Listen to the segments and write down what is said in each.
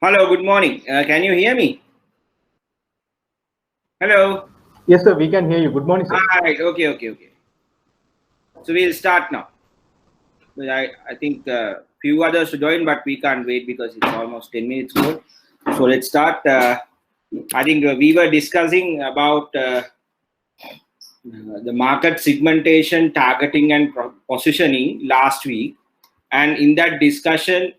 Hello, good morning. Can you hear me? Hello. Yes, sir, we can hear you. Good morning, sir. All right. Okay. So we'll start now. I think few others to join, but we can't wait because it's almost 10 minutes more. So let's start. I think we were discussing about the market segmentation, targeting, and positioning last week. And in that discussion,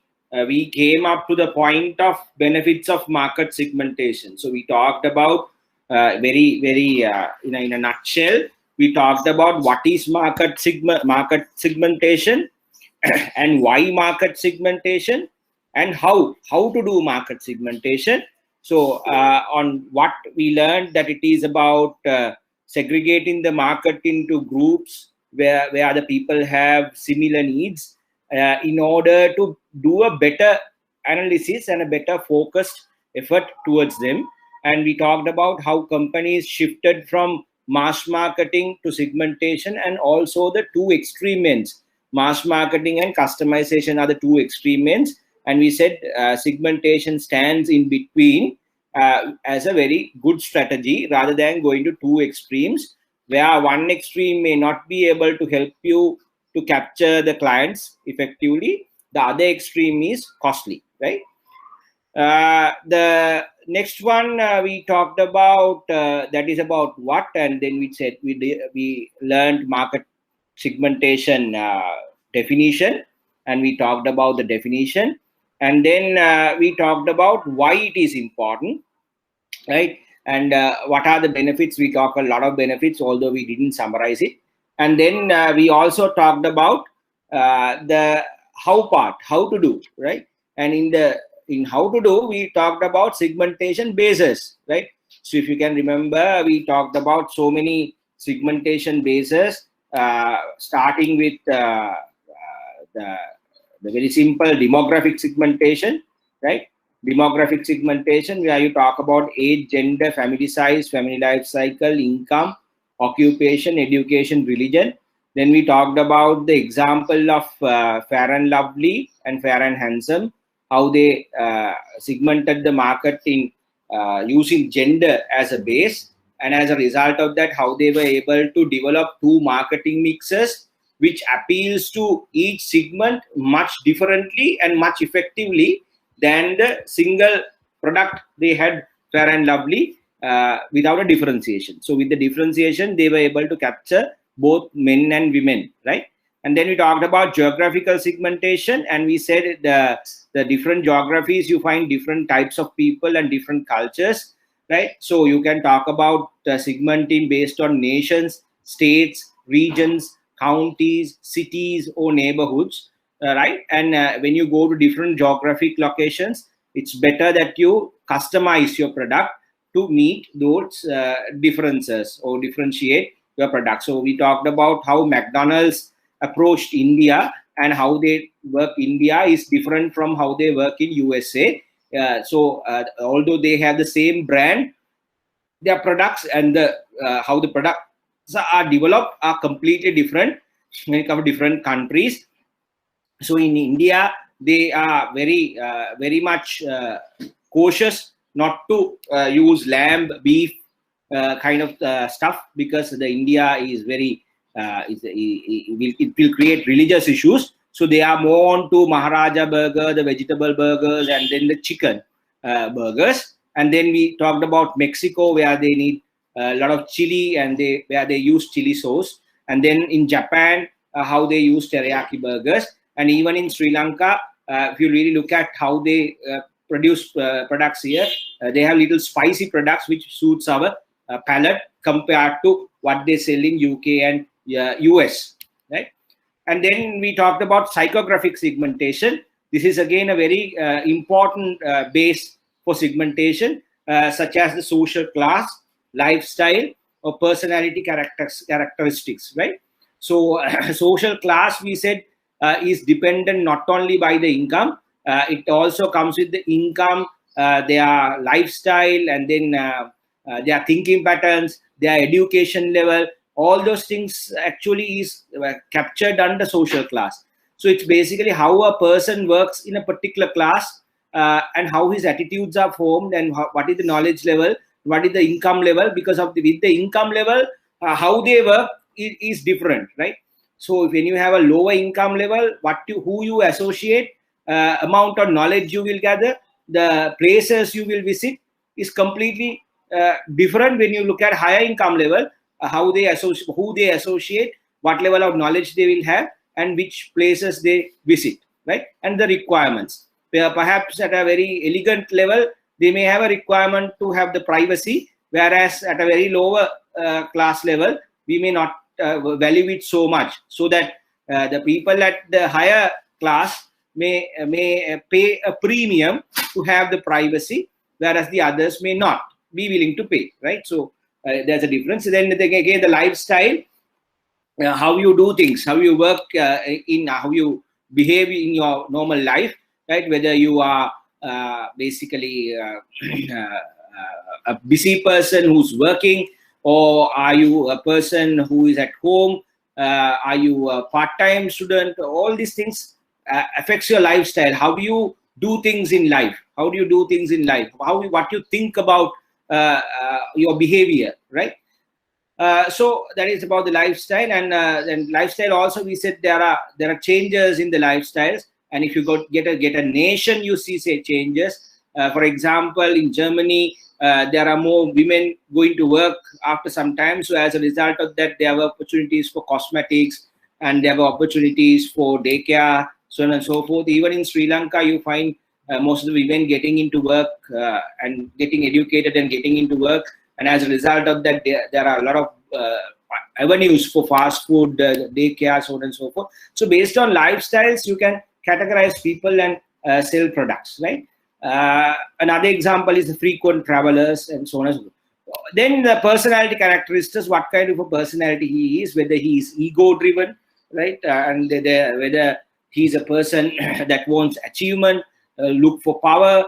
we came up to the point of benefits of market segmentation. So we talked about very in a nutshell. We talked about what is market segmentation, and why market segmentation, and how to do market segmentation. So on what we learned, that it is about segregating the market into groups where the people have similar needs in order to do a better analysis and a better focused effort towards them. And we talked about how companies shifted from mass marketing to segmentation, and also the two extreme ends, mass marketing and customization, are the two extreme ends. And we said segmentation stands in between as a very good strategy, rather than going to two extremes, where one extreme may not be able to help you to capture the clients effectively, the other extreme is costly, right? The next one we talked about, that is about what, and then we said we learned market segmentation definition, and we talked about the definition, and then we talked about why it is important, right? And what are the benefits? We talk a lot of benefits, although we didn't summarize it. And then we also talked about the how part, how to do, right? And in how to do, we talked about segmentation bases, right? So if you can remember, we talked about so many segmentation bases, starting with the very simple demographic segmentation, right? Demographic segmentation, where you talk about age, gender, family size, family life cycle, income, occupation, education, religion. Then we talked about the example of Fair and Lovely and Fair and Handsome, how they segmented the market in using gender as a base, and as a result of that, how they were able to develop two marketing mixes which appeals to each segment much differently and much effectively than the single product they had, Fair and Lovely, without a differentiation. So with the differentiation, they were able to capture both men and women, right? And then we talked about geographical segmentation, and we said the different geographies, you find different types of people and different cultures, right? So you can talk about segmenting based on nations, states, regions, counties, cities, or neighborhoods, right? And when you go to different geographic locations, it's better that you customize your product to meet those differences or differentiate your product. So we talked about how McDonald's approached India, and how they work India is different from how they work in USA. So although they have the same brand, their products and the how the products are developed are completely different when it comes to different countries. So in India, they are very much cautious not to use lamb, beef kind of stuff, because the India is very it will create religious issues. So they are more on to Maharaja burger, the vegetable burgers, and then the chicken burgers. And then we talked about Mexico, where they need a lot of chili, and where they use chili sauce. And then in Japan, how they use teriyaki burgers. And even in Sri Lanka, if you really look at how they produce products here, they have little spicy products which suits our palate compared to what they sell in UK and US, right? And then we talked about psychographic segmentation. This is again a very important base for segmentation, such as the social class, lifestyle, or personality characteristics, right? So social class, we said, is dependent not only by the income, it also comes with the income, their lifestyle, and then their thinking patterns, their education level. All those things actually is captured under social class. So it's basically how a person works in a particular class and how his attitudes are formed, and what is the knowledge level, what is the income level. Because of with the income level, how they work is different, right? So when you have a lower income level, who you associate, amount of knowledge you will gather, the places you will visit is completely different. When you look at higher income level, who they associate, what level of knowledge they will have, and which places they visit, right? And the requirements. Perhaps at a very elegant level, they may have a requirement to have the privacy, whereas at a very lower class level, we may not value it so much, so that the people at the higher class may pay a premium to have the privacy, whereas the others may not be willing to pay, right? So there's a difference. Then again, the lifestyle, how you do things, how you work, how you behave in your normal life, right? Whether you are basically a busy person who's working, or are you a person who is at home, are you a part-time student? All these things affects your lifestyle. How do you do things in life? What you think about your behavior, right? So that is about the lifestyle. And lifestyle also, we said there are changes in the lifestyles. And if you get a nation, you see changes. For example, in Germany, there are more women going to work after some time. So as a result of that, there are opportunities for cosmetics, and there are opportunities for daycare, so on and so forth. Even in Sri Lanka, you find most of the women getting into work and getting educated and getting into work. And as a result of that, there are a lot of avenues for fast food, daycare, so on and so forth. So based on lifestyles, you can categorize people and sell products, right? Another example is the frequent travelers, and so on and so forth. Then the personality characteristics, what kind of a personality he is, whether he is ego-driven, right? And whether he's a person that wants achievement, look for power,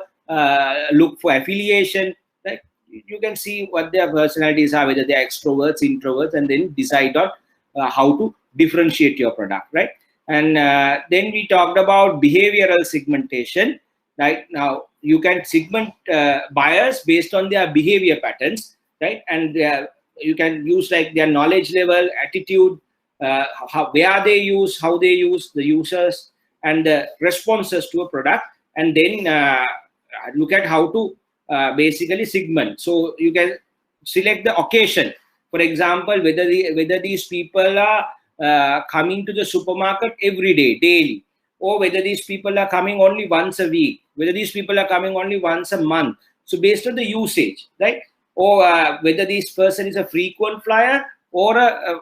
look for affiliation, right? You can see what their personalities are, whether they're extroverts, introverts, and then decide on how to differentiate your product, right? And then we talked about behavioral segmentation. Right now, you can segment buyers based on their behavior patterns, right? And you can use like their knowledge level, attitude, where they use, how they use, the users, and the responses to a product, and then look at how to basically segment. So you can select the occasion. For example, whether these people are coming to the supermarket every day, daily, or whether these people are coming only once a week, whether these people are coming only once a month. So based on the usage, right? Or whether this person is a frequent flyer or a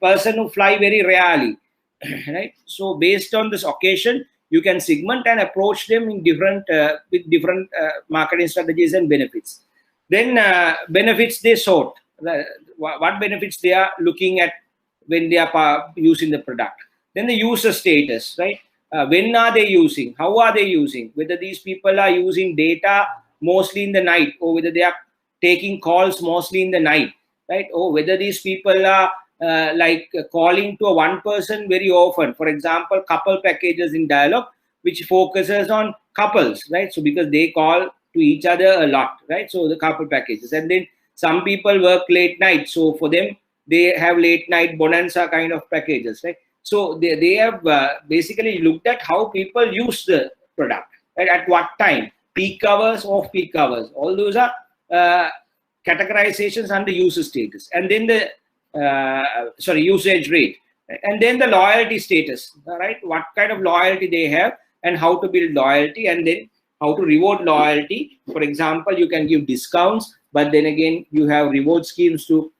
person who fly very rarely, right? So based on this occasion, you can segment and approach them in different with different marketing strategies and benefits. Then benefits they sort, what benefits they are looking at when they are using the product. Then the user status, right? When are they using? How are they using? Whether these people are using data mostly in the night, or whether they are taking calls mostly in the night, right? Or whether these people are calling to a one person very often. For example, couple packages in Dialog, which focuses on couples, right? So because they call to each other a lot, right? So the couple packages. And then some people work late night. So for them, they have late night bonanza kind of packages, right? So they have basically looked at how people use the product, right? At what time, peak hours, off peak hours. All those are categorizations under user status. And then the usage rate, and then the loyalty status, right? What kind of loyalty they have and how to build loyalty, and then how to reward loyalty. For example, you can give discounts, but then again, you have reward schemes to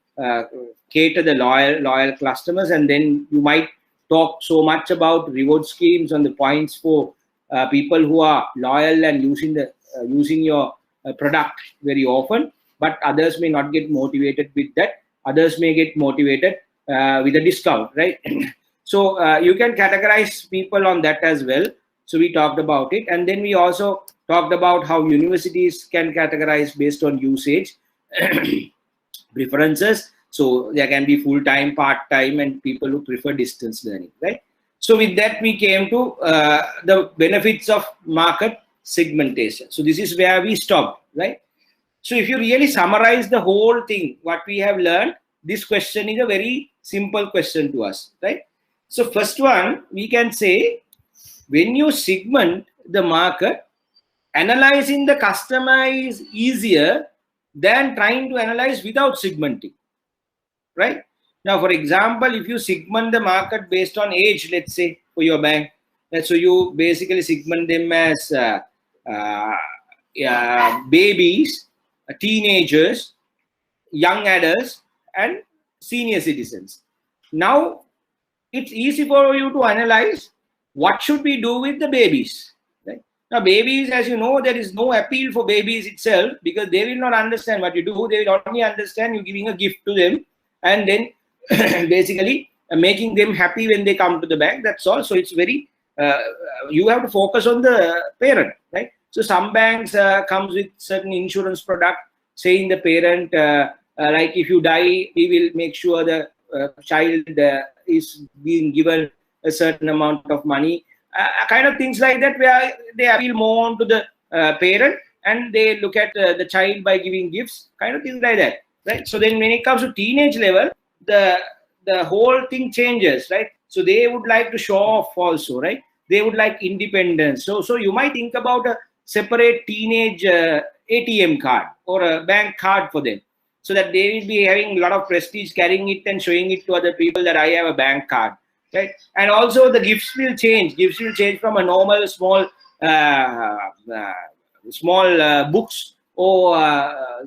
cater the loyal customers, and then you might talk so much about reward schemes on the points for people who are loyal and using your product very often, but others may not get motivated with that. Others may get motivated with a discount, right? So you can categorize people on that as well. So we talked about it, and then we also talked about how universities can categorize based on usage preferences. So there can be full-time, part-time, and people who prefer distance learning, right? So with that, we came to the benefits of market segmentation. So this is where we stopped, right? So if you really summarize the whole thing, what we have learned, this question is a very simple question to us, right? So first one, we can say, when you segment the market, analyzing the customer is easier than trying to analyze without segmenting, right? Now, for example, if you segment the market based on age, let's say for your bank, so you basically segment them as babies, teenagers, young adults, and senior citizens. Now, it's easy for you to analyze what should we do with the babies. Right? Now, babies, as you know, there is no appeal for babies itself because they will not understand what you do. They will only understand you giving a gift to them and then basically making them happy when they come to the bank. That's all. So it's very, you have to focus on the parent, right? So some banks comes with certain insurance product saying the parent, like if you die, we will make sure the child is being given a certain amount of money, kind of things like that, where they appeal more on to the parent and they look at the child by giving gifts, kind of things like that, right? So then when it comes to teenage level, the whole thing changes, right? So they would like to show off also, right? They would like independence. So you might think about a separate teenage ATM card or a bank card for them, so that they will be having a lot of prestige carrying it and showing it to other people that I have a bank card, right? And also the gifts will change. Gifts will change from a normal small books or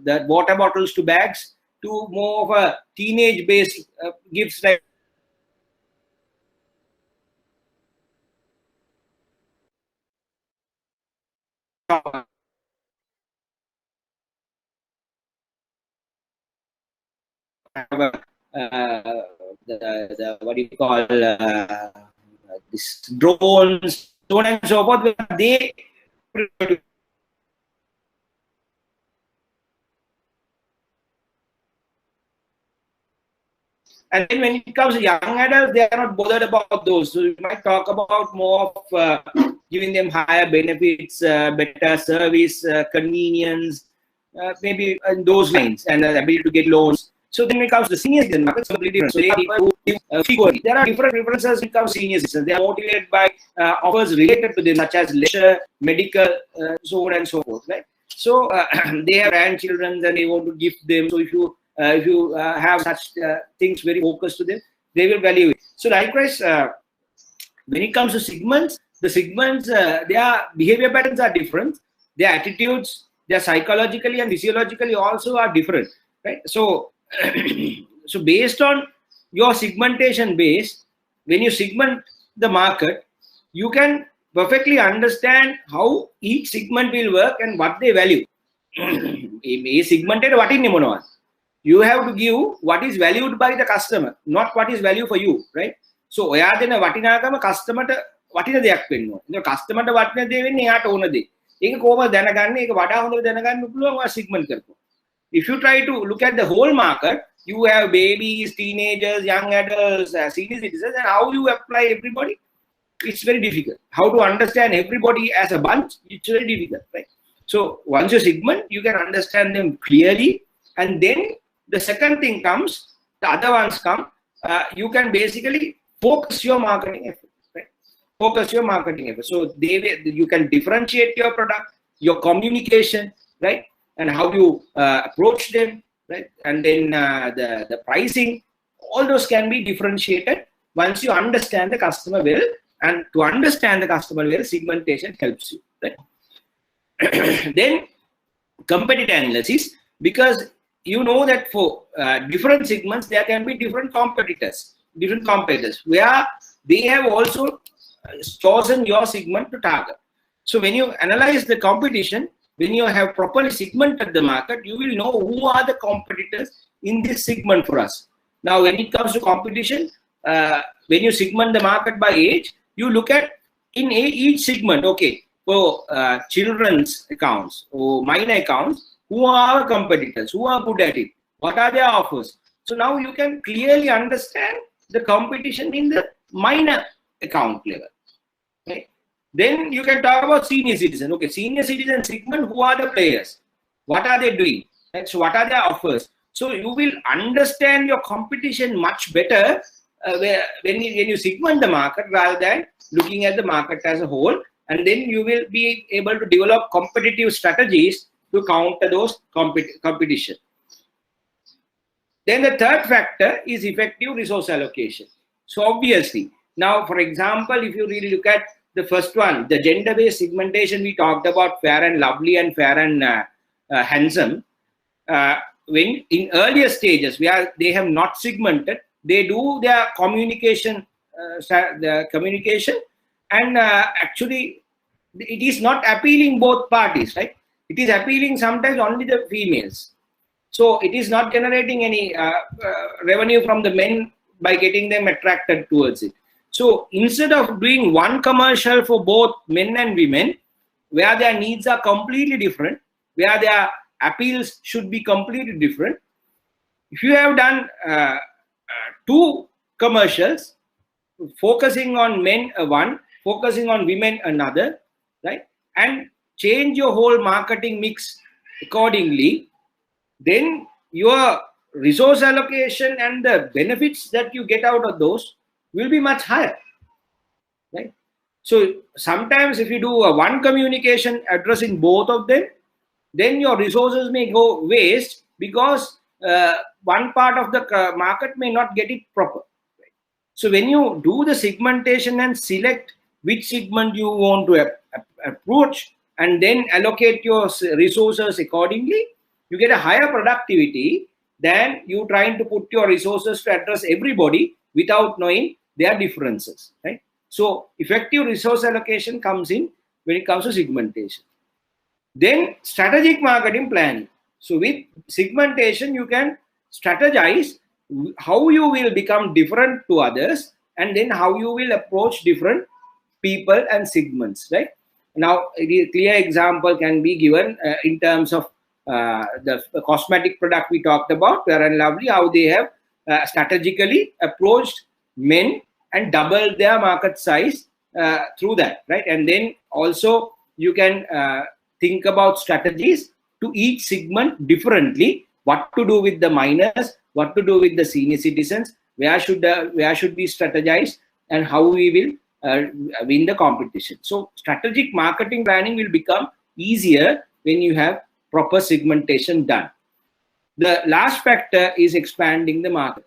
the water bottles to bags to more of a teenage-based gifts like what do you call this drones, so on and so forth. They and then when it comes to young adults, they are not bothered about those. So you might talk about more of giving them higher benefits, better service, convenience, maybe in those lines, and the ability to get loans. So then when it comes to the senior citizen market, it's completely different. So they are people who give there are different preferences when it comes to senior citizens. They are motivated by offers related to them, such as leisure, medical, so on and so forth, right? So they have grandchildren and they want to gift them. So if you have such things very focused to them, they will value it. So likewise, when it comes to segments, the segments, their behavior patterns are different. Their attitudes, their psychologically and physiologically also are different, right? So, so based on your segmentation base, when you segment the market, you can perfectly understand how each segment will work and what they value. A segmented what in Nimonoan. You have to give what is valued by the customer, not what is value for you, right? So, ඔයා දෙන වටිනාකම කස්ටමර්ට වටින දෙයක් වෙන්න ඕනේ. ඒක කස්ටමර්ට වටින දේ වෙන්නේ එයාට ඕන දේ. ඒක කොහොමද දැනගන්නේ? ඒක වඩා හොඳට දැනගන්න පුළුවන් ඔයා segment කරපුවා. If you try to look at the whole market, you have babies, teenagers, young adults, senior citizens, and how you apply everybody, it's very difficult. How to understand everybody as a bunch, it's very difficult, right? So once you segment, you can understand them clearly, and then the second thing comes, the other ones come, you can basically focus your marketing effort, right? Focus your marketing effort. So you can differentiate your product, your communication, right? And how you approach them, right? And then the pricing, all those can be differentiated once you understand the customer well. And to understand the customer well, segmentation helps you, right? Then competitor analysis, because you know that for different segments, there can be different competitors, where they have also chosen your segment to target. So when you analyze the competition, when you have properly segmented the market, you will know who are the competitors in this segment for us. Now, when it comes to competition, when you segment the market by age, you look at in each segment, okay, for children's accounts or minor accounts, who are our competitors, who are good at it, what are their offers. So now you can clearly understand the competition in the minor account level. Right? Then you can talk about senior citizen. Okay, senior citizen segment, who are the players? What are they doing? Right? So what are their offers? So you will understand your competition much better when you segment the market rather than looking at the market as a whole. And then you will be able to develop competitive strategies to counter those competition. Then the third factor is effective resource allocation. So obviously, now for example, if you really look at the first one, the gender-based segmentation, we talked about fair and lovely and fair and handsome. When in earlier stages where they have not segmented, they do their communication, and actually it is not appealing both parties, right? It is appealing sometimes only the females. So it is not generating any revenue from the men by getting them attracted towards it. So instead of doing one commercial for both men and women, where their needs are completely different, where their appeals should be completely different, if you have done two commercials, focusing on men one, focusing on women another, right, and change your whole marketing mix accordingly, then your resource allocation and the benefits that you get out of those will be much higher, right? So sometimes if you do a one communication addressing both of them, then your resources may go waste because one part of the market may not get it proper. Right? So when you do the segmentation and select which segment you want to approach and then allocate your resources accordingly, you get a higher productivity than you trying to put your resources to address everybody without knowing their differences, right? So effective resource allocation comes in when it comes to segmentation. Then strategic marketing planning. So with segmentation, you can strategize how you will become different to others and then how you will approach different people and segments, right? Now, a clear example can be given in terms of the cosmetic product we talked about, Fair and Lovely, how they have strategically approached men and doubled their market size through that, right? And then also you can think about strategies to each segment differently, what to do with the minors, what to do with the senior citizens, where should we strategize, and how we will win the competition. So strategic marketing planning will become easier when you have proper segmentation done. The last factor is expanding the market.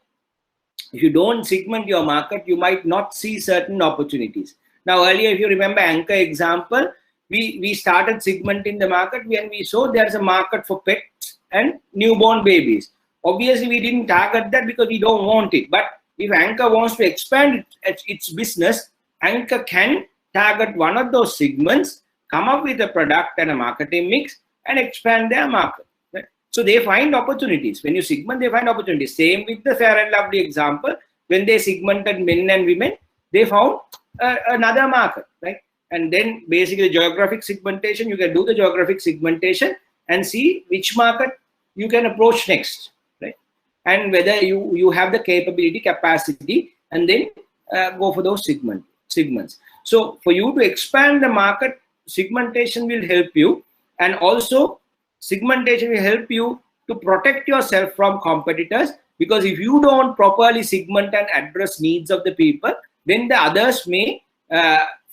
If you don't segment your market, you might not see certain opportunities. Now, earlier, if you remember Anchor example, we started segmenting the market when we saw there's a market for pets and newborn babies. Obviously, we didn't target that because we don't want it. But if Anchor wants to expand its business, Anchor can target one of those segments, come up with a product and a marketing mix, and expand their market. Right? So they find opportunities. When you segment, they find opportunities. Same with the Fair and Lovely example. When they segmented men and women, they found another market, right? And then basically geographic segmentation, you can do the geographic segmentation and see which market you can approach next, right? And whether you have the capacity, and then go for those segments. So for you to expand the market, segmentation will help you. And also, segmentation will help you to protect yourself from competitors, because if you don't properly segment and address needs of the people, then the others may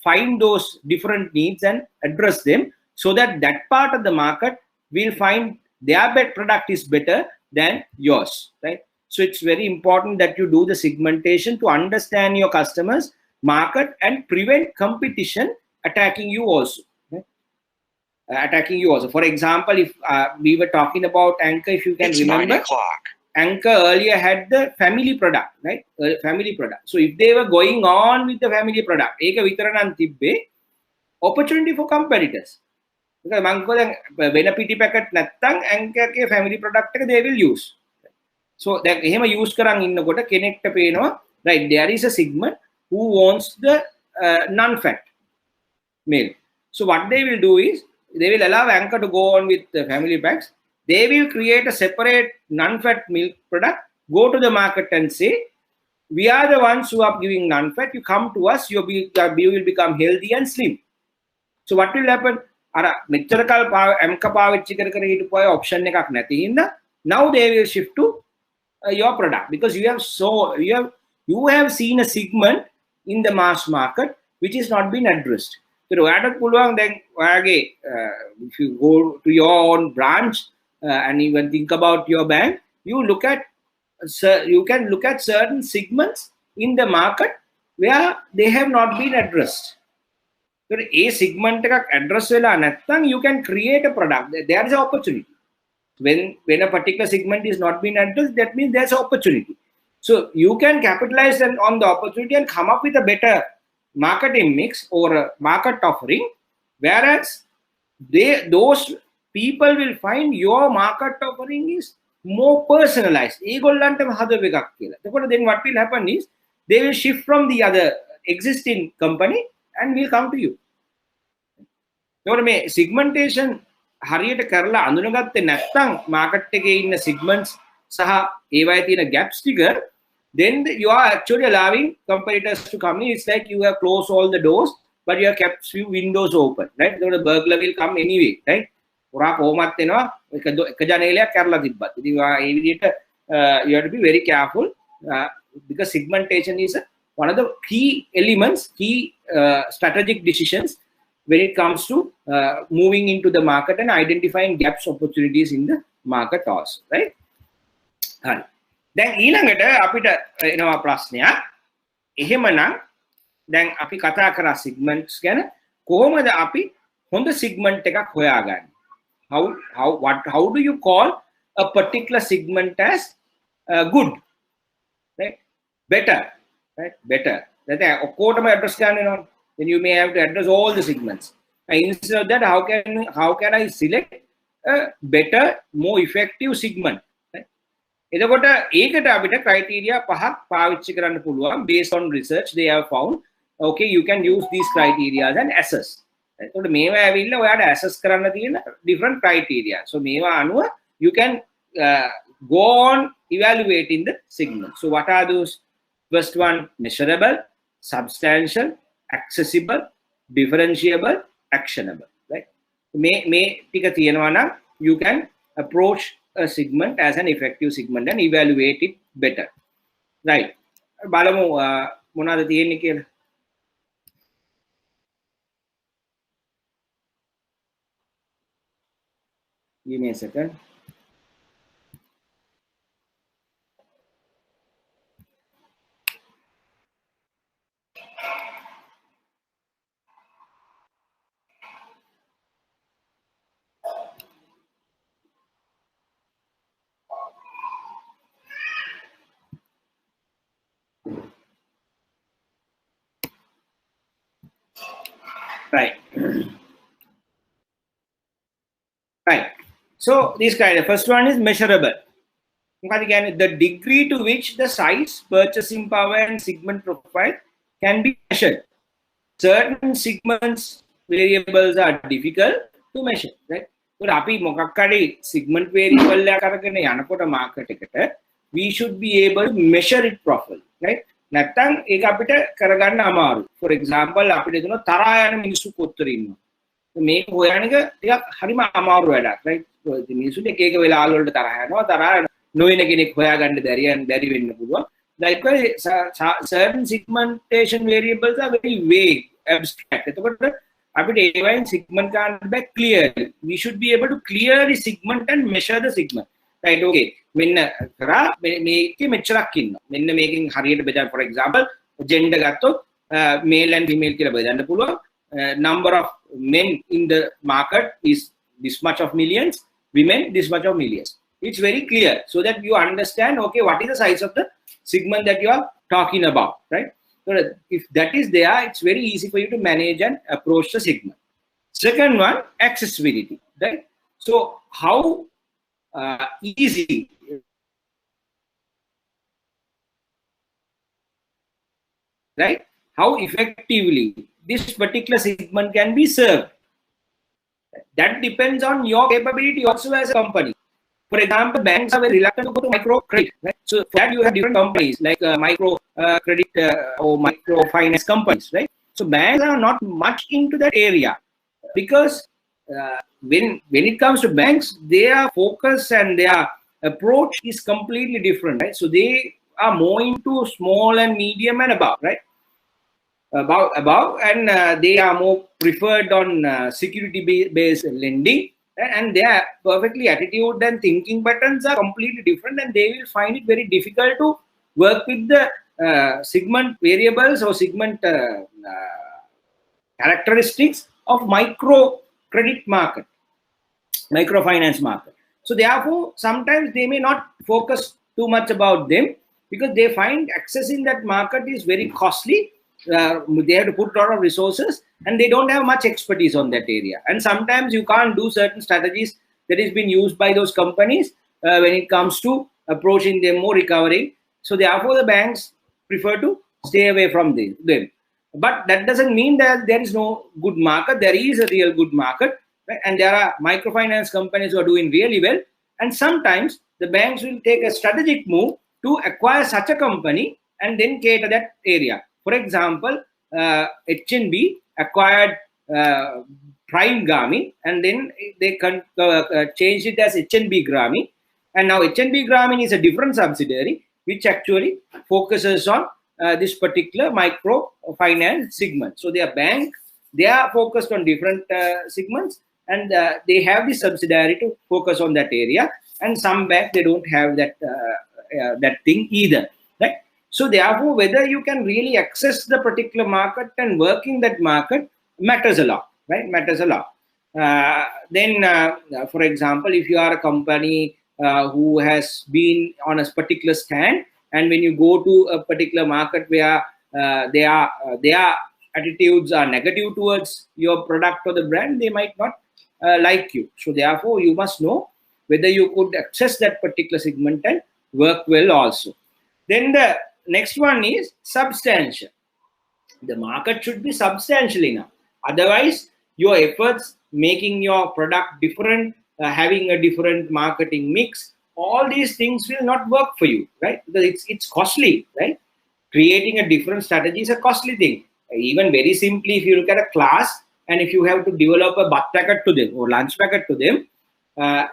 find those different needs and address them, so that that part of the market will find their product is better than yours, right? So it's very important that you do the segmentation to understand your customers' market and prevent competition attacking you also. For example, if we were talking about Anchor, if you can remember, Anchor earlier had the family product, right? Family product. So if they were going on with the family product, opportunity for competitors. Because when a PT packet Anchor family product they will use. So that use right? There is a segment who wants the non-fat milk. So what they will do is, they will allow Anchor to go on with the family packs. They will create a separate non-fat milk product, go to the market and say, we are the ones who are giving non-fat. You come to us, you will become healthy and slim. So what will happen? Mechanikal option now they will shift to your product, because you have seen a segment in the mass market which is not been addressed. So then if you go to your own branch and even think about your bank, you can look at certain segments in the market where they have not been addressed. So a segment address you can create a product. There is an opportunity. When a particular segment is not being addressed, that means there's an opportunity. So you can capitalize on the opportunity and come up with a better marketing mix or a market offering, whereas those people will find your market offering is more personalized. Then what will happen is they will shift from the other existing company and will come to you. Segmentation හරියට කරලා අඳුනගත්තේ නැත්නම් market එකේ ඉන්න segments සහ ඒවයේ තියෙන gaps ටික, then you are actually allowing competitors to come in. It's like you have closed all the doors but you have kept few windows open, right? So the burglar will come anyway, right? පුරා කොහොමත් එනවා එක ජනේලයක් කරලා තිබ්බත්. ඉතින් ඒ විදිහට you have to be very careful because segmentation is one of the key elements, key strategic decisions when it comes to moving into the market and identifying gaps, opportunities in the market also, right? Then ඊළඟට අපිට එනවා ප්‍රශ්නයක්. එහෙමනම් දැන් අපි කතා කරා segments ගැන. කොහොමද අපි හොඳ segment එකක් හොයාගන්නේ? How do you call a particular segment as good, right? Better, right? Better. That ඔක්කොටම address ගන්න වෙනවා. Then you may have to address all the segments. And instead of that, how can I select a better, more effective segment? එතකොට ඒකට අපිට criteria පහක් පාවිච්චි කරන්න පුළුවන්. Based on research, they have found, okay, you can use these criteria and assess. එතකොට මේවා ඇවිල්ලා ඔයාට assess කරන්න තියෙන different criteria. So මේවා අනුව you can go on evaluating the segment. So what are those? First one, measurable, substantial, accessible, differentiable, actionable, right? මේ ටික තියෙනවා නම් you can approach a segment as an effective segment and evaluate it better, right? බලමු මොනවද තියෙන්නේ කියලා. Give me a second. Right. Right. So this kind of first one is measurable. The degree to which the size, purchasing power, and segment profile can be measured. Certain segments variables are difficult to measure, right? So අපි මොකක් හරි segment variable එකක් අරගෙන යනකොට market එකට, we should be able to measure it properly, right? නැත්තම් ඒක අපිට කරගන්න අමාරු. For example, අපිට දුන තරහා යන මිනිස්සු කොච්චර ඉන්නවා. මේක හොයන එක ටිකක් හරිම අමාරු වැඩක්, right? මිනිස්සුන්ට එක එක වෙලාවල් වලට තරහා යනවා. තරහා නොවන කෙනෙක් හොයාගන්න බැරි වෙන්න පුළුවන්. Likewise, certain segmentation variables are very vague, abstract. එතකොට අපිට ඒවයින් segment ගන්න බෑ clearly. We should be able to clearly segment and measure the segment. Right, okay. මෙන්න කරා මේකේ මෙච්චරක් ඉන්නවා. මෙන්න මේකෙන් හරියට බෙදන්න, for example, gender ගත්තොත් male and female කියලා බෙදන්න පුළුවන්. Number of men in the market is this much of millions, women this much of millions. It's very clear so that you understand, okay, what is the size of the segment that you are talking about, right? So if that is there, it's very easy for you to manage and approach the segment. Second one, accessibility, right? So how easy, right? How effectively this particular segment can be served. That depends on your capability also as a company. For example, banks are very reluctant to go to micro credit, right? So for that you have different companies like micro credit or micro finance companies, right? So banks are not much into that area. because when it comes to banks, their focus and their approach is completely different, right? So they are more into small and medium and above, right? Above, and they are more preferred on security-based lending, and their perfectly attitude and thinking patterns are completely different, and they will find it very difficult to work with the segment variables or segment characteristics of micro credit market, microfinance market. So therefore, sometimes they may not focus too much about them because they find accessing that market is very costly. They have to put a lot of resources and they don't have much expertise on that area. And sometimes you can't do certain strategies that is being used by those companies when it comes to approaching them or recovering. So therefore, the banks prefer to stay away from them. But that doesn't mean that there is no good market. There is a real good market, right? And there are microfinance companies who are doing really well. And sometimes the banks will take a strategic move to acquire such a company and then cater that area. For example, HNB acquired Prime Grameen, and then they changed it as HNB Grameen. And now HNB Grameen is a different subsidiary which actually focuses on this particular microfinance segment. So their bank, they are focused on different segments, and they have the subsidiary to focus on that area. And some banks, they don't have that that thing either, right? So therefore, whether you can really access the particular market and work in that market matters a lot, right? Matters a lot. For example, if you are a company who has been on a particular stand, and when you go to a particular market where their attitudes are negative towards your product or the brand, they might not like you. So therefore, you must know whether you could access that particular segment and work well also. Then the next one is substantial. The market should be substantial enough. Otherwise, your efforts making your product different, having a different marketing mix, all these things will not work for you, right? Because it's costly, right? Creating a different strategy is a costly thing. Even very simply, if you look at a class and if you have to develop a butt packet to them or lunch packet to them,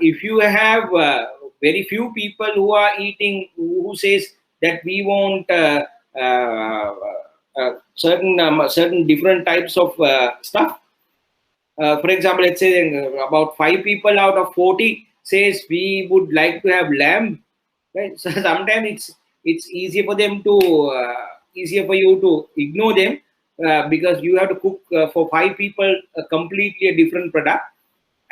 if you have very few people who are eating, who says that we want certain different types of stuff. For example, let's say about 5 people out of 40 says we would like to have lamb, right? So sometimes it's easier for them to easier for you to ignore them because you have to cook for 5 people completely a different product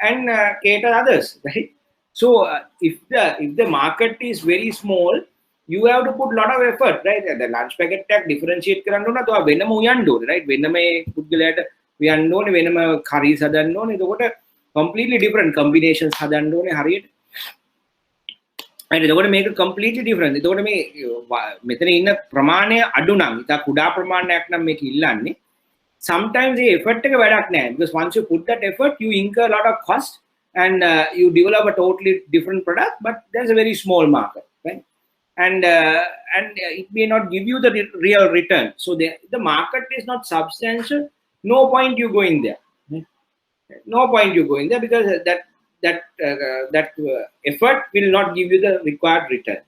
and cater others, right? So if the market is very small, you have to put a lot of effort, right? The lunch packet tag differentiate කරන්න ඕන તો වෙනම උයන්න ඕනේ, right? වෙනම පුද්ගලයාට උයන්න ඕනේ, වෙනම curries හදන්න ඕනේ. එතකොට completely different combinations හදන්න ඕනේ හරියට. right? එතකොට මේක completely different. එතකොට මේ මෙතන ඉන්න ප්‍රමාණය අඩු නම්, ඉතා කුඩා ප්‍රමාණයක් නම් මේක ඉල්ලන්නේ. Sometimes the effort එක වැඩක් නැහැ, because once you put that effort, you incur a lot of cost and you develop a totally different product, but there's a very small market, right? And it may not give you the real return. So the market is not substantial. No point you going there. No point you going there because that effort will not give you the required return.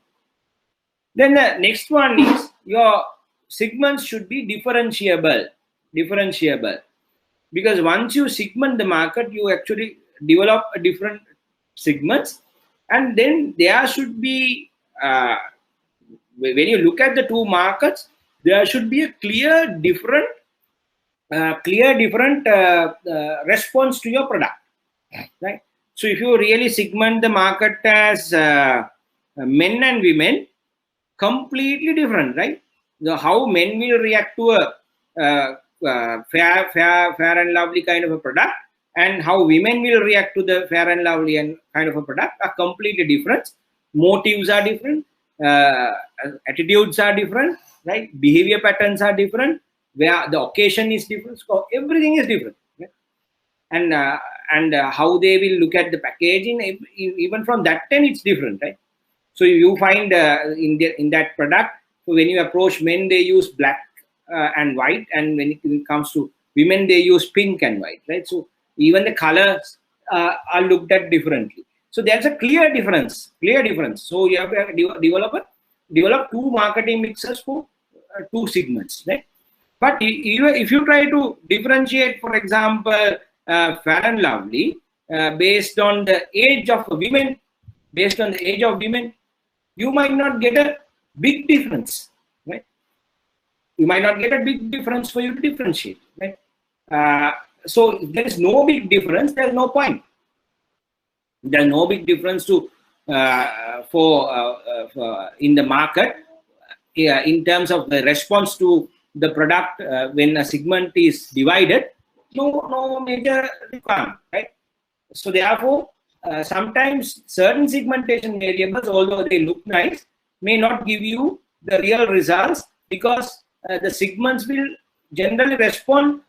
Then the next one is your segments should be differentiable. Because once you segment the market, you actually develop a different segments, and then there should be when you look at the two markets, there should be a clear different response to your product, right? So if you really segment the market as men and women, completely different, right? How men will react to a fair and lovely kind of a product, and how women will react to the fair and lovely and kind of a product are completely different. Motives are different, attitudes are different, right? Behavior patterns are different, where the occasion is different, so everything is different, right? And how they will look at the packaging, even from that time it's different, right? So you find in that product, when you approach men, they use black and white, and when it comes to women, they use pink and white, right? So Even the colors are looked at differently. So there's a clear difference. So you have to develop two marketing mixes for two segments, right? But if you try to differentiate, for example, Fair and Lovely based on the age of women, you might not get a big difference, right? You might not get a big difference for you to differentiate, right? So if there is no big difference, there's no point. There's no big difference to for in the market in terms of the response to the product when a segment is divided. No major requirement, right? So therefore, sometimes certain segmentation variables, although they look nice, may not give you the real results because the segments will generally respond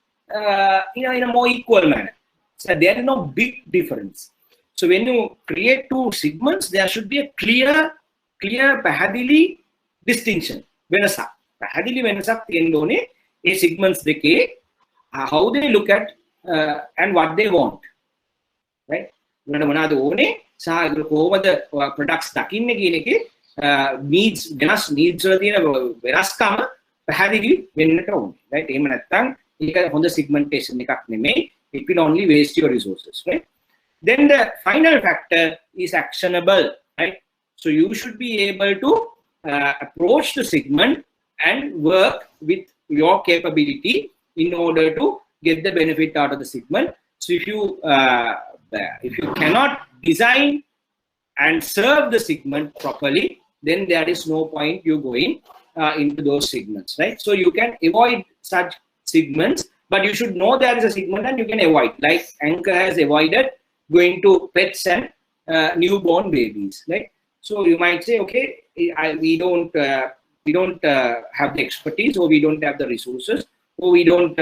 in a more equal manner. So there is no big difference. So when you create two segments, there should be a clear පැහැදිලි distinction. පැහැදිලි වෙනසක් තියෙන්න ඕනේ ඒ segments දෙකේ how they look at and what they want, right? උනට මොනවද ඕනේ සහ ඒක කොහොමද products දකින්නේ කියන එකේ needs වල තියෙන වෙනස්කම පැහැදිලි වෙන්නට ඕනේ, right? එහෙම නැත්නම් ඒක හොඳ segmentation එකක් නෙමෙයි. It will only waste your resources, right? Then the final factor is actionable, right? So you should be able to approach the segment and work with your capability in order to get the benefit out of the segment. So if you cannot design and serve the segment properly, then there is no point you going into those segments, right? So you can avoid such segments, but you should know there is a segment and you can avoid, like Anchor has avoided going to pets and newborn babies, right? So you might say, okay, we don't have the expertise, or we don't have the resources, or we don't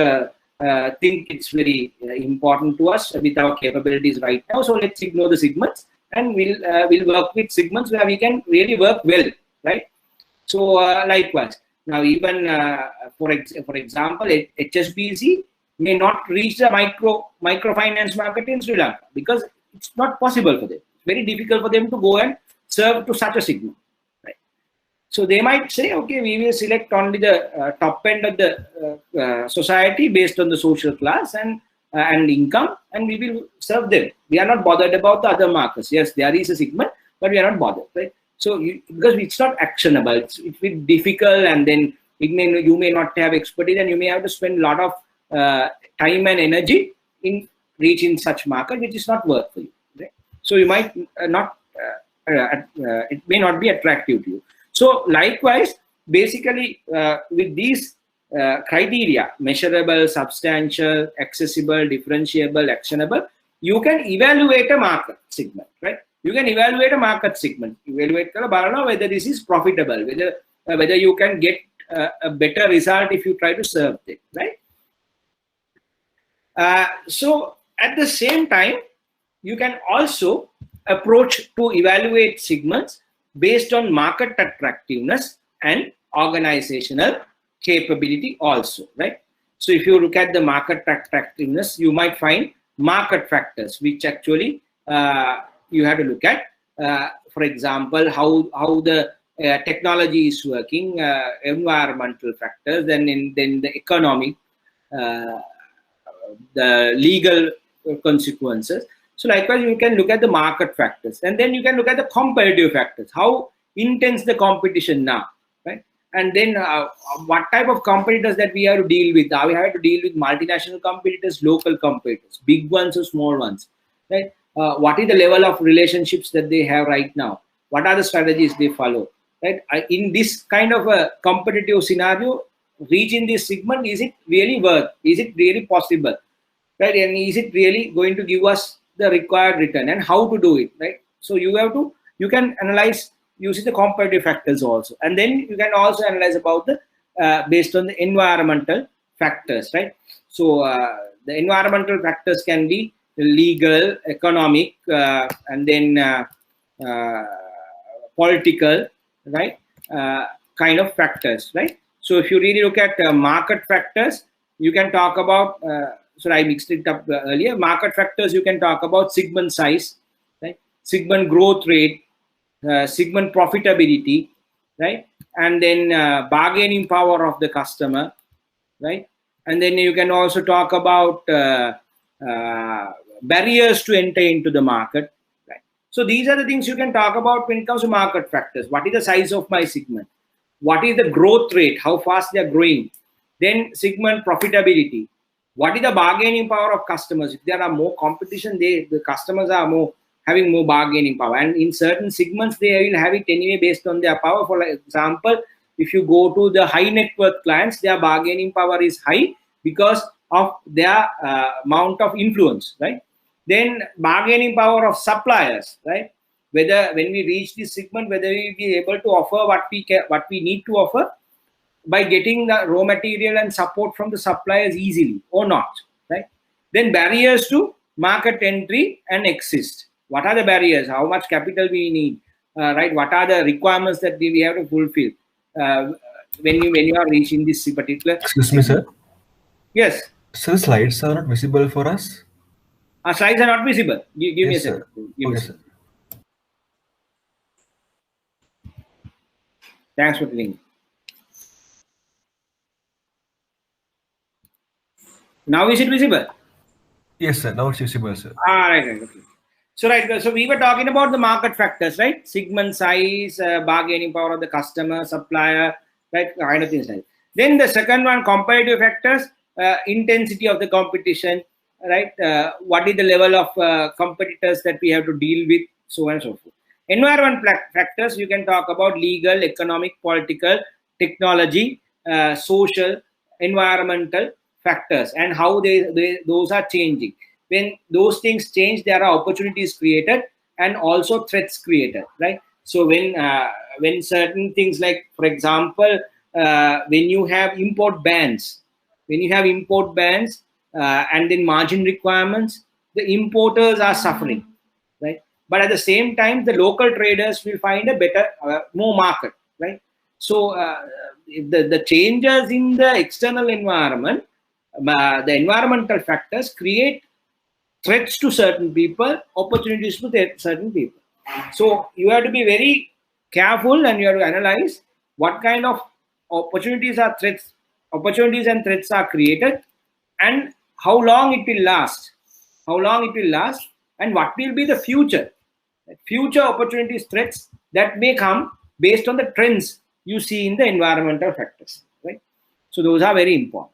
think it's very important to us with our capabilities right now. So let's ignore the segments and we'll work with segments where we can really work well, right? So likewise, now even for example, HSBC may not reach the microfinance market in Sri Lanka because it's not possible for them. It's very difficult for them to go and serve to such a segment, right? So they might say, okay, we will select only the top end of the society based on the social class and income, and we will serve them. We are not bothered about the other markets. Yes, there is a segment, but we are not bothered, right? So because it's not actionable, it's very difficult, and then you may not have expertise, and you may have to spend a lot of time and energy in reaching such market, which is not worth for you, right? So you might not it may not be attractive to you. So likewise, basically with these criteria, measurable, substantial, accessible, differentiable, actionable, you can evaluate a market segment, right? You can evaluate a market segment, evaluate whether this is profitable, whether you can get a better result if you try to serve it, right? So at the same time, you can also approach to evaluate segments based on market attractiveness and organizational capability also, right? So if you look at the market attractiveness, you might find market factors, which actually you have to look at. For example, how the technology is working, environmental factors, then the economic, the legal consequences. So likewise, you can look at the market factors, and then you can look at the competitive factors. How intense the competition now, right? And then what type of competitors that we have to deal with? We have to deal with multinational competitors, local competitors, big ones or small ones, right? What is the level of relationships that they have right now? What are the strategies they follow, right? In this kind of a competitive scenario, reaching this segment, is it really worth? Is it really possible, right? And is it really going to give us the required return, and how to do it, right? So you can analyze using the competitive factors also, and then you can also analyze about the based on the environmental factors, right? So the environmental factors can be the legal, economic, and then political, right? Kind of factors, right? So if you really look at market factors, you can talk about so I mixed it up earlier. Market factors, you can talk about segment size, right? Segment growth rate, segment profitability, right? And then bargaining power of the customer, right? And then you can also talk about barriers to enter into the market, right? So these are the things you can talk about when it comes to market factors. What is the size of my segment? What is the growth rate? How fast they are growing? Then segment profitability. What is the bargaining power of customers? If there are more competition, the customers are having more bargaining power. And in certain segments, they will have it anyway based on their power. For example, if you go to the high net worth clients, their bargaining power is high because of their amount of influence, right? Then bargaining power of suppliers, right? Whether when we reach this segment, whether we be able to offer what we need to offer by getting the raw material and support from the suppliers easily or not, right? Then barriers to market entry and exist. What are the barriers? How much capital we need, right? What are the requirements that we have to fulfill when you are reaching this particular? Excuse me, sir. Yes. So the slides are not visible for us. Our slides are not visible. Give me a Yes, second. sir. Give me a Okay, second. sir. Thanks for telling me. Now is it visible? Yes, sir. Now it's visible, sir. Right. Okay. So we were talking about the market factors, right? Segment size, bargaining power of the customer, supplier, right? Kind of things like. Then the second one, comparative factors, intensity of the competition, right? What is the level of competitors that we have to deal with, so on and so forth. Environment factors, you can talk about legal, economic, political, technology, social, environmental factors, and how those are changing. When those things change, there are opportunities created and also threats created, right? So when certain things like, for example, when you have import bans, and then margin requirements, the importers are suffering, right? But at the same time, the local traders will find a better, more market, right? So the changes in the external environment, the environmental factors create threats to certain people, opportunities to certain people. So you have to be very careful and you have to analyze what kind of opportunities and threats are created, and how long it will last, and what will be the future opportunities, threats that may come based on the trends you see in the environmental factors, right? So those are very important.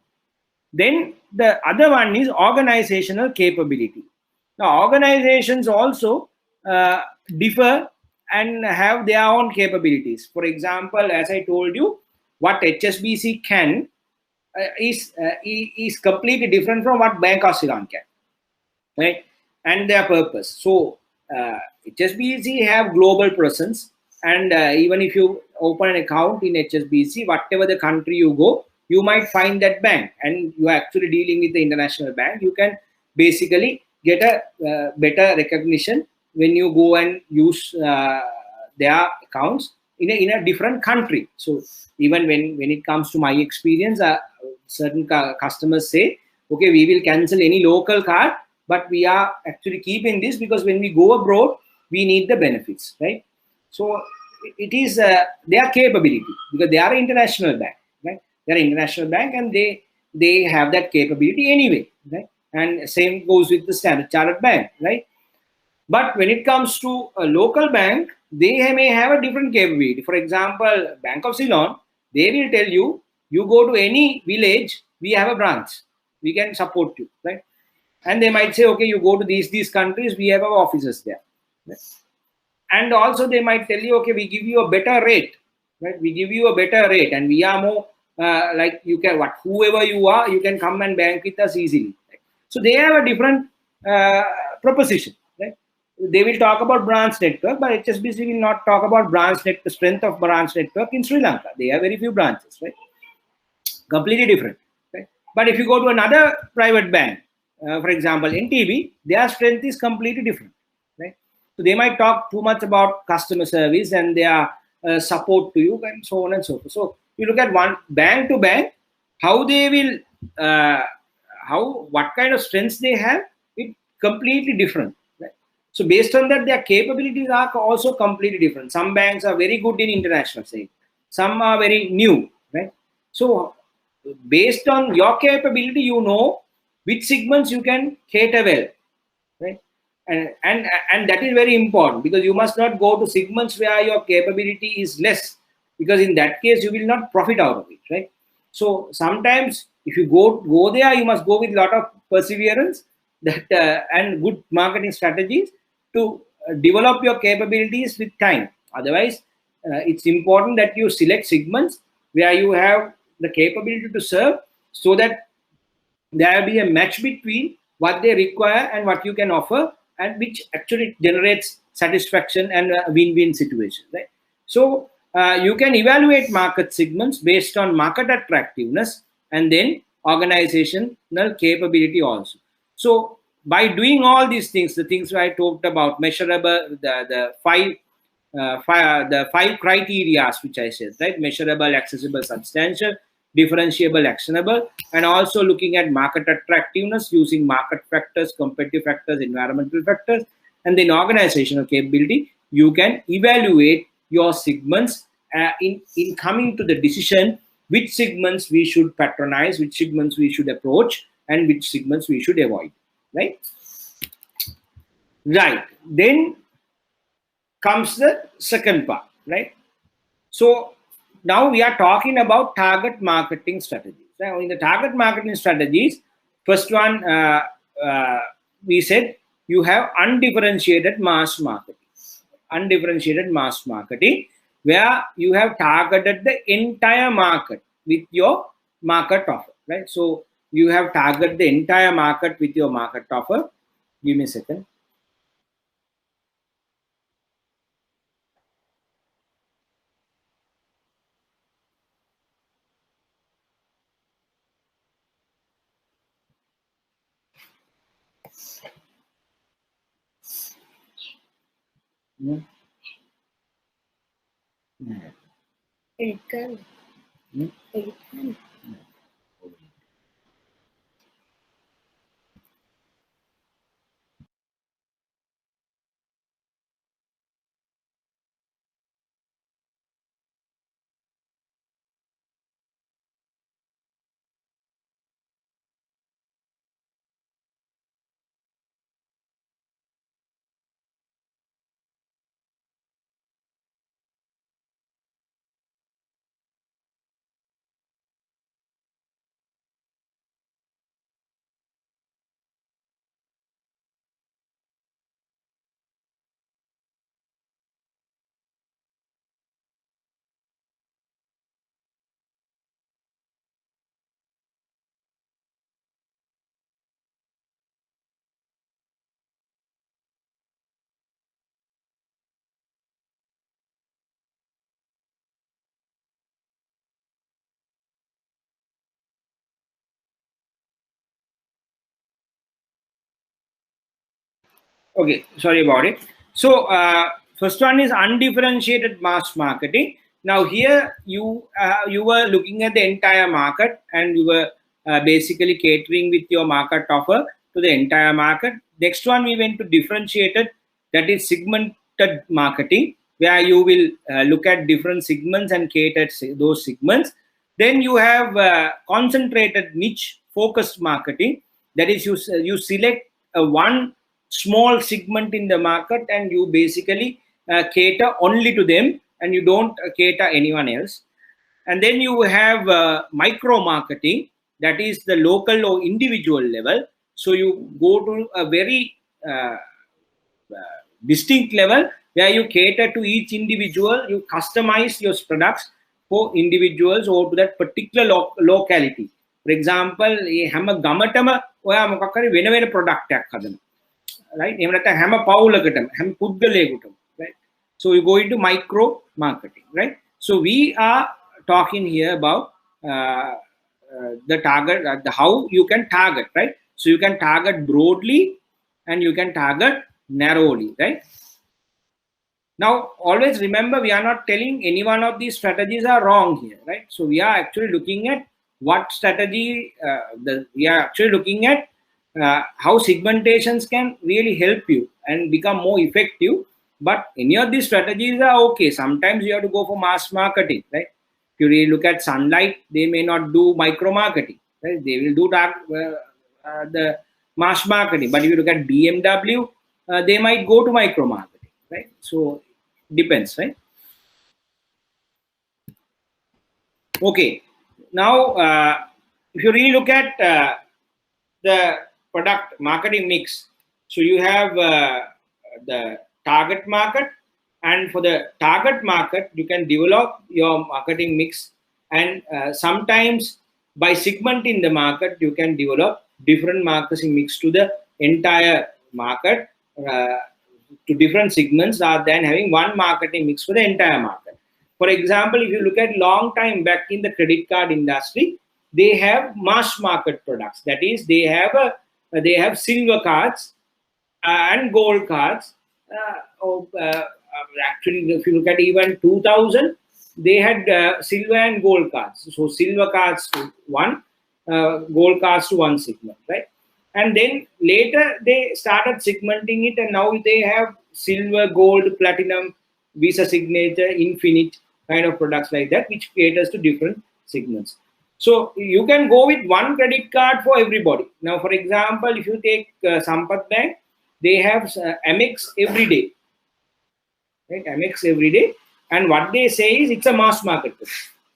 Then the other one is organizational capability. Now, organizations also differ and have their own capabilities. For example, as I told you, what HSBC can is completely different from what Bank of Ceylon can, right? And their purpose. So HSBC have global presence, and even if you open an account in HSBC, whatever the country you go, you might find that bank, and you are actually dealing with the international bank. You can basically get a better recognition when you go and use their accounts in a different country. So even when it comes to my experience, certain customers say, okay, we will cancel any local card, but we are actually keeping this because when we go abroad, we need the benefits, right? So it is their capability, because they are an international bank, right? They're an international bank, and they have that capability anyway, right? And same goes with the Standard Chartered Bank, right? But when it comes to a local bank, they may have a different capability. For example, Bank of Ceylon, they will tell you, you go to any village, we have a branch, we can support you, right? And they might say, okay, you go to these countries, we have our offices there, right? And also they might tell you, okay, we give you a better rate, right? We give you a better rate, and we are more like, you can, whoever you are, you can come and bank with us easily, right? So they have a different proposition, right? They will talk about branch network, but HSBC will not talk about the strength of branch network in Sri Lanka. They have very few branches, right? Completely different, right? But if you go to another private bank, for example, NTB, their strength is completely different, right? So they might talk too much about customer service and their support to you, and so on and so forth. So you look at one bank to bank, how they will what kind of strengths they have, it completely different. Right? So based on that, their capabilities are also completely different. Some banks are very good in international sales, some are very new, right? So based on your capability, you know which segments you can cater well, right? And that is very important, because you must not go to segments where your capability is less, because in that case you will not profit out of it, right? So sometimes if you go there, you must go with a lot of perseverance that and good marketing strategies to develop your capabilities with time. Otherwise, it's important that you select segments where you have the capability to serve, so that there will be a match between what they require and what you can offer, and which actually generates satisfaction and a win-win situation, right? So you can evaluate market segments based on market attractiveness and then organizational capability also. So by doing all these things, the things I talked about, measurable, the five criteria which I said, right? Measurable, accessible, substantial, differentiable, actionable, and also looking at market attractiveness using market factors, competitive factors, environmental factors, and then organizational capability. You can evaluate your segments in coming to the decision which segments we should patronize, which segments we should approach, and which segments we should avoid, right? Right. Then comes the second part, right? So now we are talking about target marketing strategies. Now, in the target marketing strategies, first one, we said you have undifferentiated mass marketing. Undifferentiated mass marketing, where you have targeted the entire market with your market offer, right? So you have targeted the entire market with your market offer. Give me a second. Okay, sorry about it. So first one is undifferentiated mass marketing. Now here you were looking at the entire market, and you were basically catering with your market offer to the entire market. Next one, we went to differentiated, that is segmented marketing, where you will look at different segments and cater those segments. Then you have concentrated niche focused marketing, that is you select one small segment in the market, and you basically cater only to them, and you don't cater anyone else. And then you have micro marketing, that is the local or individual level. So you go to a very distinct level where you cater to each individual, you customize your products for individuals or to that particular locality. For example, හැම ගමටම ඔයා මොකක් හරි වෙන වෙන product එකක් හදනවා, right? එහෙම නැත්නම් හැම පවුලකටම හැම පුද්ගලයෙකුටම, right? So you go into micro marketing, right? So we are talking here about the target, how you can target, right? So you can target broadly and you can target narrowly, right? Now always remember, we are not telling any one of these strategies are wrong here, right? So we are actually looking at what strategy we are actually looking at how segmentations can really help you and become more effective. But any of these strategies are okay. Sometimes you have to go for mass marketing, right? If you really look at Sunlight, they may not do micro marketing, right? They will do the mass marketing. But if you look at BMW, they might go to micro marketing, right? So depends, right? Okay. Now, if you really look at the product marketing mix, so you have the target market, and for the target market, you can develop your marketing mix, and sometimes by segmenting the market, you can develop different marketing mix to the entire market, to different segments, rather than having one marketing mix for the entire market. For example, if you look at long time back in the credit card industry, they have mass market products. That is, they have silver cards and gold cards. Actually, if you look at even 2000, they had silver and gold cards. So silver cards to one, gold cards to one segment, right? And then later they started segmenting it, and now they have silver, gold, platinum, Visa Signature, Infinite kind of products like that, which caters to different segments. So you can go with one credit card for everybody. Now, for example, if you take Sampath Bank, they have Amex everyday, right? Amex everyday, and what they say is it's a mass market.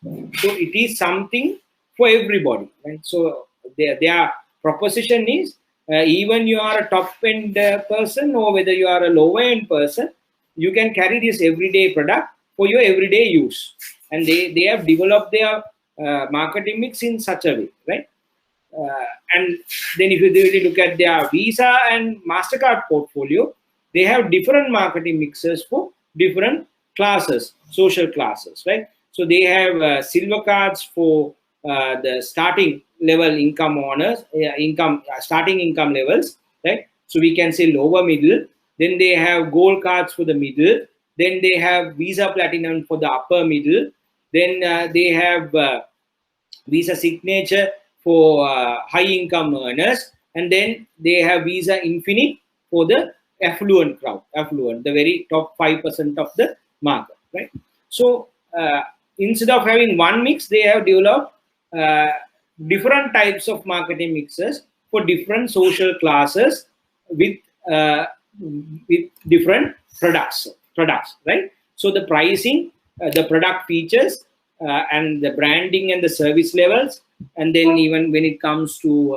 So it is something for everybody, right? So their proposition is even you are a top end person or whether you are a lower end person, you can carry this everyday product for your everyday use, and they have developed their marketing mix in such a way, right? And then if you really look at their Visa and MasterCard portfolio, they have different marketing mixes for different classes, social classes, right? So they have silver cards for the starting level income owners, starting income levels, right? So we can say lower middle. Then they have gold cards for the middle. Then they have Visa Platinum for the upper middle. Then they have Visa Signature for high income earners, and then they have Visa Infinite for the affluent crowd, the very top 5% of the market, right? So instead of having one mix, they have developed different types of marketing mixes for different social classes with different products, right? So the pricing, the product features, and the branding and the service levels, and then even when it comes to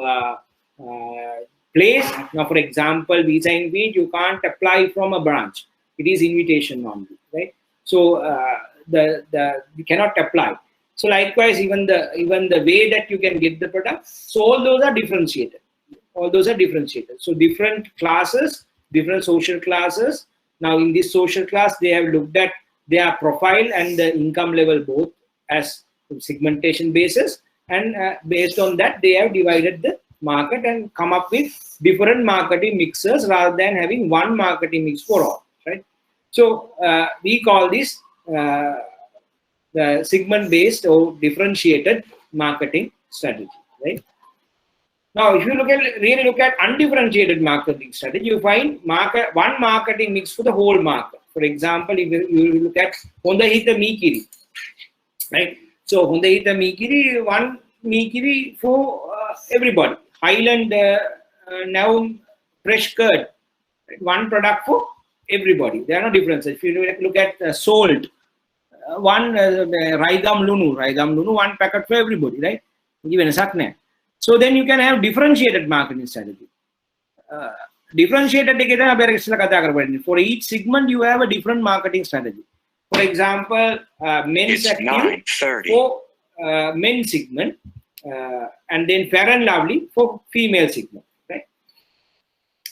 place. Now, for example, Visa Infinite, you can't apply from a branch; it is invitation only, right? So you cannot apply. So likewise, even the way that you can get the product. So all those are differentiated. So different classes, different social classes. Now in this social class, they have looked at their profile and the income level both as segmentation basis, and based on that, they have divided the market and come up with different marketing mixes rather than having one marketing mix for all, right? So we call this the segment-based or differentiated marketing strategy, right? Now, if you really look at undifferentiated marketing strategy, you find one marketing mix for the whole market. For example, if you look at Honda Hita Mikiri, right? So Honda Hita Mikiri, one Mikiri for everybody. Highland now fresh curd, right? One product for everybody. There are no differences. If you look at salt, one Raigam Lunu, one packet for everybody, right? Even a sakne. So then you can have differentiated marketing strategy. Differentiated for each segment, you have a different marketing strategy. For example, men's active for men's segment, and then Fair and Lovely for female segment, right?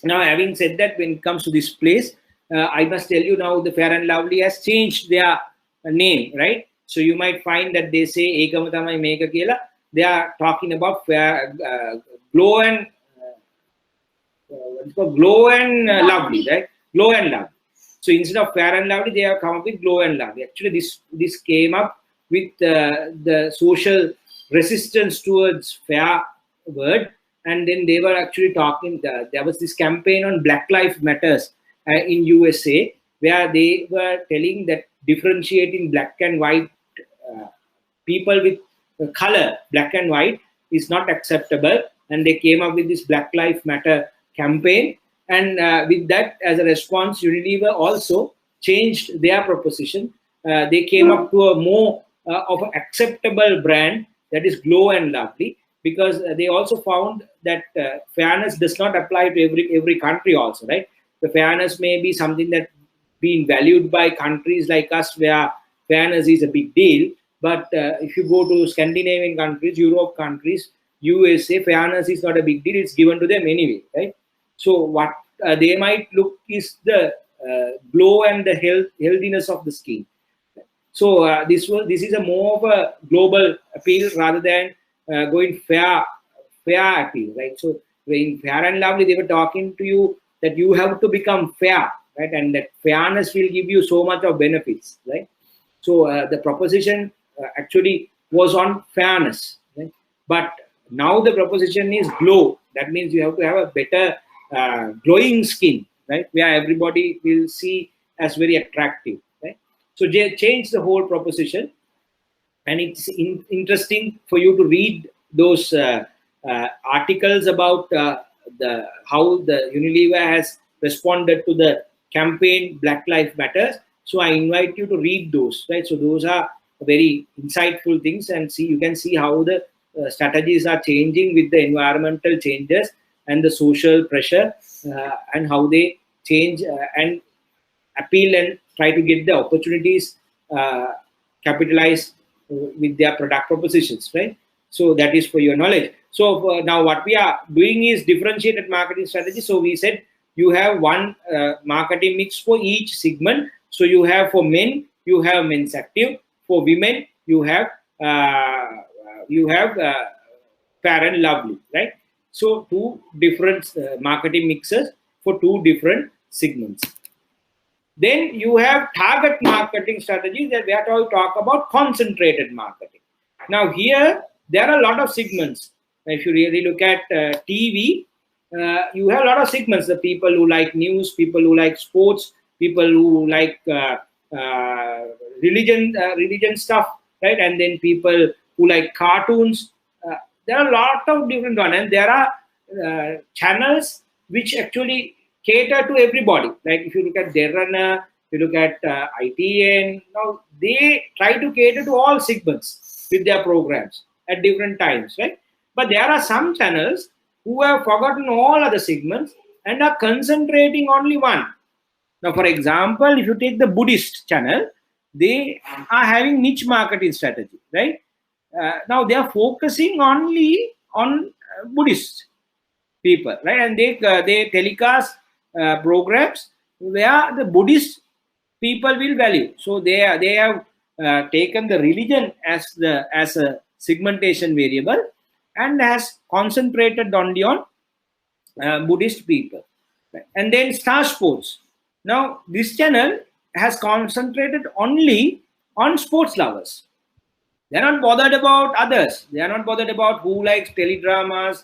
Now, having said that, when it comes to this place, I must tell you now the Fair and Lovely has changed their name, right? So you might find that they say Ekamatamai Meka Kela. They are talking about glow and lovely, right? Glow and lovely. So instead of Fair and Lovely, they have come up with Glow and Lovely. Actually, this came up with the social resistance towards fair word. And then they were actually talking, there was this campaign on Black Lives Matters in USA, where they were telling that differentiating black and white people with color, black and white, is not acceptable. And they came up with this Black Lives Matter campaign. And with that, as a response, Unilever also changed their proposition. They came up to a more of an acceptable brand, that is Glow and Lovely, because they also found that fairness does not apply to every country also, right? The fairness may be something that being valued by countries like us, where fairness is a big deal. But if you go to Scandinavian countries, Europe countries, USA, fairness is not a big deal. It's given to them anyway, right? So what they might look is the glow and the healthiness of the skin. So this is a more of a global appeal rather than going fair appeal, right? So in Fair and Lovely, they were talking to you that you have to become fair, right? And that fairness will give you so much of benefits, right? So the proposition actually was on fairness, right? But now the proposition is glow. That means you have to have a better glowing skin, right? Where everybody will see as very attractive, right? So they changed the whole proposition, and it's interesting for you to read those articles about how the Unilever has responded to the campaign Black Lives Matters. So I invite you to read those, right? So those are very insightful things, and you can see how the strategies are changing with the environmental changes and the social pressure, and how they change and appeal and try to get the opportunities capitalized with their product propositions, right? So that is for your knowledge. So now what we are doing is differentiated marketing strategy. So we said you have one marketing mix for each segment. So you have for men, you have men's active. For women, you have Fair and Lovely, right? So two different marketing mixes for two different segments. Then you have target marketing strategies, that we are to talk about concentrated marketing. Now here, there are a lot of segments. If you really look at TV, you have a lot of segments. The people who like news, people who like sports, people who like religion stuff, right? And then people who like cartoons. There are a lot of different ones, and there are channels which actually cater to everybody. Like if you look at Derana, if you look at ITN, now they try to cater to all segments with their programs at different times, right? But there are some channels who have forgotten all other segments and are concentrating only one. Now, for example, if you take the Buddhist channel, they are having niche marketing strategy, right? Now they are focusing only on Buddhist people, right? And they telecast programs where the Buddhist people will value. So they have taken the religion as a segmentation variable and has concentrated only on Buddhist people. Right? And then Star Sports. Now this channel has concentrated only on sports lovers. They are not bothered about others. They are not bothered about who likes teledramas,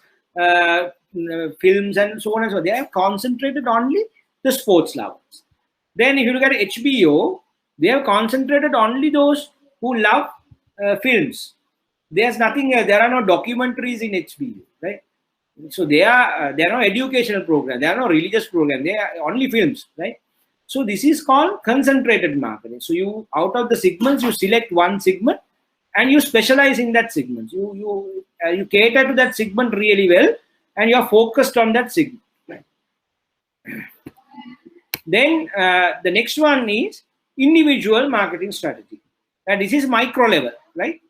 films, and so on and so on. They have concentrated only the sports lovers. Then if you look at HBO, they have concentrated only those who love films. There's nothing else. There are no documentaries in HBO, right? So there are no educational programs. There are no religious programs. They are only films, right? So this is called concentrated marketing. So you, out of the segments, you select one segment and you specialize in that segment. You cater to that segment really well, and you are focused on that segment. Right? Then the next one is individual marketing strategy. And this is micro level, right?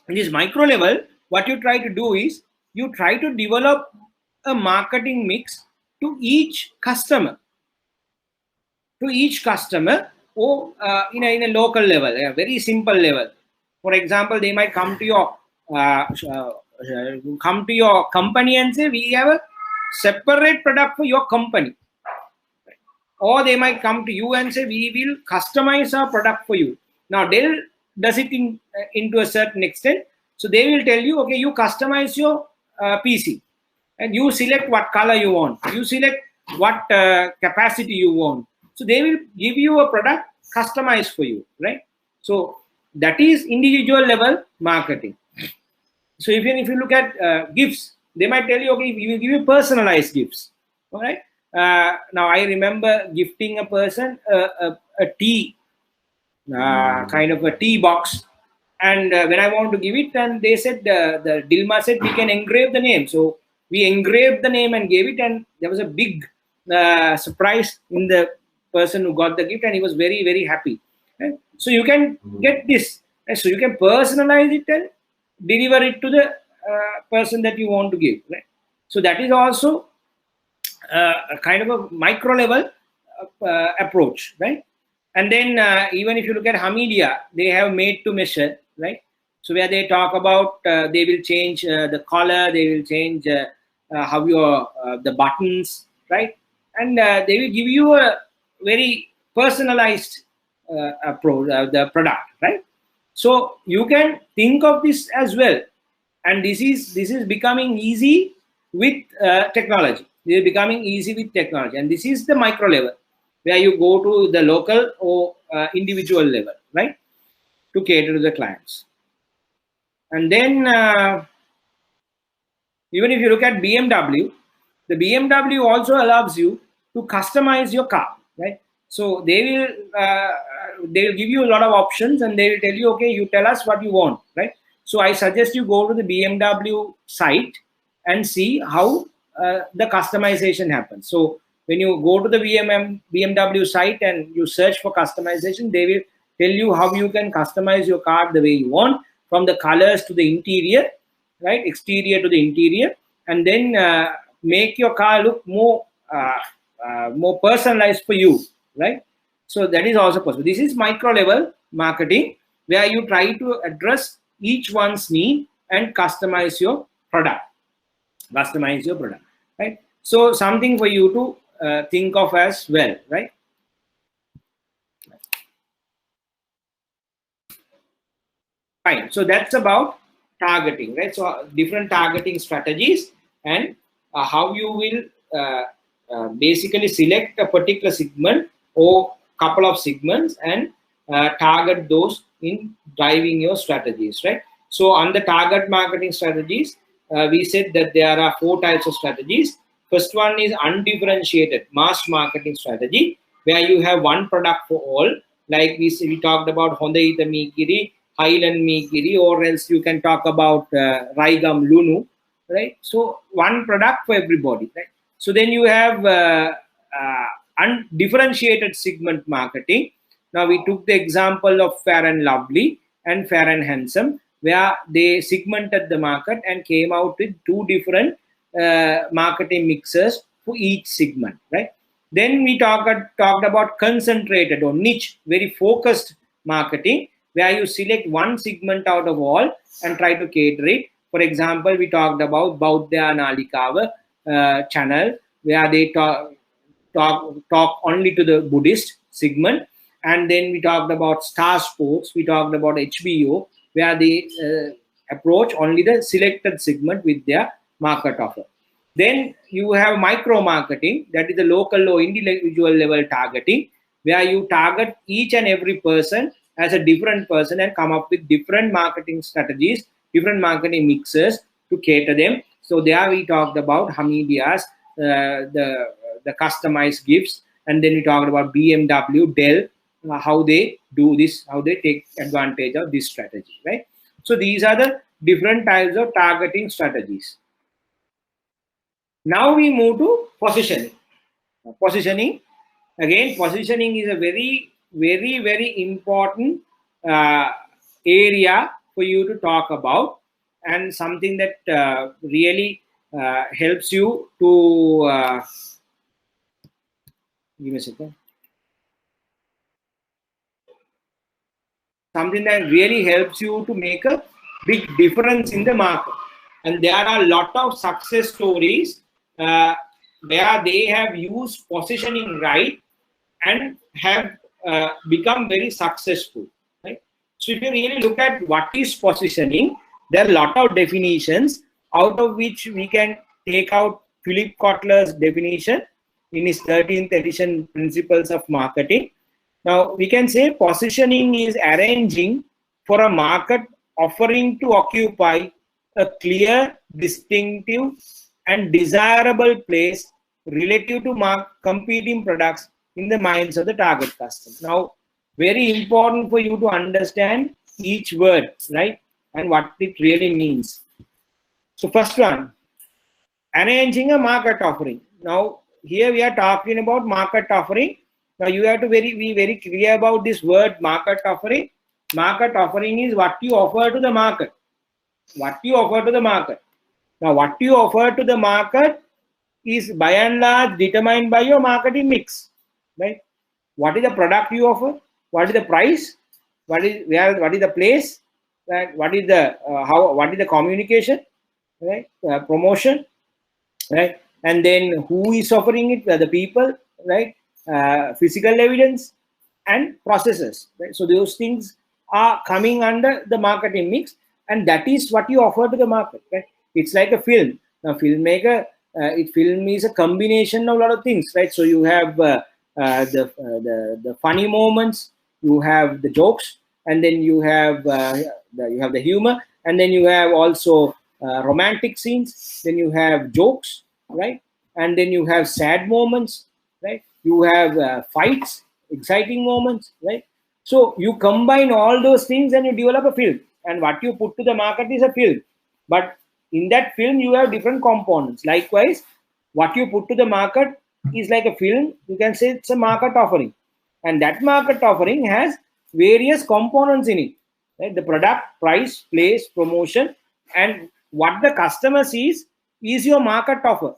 In this micro level, what you try to do is you try to develop a marketing mix to each customer. To each customer, or in a local level, a very simple level. For example, they might come to your company and say, we have a separate product for your company. Or they might come to you and say, we will customize our product for you. Now, Dell does it into a certain extent. So they will tell you, okay, you customize your PC and you select what color you want, you select what capacity you want. So they will give you a product customized for you, right? So that is individual level marketing. So even if you look at gifts, they might tell you, okay, we will give you personalized gifts. All right. Now I remember gifting a person a tea, kind of a tea box, and when I want to give it, and they said the Dilma said we can engrave the name. So we engraved the name and gave it, and there was a big surprise in the person who got the gift, and he was very happy. Right? So you can get this, right? So you can personalize it and deliver it to the person that you want to give, right? So that is also a kind of a micro level approach, right? And then even if you look at Hamidia, they have made to measure, right? So where they talk about they will change the color, they will change how your the buttons, right? And they will give you a very personalized approach, the product, right? So you can think of this as well, and this is becoming easy with technology. This is becoming easy with technology, and this is the micro level where you go to the local or individual level, right, to cater to the clients. And then even if you look at BMW, the BMW also allows you to customize your car, right? So they will give you a lot of options, and they will tell you, okay, you tell us what you want, right? So I suggest you go to the BMW site and see how the customization happens. So when you go to the BMW site and you search for customization, they will tell you how you can customize your car the way you want, from the colors to the interior, right, exterior to the interior, and then make your car look more more personalized for you, right? So that is also possible. This is micro level marketing, where you try to address each one's need and customize your product. Right? So something for you to think of as well, right? Fine. So that's about targeting, right? So different targeting strategies, and how you will basically select a particular segment or couple of segments and target those in driving your strategies, right? So on the target marketing strategies, we said that there are 4 types of strategies. First one is undifferentiated mass marketing strategy, where you have one product for all. Like we talked about Honda Mikiri, Highland Mikiri, or else you can talk about Raigam Lunu, right? So one product for everybody, right? So then you have undifferentiated segment marketing. Now we took the example of Fair and Lovely and Fair and Handsome, where they segmented the market and came out with 2 different marketing mixes for each segment, right? Then we talked about concentrated or niche, very focused marketing, where you select one segment out of all and try to cater it. For example, we talked about Bauddha Nalikava channel, where they talk only to the Buddhist segment. And then we talked about Star Sports, we talked about HBO, where they approach only the selected segment with their market offer. Then you have micro marketing, that is the local or individual level targeting, where you target each and every person as a different person and come up with different marketing strategies, different marketing mixes to cater them. So there we talked about Hamidia's, the customized gifts, and then we talked about BMW, Dell, how they do this, how they take advantage of this strategy, right? So these are the different types of targeting strategies. Now we move to positioning. Positioning, again, positioning is a very important area for you to talk about, and something that really helps you to give me a second. Something that really helps you to make a big difference in the market. And there are a lot of success stories where they have used positioning right and have become very successful, right? So if you really look at what is positioning, There are a lot of definitions, out of which we can take out Philip Kotler's definition in his 13th edition Principles of Marketing. Now, we can say positioning is arranging for a market offering to occupy a clear, distinctive, and desirable place relative to competing products in the minds of the target customer. Now, very important for you to understand each word, right? And what it really means. So first one, arranging a market offering. Now, here we are talking about market offering. Now, you have to be very clear about this word market offering. Market offering is what you offer to the market. What you offer to the market. Now, what you offer to the market is by and large determined by your marketing mix, right? What is the product you offer? What is the price? What is the place? Right? What is the what is the communication? Right? Promotion, right? And then who is offering it? The people, right? Physical evidence and processes, right? So those things are coming under the marketing mix, and that is what you offer to the market, right? It's like a film. Now, filmmaker, film is a combination of a lot of things, right? So you have the funny moments, you have the jokes, and then you have the humor, and then you have also romantic scenes. Then you have jokes, right? And then you have sad moments, right? You have fights, exciting moments, right? So you combine all those things and you develop a film. And what you put to the market is a film. But in that film, you have different components. Likewise, what you put to the market is like a film. You can say it's a market offering. And that market offering has various components in it. Right? The product, price, place, promotion, and what the customer sees is your market offer.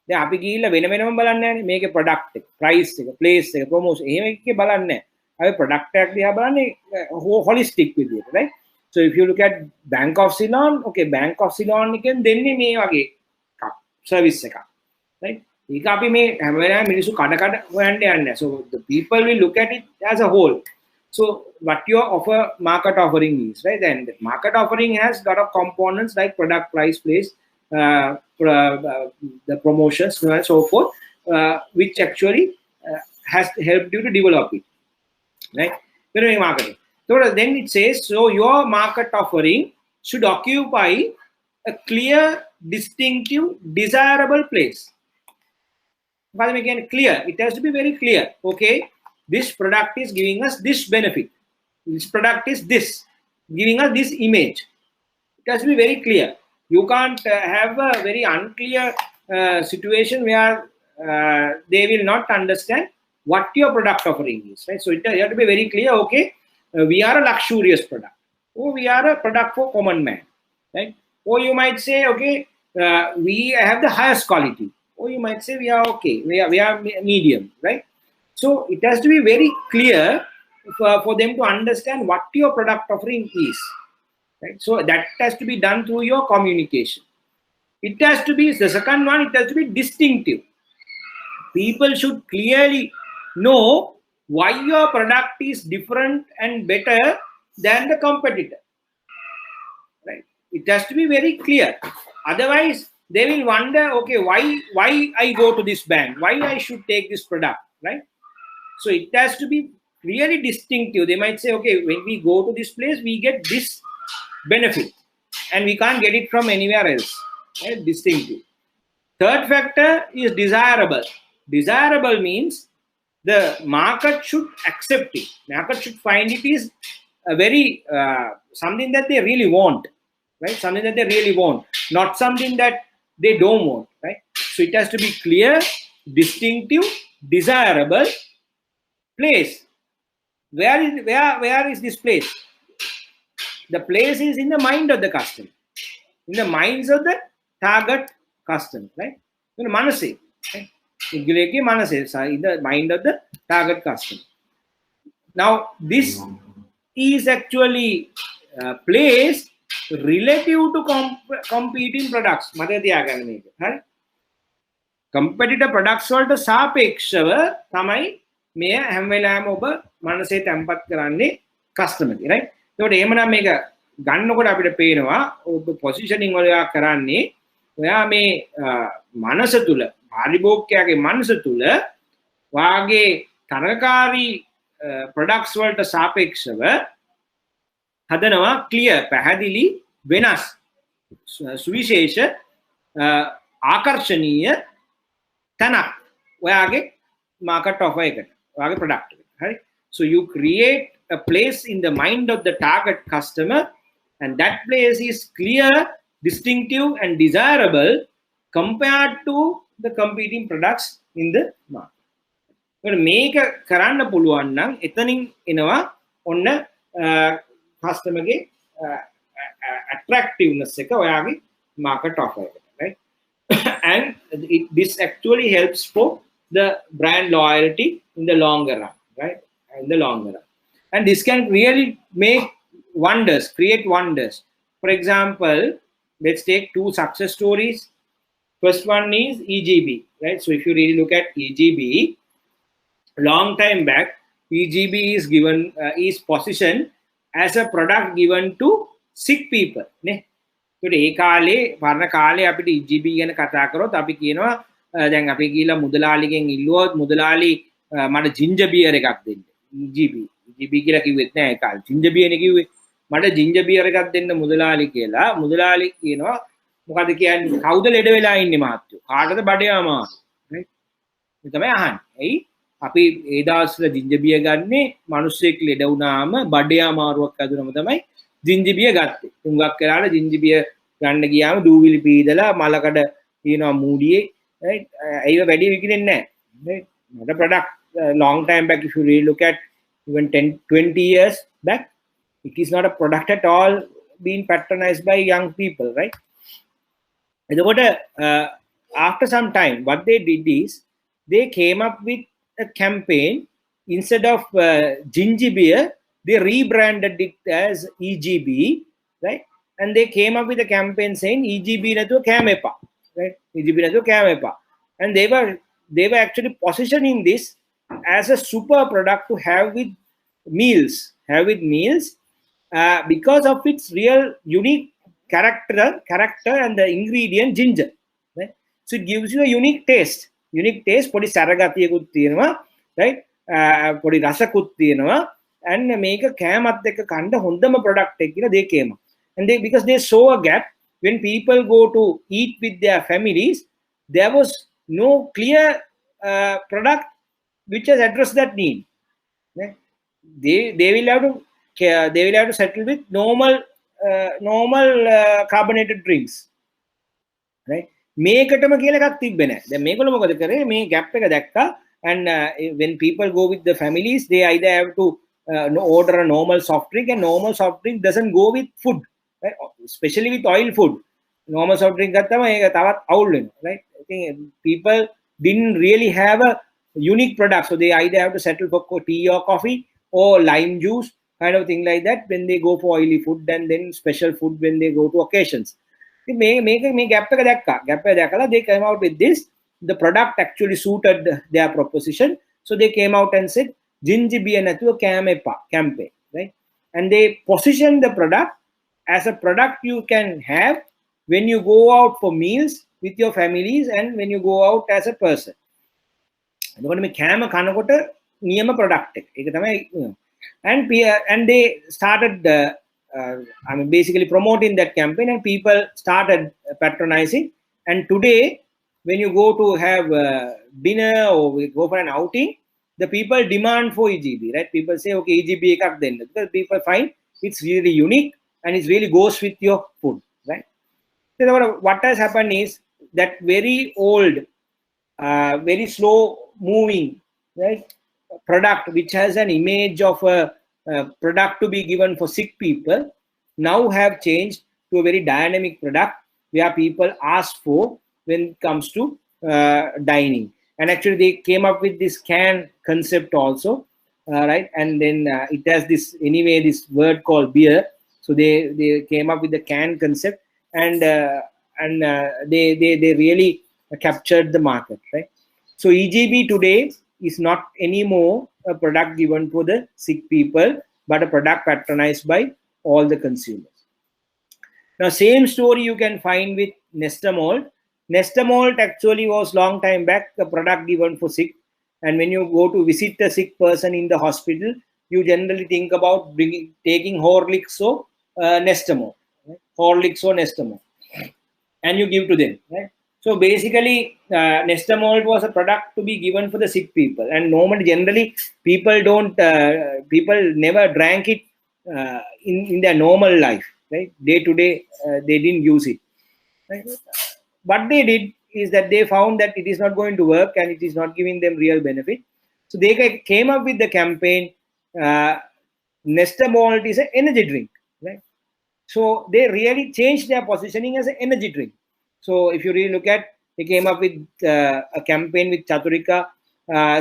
දැන් අපි ගිහිල්ලා වෙන වෙනම බලන්නේ නැහැ මේකේ product එක, price එක, ප්ලේස් එක, ප්‍රොමෝෂන් එහෙම එකේ බලන්නේ නැහැ. අපි ප්‍රොඩක්ට් එකක් දිහා බලන්නේ holistic විදියට, right? So if you look at Bank of Ceylon, okay, Bank of Ceylon එකෙන් දෙන්නේ මේ වගේ service එකක්, right? ඒක අපි මේ හැම වෙලාවෙම මිනිස්සු කඩ හොයන්න යන්නේ නැහැ. So the people will look at it as a whole. So what your offer market offering is, right? And the market offering has a lot of components like product, price, place, the promotions, and so forth, which actually has helped you to develop it, right? Marketing. So then it says, so your market offering should occupy a clear, distinctive, desirable place. But again, clear. It has to be very clear. Okay, this product is giving us this benefit. This product is this, giving us this image. It has to be very clear. You can't have a very unclear situation where they will not understand what your product offering is, right? So you have to be very clear. Okay, we are a luxurious product, or we are a product for common man, right? Or you might say, okay, we have the highest quality, or you might say we are okay, we are medium, right? So it has to be very clear for them to understand what your product offering is. Right? So that has to be done through your communication. It has to be, the second one, it has to be distinctive. People should clearly know why your product is different and better than the competitor. Right? It has to be very clear. Otherwise, they will wonder, okay, why I go to this bank? Why I should take this product, right? So it has to be really distinctive. They might say, okay, when we go to this place, we get this benefit, and we can't get it from anywhere else, right? Distinctive. Third factor is desirable. Desirable means the market should accept it. Market should find it is a very something that they really want, right? Something that they really want, not something that they don't want, right? So it has to be clear, distinctive, desirable. Place. Where is this place? The place is in the mind of the customer, in the minds of the target customer, right? In the manase, right? In the mind of the target customer. Now, this is actually placed relative to competing products. Right? Competitor products වලට සාපේක්ෂව තමයි මේ හැම වෙලාවෙම ඔබ මනසේ තැම්පත් කරන්නේ customer, right? ඒකට එහෙමනම් මේක ගන්නකොට අපිට පේනවා පොසිෂනින් වල ඔයා කරන්නේ ඔයා මේ මනස තුල පාරිභෝගිකයාගේ මනස තුල වාගේ තරකාරී ප්‍රොඩක්ට්ස් වලට සාපේක්ෂව හදනවා ක්ලියර් පැහැදිලි වෙනස් සුවිශේෂ ආකර්ෂණීය තැනක් ඔයාගේ මාකට් ඔෆර් එකට ඔයාගේ ප්‍රොඩක්ට් එකට හරි so you create a place in the mind of the target customer and that place is clear distinctive and desirable compared to the competing products in the market මේක කරන්න පුළුවන් නම් එතනින් එනවා ඔන්න customer ගේ attractiveness එක ඔයාගේ market offer එකට right and this actually helps for the brand loyalty in the longer run right in the longer run and this can really make wonders create wonders for example let's take two success stories first one is EGB right so if you really look at EGB long time back EGB is given is positioned as a product given to sick people ne so ඒ කාලේ පරණ කාලේ අපිට EGB ගැන කතා කරොත් අපි කියනවා දැන් අපි ගිහලා මුදලාලිගෙන් ඉල්ලුවොත් මුදලාලි මට ජින්ජර් බියර් එකක් දෙන්න EGB කියලා කිව්වෙත් නෑ ඒ කාලේ ජින්ජර් බියර් නේ කිව්වේ මට ජින්ජර් බියර් එකක් දෙන්න මුදලාලි කියලා මුදලාලි කියනවා මොකද කියන්නේ කවුද ලෙඩ වෙලා ඉන්නේ මහත්තයෝ කාටද බඩේ අමාරු right මේ තමයි අහන්නේ එයි අපි ඒ දවස්වල ජින්ජර් බියර් ගන්නේ මිනිස්සෙක් ලෙඩ වුණාම බඩේ අමාරුවක් ඇදුනම තමයි ජින්ජර් බියර් ගත්තේ තුඟක් කරලා ජින්ජර් බියර් ගන්න ගියාම දූවිලි පීදලා මලකඩ තියනවා මූඩියේ right ඒක වැඩි විකිනෙන්නේ නැහැ right not a product long time back if you really look at even 10-20 years back it is not a product at all being patronized by young people right after some time what they did is they came up with a campaign instead of ginger beer they rebranded it as EGB right and they came up with a campaign saying EGB nathuwa kamepa right EGB nathuwa kamepa and they were actually positioning this as a super product to have with meals because of its real unique character and the ingredient ginger right so it gives you a unique taste podi saragatiyakuth tiyenawa right podi rasakuth tiyenawa and මේක කෑමත් එක්ක කන්න හොඳම product එක කියලා they came up and because they saw a gap when people go to eat with their families there was no clear product which has addressed that need right? they will have to settle with normal carbonated drinks right මේකටම කියලා එකක් තිබ්බේ නැහැ දැන් මේගොල්ලෝ මොකද කරේ මේ gap එක දැක්කා and when people go with the families they either have to order a normal soft drink and normal soft drink doesn't go with food right especially with oil food normal soft drink ගත්තම ඒක තවත් අවුල් වෙනවා right I think people didn't really have a unique product so they either have to settle for tea or coffee or lime juice kind of thing like that when they go for oily food and then special food when they go to occasions මේ gap එක දැක්කලා they came out with this the product actually suited their proposition so they came out and said ginger beer nathuwa kamepa campaign right and they positioned the product as a product you can have when you go out for meals with your families and when you go out as a person එතකොට මේ කෑම කනකොට නියම product එක ඒක තමයි and they started I mean basically promoting that campaign and people started patronizing and today when you go to have dinner or go for an outing the people demand for EGB right people say okay EGB ekak denna because people find it's really unique and it really goes with your food right so what has happened is that very old very slow moving right product which has an image of a product to be given for sick people now have changed to a very dynamic product where people ask for when it comes to dining and actually they came up with this can concept also right and then it has this anyway this word called beer so they came up with the can concept and they really captured the market right so EGB today is not anymore a product given for the sick people but a product patronized by all the consumers Now, same story you can find with Nestamalt. Nestamalt actually was long time back a product given for sick. And when you go to visit a sick person in the hospital, you generally think about taking Horlicks or Nestamalt, right? Horlicks or Nestamalt, and you give to them, right? So basically, Nestamalt was a product to be given for the sick people, and normally, generally, people never drank it in their normal life, right? Day to day, they didn't use it. Right? What they did is that they found that it is not going to work and it is not giving them real benefit. So they came up with the campaign. Nestamalt is an energy drink, right? So they really changed their positioning as an energy drink. So if you really look at, they came up with a campaign with Chaturika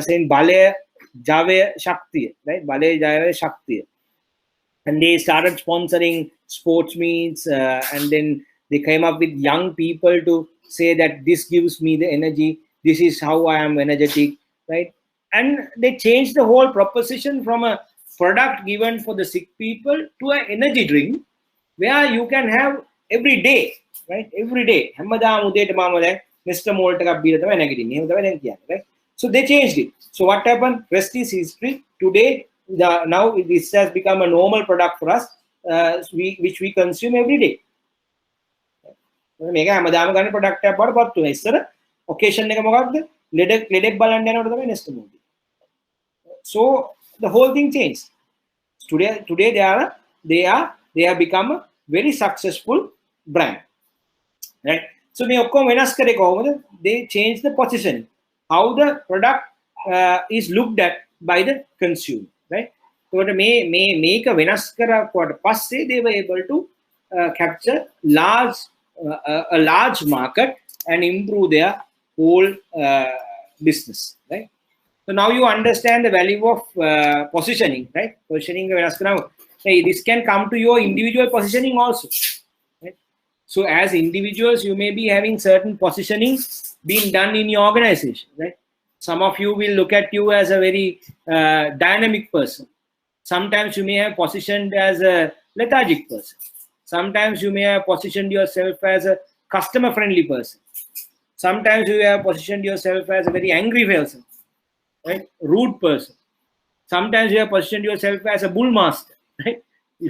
saying Bale Jave Shakti, right? Bale Jave Shakti. And they started sponsoring sports meets, and then they came up with young people to say that this gives me the energy, this is how I am energetic, right? And they changed the whole proposition from a product given for the sick people to an energy drink where you can have every day, right? Every day. Right? So they changed it. So what happened? Rest is history. Today, now this has become a normal product for us, which we consume every day. මේක හැමදාම ගන්න product එකක් බවට පත් වෙනවා. ඉස්සර ඔකේෂන් එක මොකක්ද? ලෙඩෙක් බලන්න යනකොට තමයි Nest movie. So the whole thing changed. Today they have become a very successful brand, right? So මේ ඔක්කොම වෙනස් කරේ කොහොමද? They changed the position, how the product is looked at by the consumer, right? So මේක වෙනස් කරාට පස්සේ they were able to capture a large market and improve their whole business, right? So now you understand the value of positioning, right? Positioning, this can come to your individual positioning also, right? So as individuals, you may be having certain positioning being done in your organization, right? Some of you will look at you as a very dynamic person. Sometimes you may have positioned as a lethargic person. Sometimes you may have positioned yourself as a customer-friendly person. Sometimes you have positioned yourself as a very angry person, right? Rude person. Sometimes you have positioned yourself as a bullmaster, right?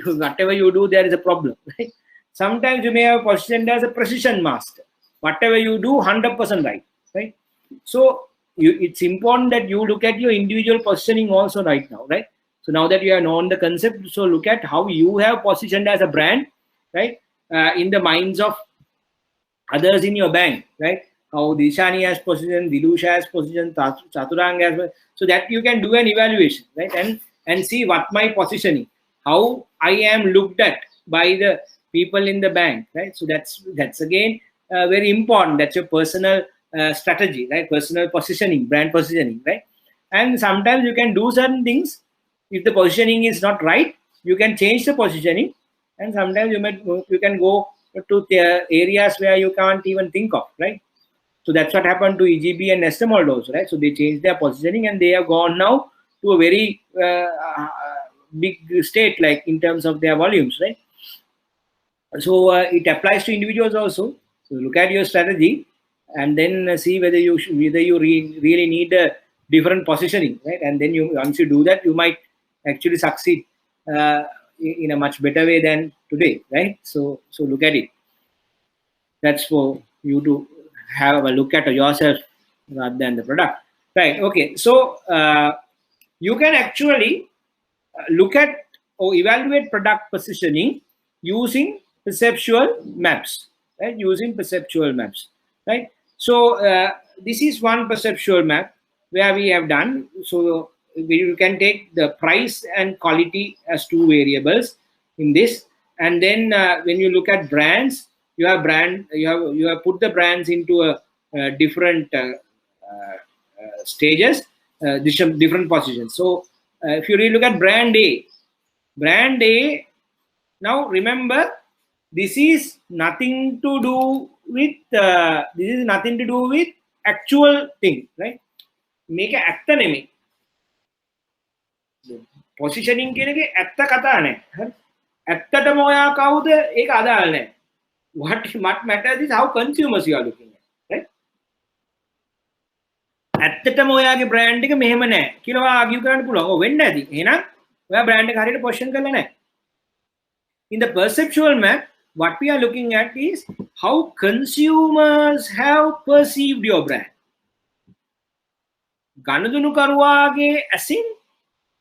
Whatever you do, there is a problem, right? Sometimes you may have positioned as a precision master. Whatever you do, 100% right, right? So it's important that you look at your individual positioning also right now, right? So now that you have known the concept, so look at how you have positioned as a brand, right? In the minds of others in your bank, right? How Dishani has positioned, Dilusha has positioned, Chaturang has, so that you can do an evaluation, right? And see what my positioning, how I am looked at by the people in the bank, right? So that's again very important. That's your personal strategy, right? Personal positioning, brand positioning, right? And sometimes you can do certain things. If the positioning is not right, you can change the positioning, and sometimes you can go to the areas where you can't even think of, right? So that's what happened to EGB and Nestamalt also, right? So they changed their positioning and they have gone now to a very big state, like in terms of their volumes, right? So it applies to individuals also. So look at your strategy and then see whether you really need a different positioning, right? And then once you do that, you might actually succeed in a much better way than today, right? So look at it. That's for you to have a look at yourself rather than the product, right? Okay, so you can actually look at or evaluate product positioning using perceptual maps, right? Using perceptual maps, right? So this is one perceptual map where we have done. So you can take the price and quality as two variables in this, and then when you look at brands, you have put the brands into a different stages, different positions. So if you really look at brand A, now remember, this is nothing to do with actual thing, right? Make a actor name. Positioning කියන එක ඇත්ත කතා නැහැ. ඇත්තටම ඔයා කවුද ඒක අදාළ නැහැ. what matters is how consumers you are looking at, right? ඇත්තටම ඔයාගේ brand එක මෙහෙම නැහැ කියලා ඔයා argue කරන්න පුළුවන්. ඔව් වෙන්න ඇති. එහෙනම් ඔයා brand එක හරියට position කරලා නැහැ. In the perceptual map, what we are looking at is how consumers have perceived your brand. ගනුදෙනු කරුවාගේ ඇසින්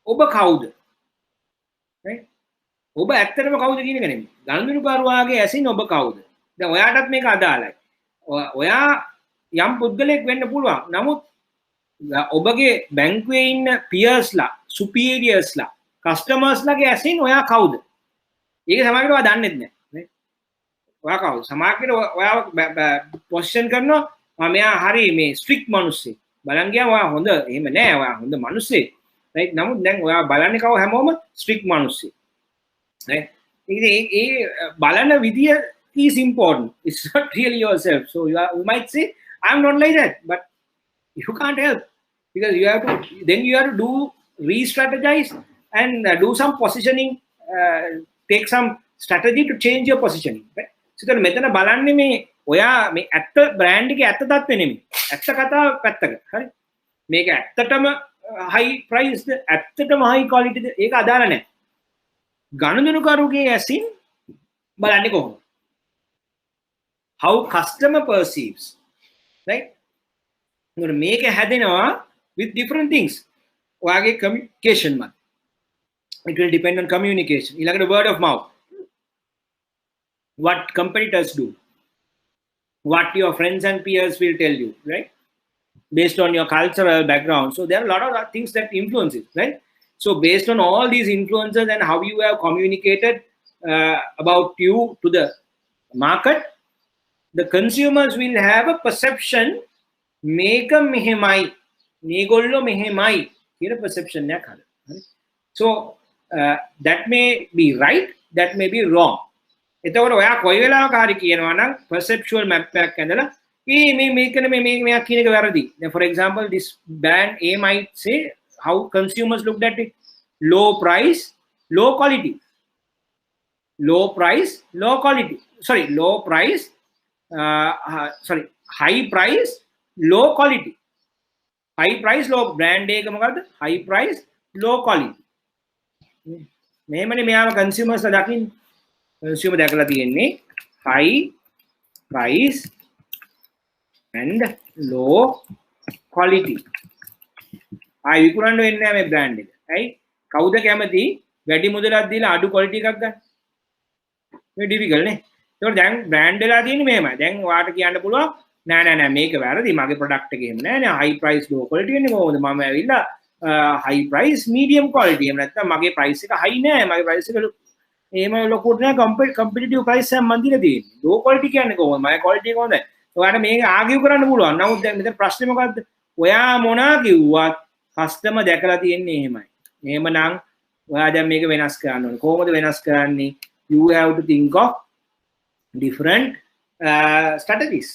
ඔබ කවුද? right? ඔබ ඇත්තටම කවුද කියන එක නෙමෙයි. ගනුදෙනු කරුවාගේ ඇසින් ඔබ කවුද? දැන් ඔයාටත් මේක අදාළයි. ඔයා යම් පුද්ගලයෙක් වෙන්න පුළුවන්. නමුත් ඔබගේ බැංකුවේ ඉන්න පියර්ස්ලා, සුපීරියර්ස්ලා, කස්ටමර්ස්ලාගේ ඇසින් ඔයා කවුද? ඒක සමහරවිට ඔයා දන්නේ නැහැ. ඔයා කවුද? සමහරවිට ඔයා පොසිෂන් කරනවා මෙයා හරි මේ ස්ට්‍රික්ට් මිනිස්සෙක්. බලන් ගියාම ඔයා හොඳ එහෙම නෑ. ඔයා හොඳ මිනිස්සෙක්. right? නමුත් දැන් ඔයා බලන්නේ කව හැමෝම ස්ට්‍රික්ට් මිනිස්සෙක්. right? ඒ බලන විදිය is important. It's not really yourself. So you might say, I'm not like that, but you can't help because you have to do re-strategize and do some positioning, take some strategy to change your positioning. Right? So then මෙතන බලන්නේ මේ ඔයා මේ ඇත්ත brand එකේ ඇත්ත தත්ත්වෙ නෙමෙයි. ඇත්ත කතාව පැත්තක. හරි? මේක ඇත්තටම high price ද ඇත්තටම high quality ද ඒක අදාළ නැහැ. ගනුදෙනුකරුගේ ඇසින් බලන්නේ කොහොමද? How customer perceives, right? I'm going to make a හැදෙනවා with different things. ඔයාගේ communication මත. It will depend on communication. ඊළඟට word of mouth. What competitors do. What your friends and peers will tell you, right? Based on your cultural background. So there are a lot of things that influence it, right? So based on all these influences and how you have communicated about you to the market, the consumers will have a perception මේක මෙහෙමයි මේගොල්ලෝ මෙහෙමයි කියන perception එකක් හදන්න. So that may be right, that may be wrong. එතකොට ඔයා කොයි වෙලාවක හරි කියනවා නම් perceptual map එකක් ඇඳලා මේකනේ මෙයා කියන එක වැරදි. Then for example this brand A might say how consumers looked at it: low price, low quality. Low price, low quality. High price, low quality. High price, low brand එක මොකද්ද? High price, low quality. මෙහෙමනේ මෙයාම consumers දකින්න. consumer දැකලා තියෙන්නේ high price and low quality. ආයි විකුණන්න වෙන්නේ නැහැ මේ brand එක. right? කවුද කැමති වැඩි මුදලක් දීලා අඩු quality එකක් ගන්න? මේ difficult නේ. ඒකට දැන් brand වෙලා තියෙන්නේ මෙහෙමයි. දැන් ඔයාට කියන්න පුළුවන් නෑ මේක වැරදි. මගේ product එක එහෙම නෑ නේ. high price low quality වෙන්නේ කොහොමද? මම ඇවිල්ලා high price medium quality. එහෙම නැත්නම් මගේ price එක high නෑ. මගේ price එක එහෙම ලොකුට නෑ. competitive price එකක් මන් දීලා තියෙන්නේ. low quality කියන්නේ කොහොමද? මගේ quality එක හොඳයි. ඔයාට මේක argue කරන්න පුළුවන්. නමුත් දැන් මෙතන ප්‍රශ්නේ මොකද්ද? ඔයා මොනා කිව්වත් customer දැකලා තියෙන්නේ එහෙමයි. එහෙමනම් ඔයා දැන් මේක වෙනස් කරන්න ඕනේ. කොහොමද වෙනස් කරන්නේ? You have to think of different strategies,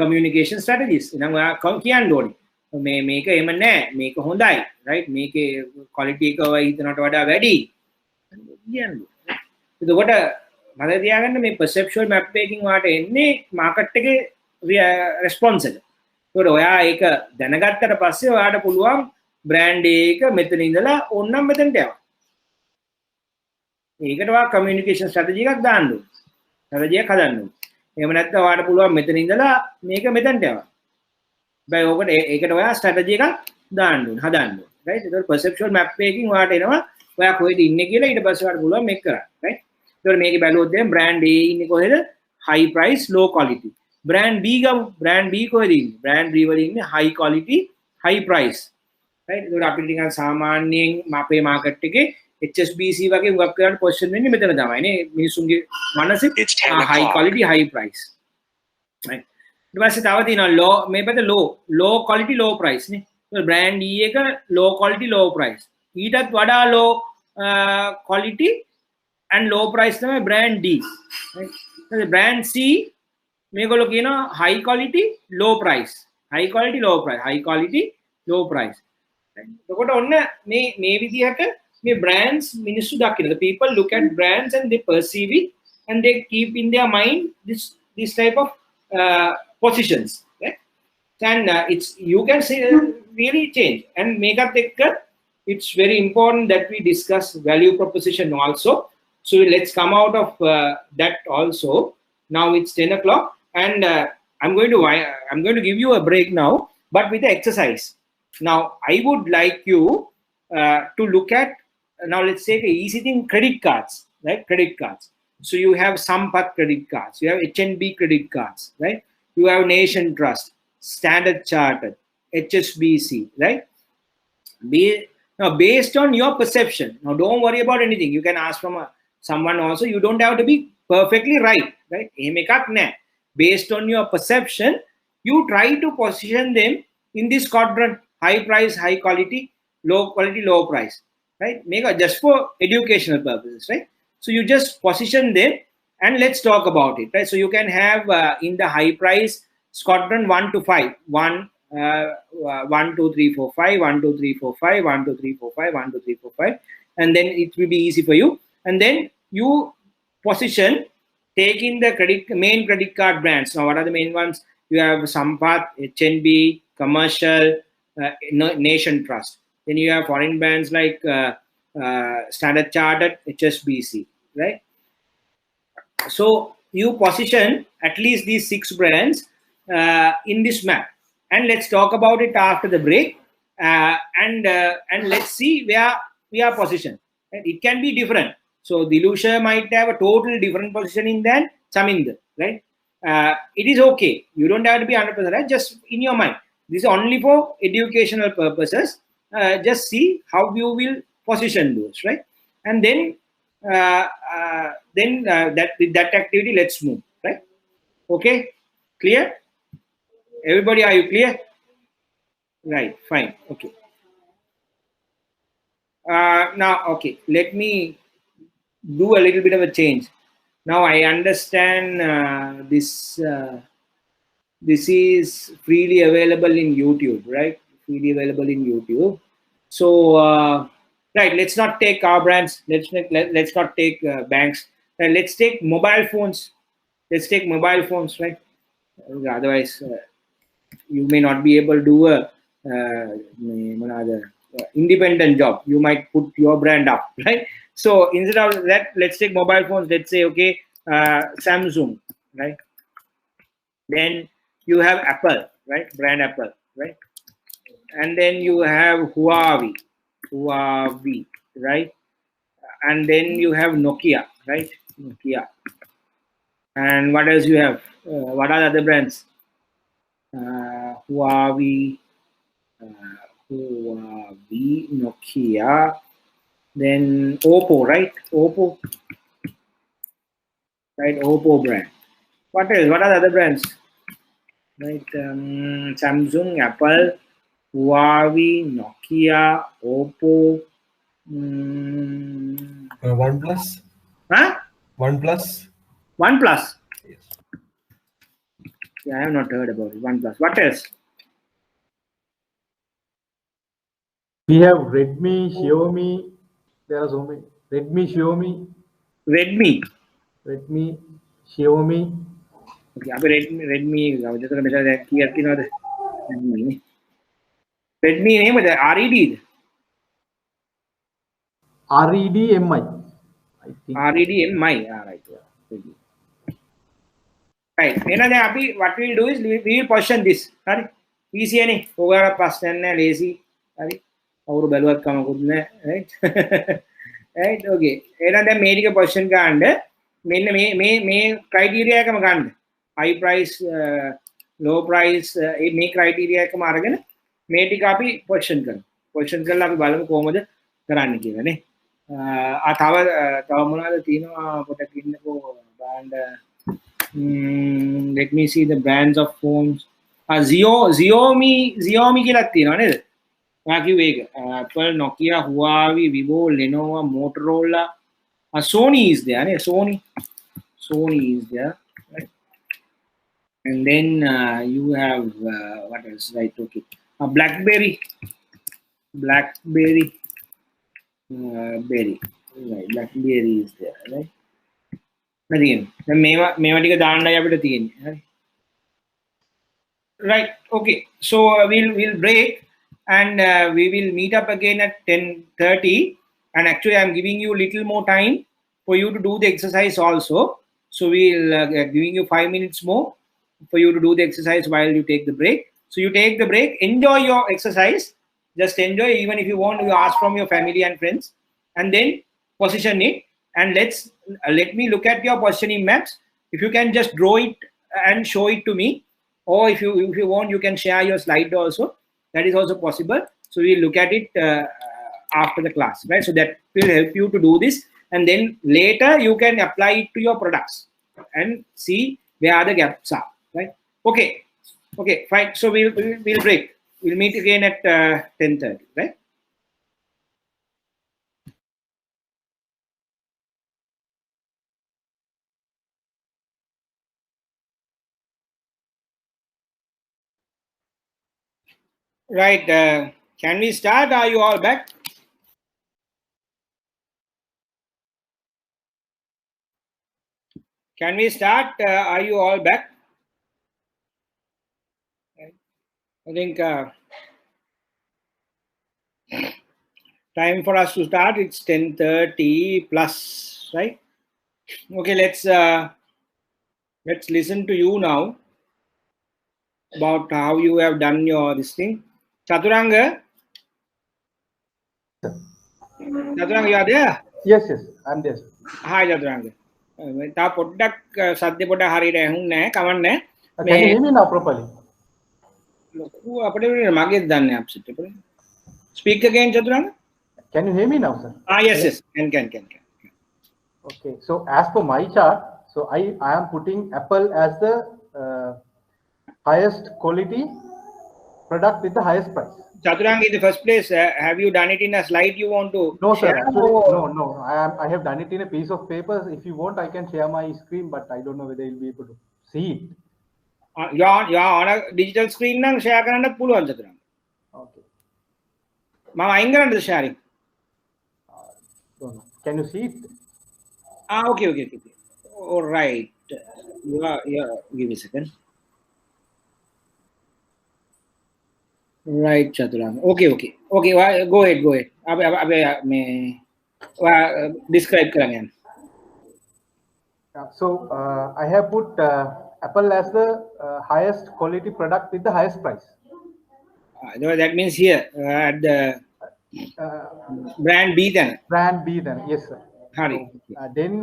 communication strategies. එහෙනම් ඔයා කියන්න ඕනේ. මේක එහෙම නෑ. මේක හොඳයි. right? මේකේ quality එක ඔය හිතනට වඩා වැඩි. කියන්නේ. එතකොට මම තියාගන්න මේ perceptual map එකකින් ඔයාට එන්නේ market එකේ response එක. ඒකට ඔයා ඒක දැනගත්තට පස්සේ ඔයාට පුළුවන් brand එක මෙතන ඉඳලා ඕනනම් මෙතනට යවන්න. ඒකට ඔයා communication strategy එකක් දාන්න ඕනේ. strategy එකක් හදන්න ඕනේ. එහෙම නැත්නම් ඔයාට පුළුවන් මෙතන ඉඳලා මේක මෙතනට යවන්න. හැබැයි ඒකට ඔයා strategy එකක් දාන්න ඕනේ, හදන්න ඕනේ. right? ඒකට perceptual map එකකින් ඔයාට එනවා ඔයා කොහෙද ඉන්නේ කියලා ඊට පස්සේ ඔයාට පුළුවන් මේක කරන්න. right? ඒකට මේකේ බැලුවොත් දැන් brand A ඉන්නේ කොහෙද? high price low quality. brand B ගමු. brand B කොහෙද ඉන්නේ? brand B වල ඉන්නේ high quality high price. right? ඒකට අපිට නිකන් සාමාන්‍යයෙන් අපේ market එකේ HSBC වගේ උගක් කරන්න position වෙන්නේ මෙතන තමයි නේ. මිනිසුන්ගේ මනසේ high quality high price. right? ඊට පස්සේ තව තියෙනවා low මේ පැත්ත low quality low price නේ. ඒක brand E එක low quality low price. ඊටත් වඩා low quality and low price තමයි brand D. right? brand C මේගොල්ලෝ කියනවා high quality low price. high quality low price. high quality low price. එතකොට ඔන්න මේ විදිහට මේ brands මිනිස්සු දකින්න. The people look at brands and they perceive it and they keep in their mind this type of positions, right? And it's, you can say, really change and make up the, it's very important that we discuss value proposition also. So let's come out of that also. Now it's 10 o'clock, and I'm going to give you a break now, but with the exercise. Now I would like you to look at, now let's say the easy thing, credit cards, right? Credit cards. So you have Sampath credit cards, you have HNB credit cards, right? You have Nation Trust, Standard Chartered, HSBC, right? Now, based on your perception, now don't worry about anything. You can ask from someone also. You don't have to be perfectly right, right? Based on your perception, you try to position them in this quadrant: high price, high quality, low quality, low price, right? Just for educational purposes, right? So you just position them, and let's talk about it, right? So you can have in the high price quadrant 1 to 5, 1, 1, 2, 3, 4, 5, 1, 2, 3, 4, 5, 1, 2, 3, 4, 5, 1, 2, 3, 4, 5, and then it will be easy for you. And then you position, taking the main credit card brands. Now, what are the main ones? You have Sampath, HNB, Commercial, Nation Trust. Then you have foreign brands like Standard Chartered, HSBC, right? So you position at least these 6 brands in this map, and let's talk about it after the break, and let's see where we are positioned. Right? It can be different. So Dilusha might have a total different positioning than Saminder, right? It is okay. You don't have to be 100% right. Just in your mind. This is only for educational purposes. Just see how you will position those, right? And then that with that activity, let's move, right? Okay, clear? Everybody, are you clear? Right, fine, okay. Now, okay, let me do a little bit of a change. Now I understand this is freely available in YouTube, right? Freely available in YouTube. So, right, let's not take car brands. Let's not take banks. Let's take mobile phones. Let's take mobile phones, right? Otherwise, you may not be able to do a independent job. You might put your brand up, right? So instead of that, let's take mobile phones. Let's say, okay, Samsung, right? Then you have Apple, right? Brand Apple, right? And then you have Huawei, right? And then you have Nokia, right? Nokia. And what else you have? What are the other brands? Huawei, Nokia, then Oppo, right? Oppo, right? Oppo brand. What else? What are the other brands? Right? Samsung, Apple, Huawei, Nokia, Oppo. OnePlus. Huh? OnePlus. OnePlus. Yes. Yeah, I have not heard about it. OnePlus. What else? We have Redmi, Xiaomi. There are so many. Redmi, Xiaomi, Redmi. Xiaomi. Okay, Redmi. Redmi name is RED. REDMI. I think. REDMI. Right. Right. What we'll do is we will position this. Easy any. Over past and lazy. Right. Right. Okay. Then make a position ganda. Main criteria come ganda. High price, low price. Make criteria come aragan. Make copy position kan. Position kan labi balam ko mode karane ki ne. Thawa tino potakin ko band. Let me see the brands of phones. Xiaomi की लगती है ना ने? बाकी वेग Apple, Nokia, Huawei, Vivo, Lenovo, Motorola. Sony is there, ne? Sony is there, right? And then you have what else? Right, okay. BlackBerry, Berry, right? BlackBerry is there, right? Right. Okay. So we'll break, and we will meet up again at 10:30. And actually, I'm giving you a little more time for you to do the exercise also. So we'll giving you 5 minutes more for you to do the exercise while you take the break. So you take the break, enjoy your exercise. Just enjoy. Even if you want, you ask from your family and friends, and then position it. And let me look at your positioning maps. If you can just draw it and show it to me, or if you want, you can share your slide also. That is also possible. So we'll look at it after the class, right? So that will help you to do this, and then later you can apply it to your products and see where the gaps are, right? Okay, fine. So we'll break. We'll meet again at 10:30, right? Right. Can we start? Are you all back? Can we start? Are you all back? I think time for us to start. It's 10:30 plus, right? Okay, let's listen to you now about how you have done your this thing. Chaturanga, you are there? Yes, I'm there. Hi, Chaturanga. තා පොඩ්ඩක් සද්දේ පොඩ හරියට ඇහුන්නේ නැහැ කවන්නේ Can you hear me now properly? ලොකු අපිට මගේ දන්නේ අප්සෙට් එක. Speak again, Chaturanga. Can you hear me now, sir? Yes. Can. Okay, so as per my chart, so I am putting Apple as the highest quality product with the highest price. Chaturanga, in the first place, have you done it in a slide you want to No, sir. share? Actually, no. I have done it in a piece of paper. If you want, I can share my screen, but I don't know whether you'll be able to see it. You're on a digital screen now. Share කරන්නත් පුළුවන් Chaturanga. Okay. මම අයින් කරන්නද sharing? Don't know. Can you see it? Okay. All right. Yeah. Give me a second. Right, Chaturanga. Okay. Go ahead. Describe කරන්න. So I have put Apple as the highest quality product with the highest price. That means here at the brand B then. Brand B then, yes, sir. Hari. Then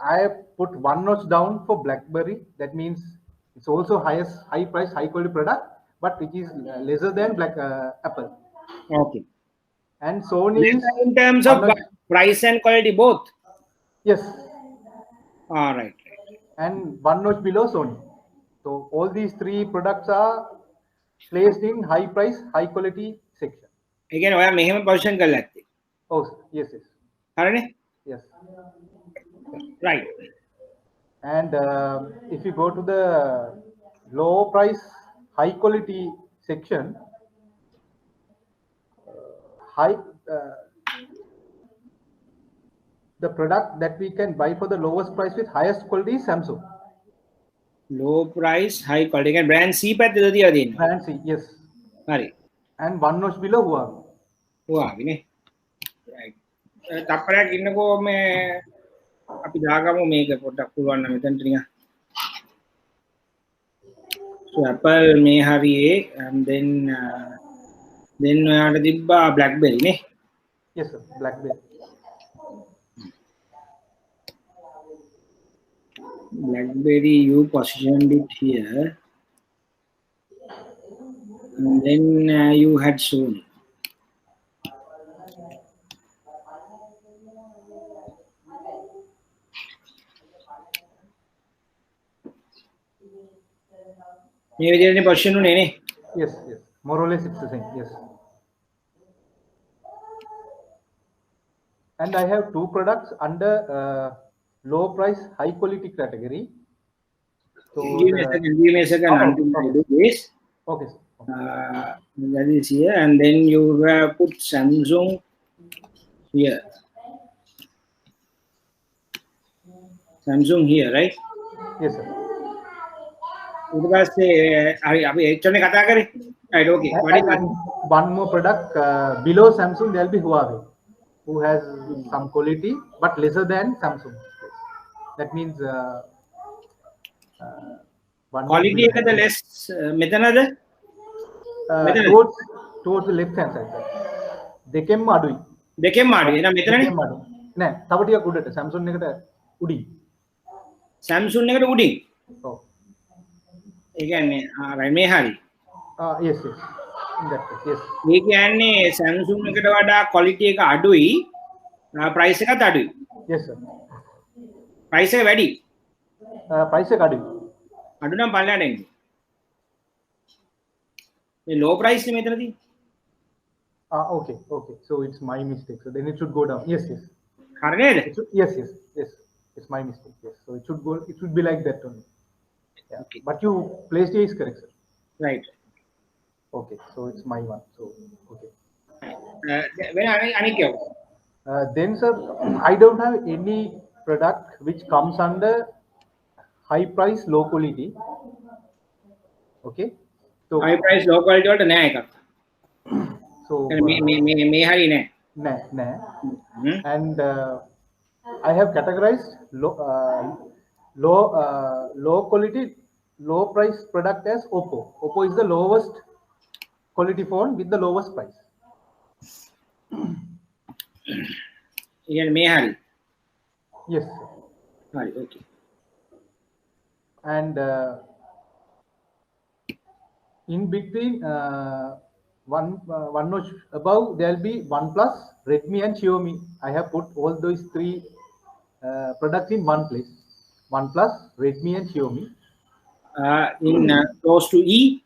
I put one notch down for BlackBerry. That means it's also high price, high quality product, but which is lesser than Apple. Okay. And Sony is in terms of price and quality both. Yes. All right. And one notch below Sony. So all these three products are placed in high price, high quality section. Again, ඔයා මෙහෙම position කරලා ඇත්තේ. Oh, yes. හරිනේ? Yes. Right. And if you go to the low price, high quality section, the product that we can buy for the lowest price with highest quality is Samsung. Low price, high quality. Again, brand C පැත්තද තියලා තියෙන්නේ. Brand C, yes. හරි. And one notch below Huawei. Huawei. Right. තප්පරයක් ඉන්නකෝ මේ අපි දාගමු මේක පොඩ්ඩක් පුළුවන් නම් මෙතනට නිකන්. So Apple මේ හරියේ and then ඔයාට තිබ්බා BlackBerry නේ. Yes, sir. BlackBerry. BlackBerry, you positioned it here, and then you had Sony. මේ විදිහටනේ position උනේ නේ. Yes. More or less it's the same. Yes. And I have two products under low price, high quality category. So give me a second until I do this. Okay. That is here, and then you have put Samsung here. Samsung here, right? Yes, sir. ඊට පස්සේ අපි එච්චරනේ කතා කරේ. Right, okay. What is And one more product below Samsung, there'll be Huawei, who has some quality but lesser than Samsung. That means one more quality below. එකද less මෙතනද? Towards the left hand side. දෙකෙන්ම අඩුයි. දෙකෙන්ම අඩුයි. එහෙනම් මෙතනනේ. දෙකෙන්ම අඩුයි. නෑ, තව ටිකක් උඩට Samsung එකට උඩින්. Samsung එකට උඩින්. ඔව්. ඒ කියන්නේ මේ හරි. Yes, yes. In that case, yes. මේ කියන්නේ Samsung එකට වඩා quality එක අඩුයි, price එකත් අඩුයි. Yes, sir. price එක වැඩි. Price එක අඩුයි. අඩු නම් පල්ලයට එන්නේ. මේ low price නේ මෙතනදී. Okay. So it's my mistake. So then it should go down. Yes. හරි නේද? Yes. It's my mistake. Yes. So it should be like that only. Yeah. Okay. But you placed A is correct, sir. Right. Okay. So it's my one. So okay. When අනිත් කියව. Then, sir, I don't have any product which comes under high price, low quality. Okay. So high price low quality වලට නෑ එකක්. So මේ හරි නෑ. Nah. And I have categorized low quality, low price product as Oppo. Oppo is the lowest quality phone with the lowest price. මේ හරි. Yes. හරි, okay. And in between, one notch above, there'll be OnePlus, Redmi, and Xiaomi. I have put all those three products in one place. OnePlus, Redmi, and Xiaomi. In close to E.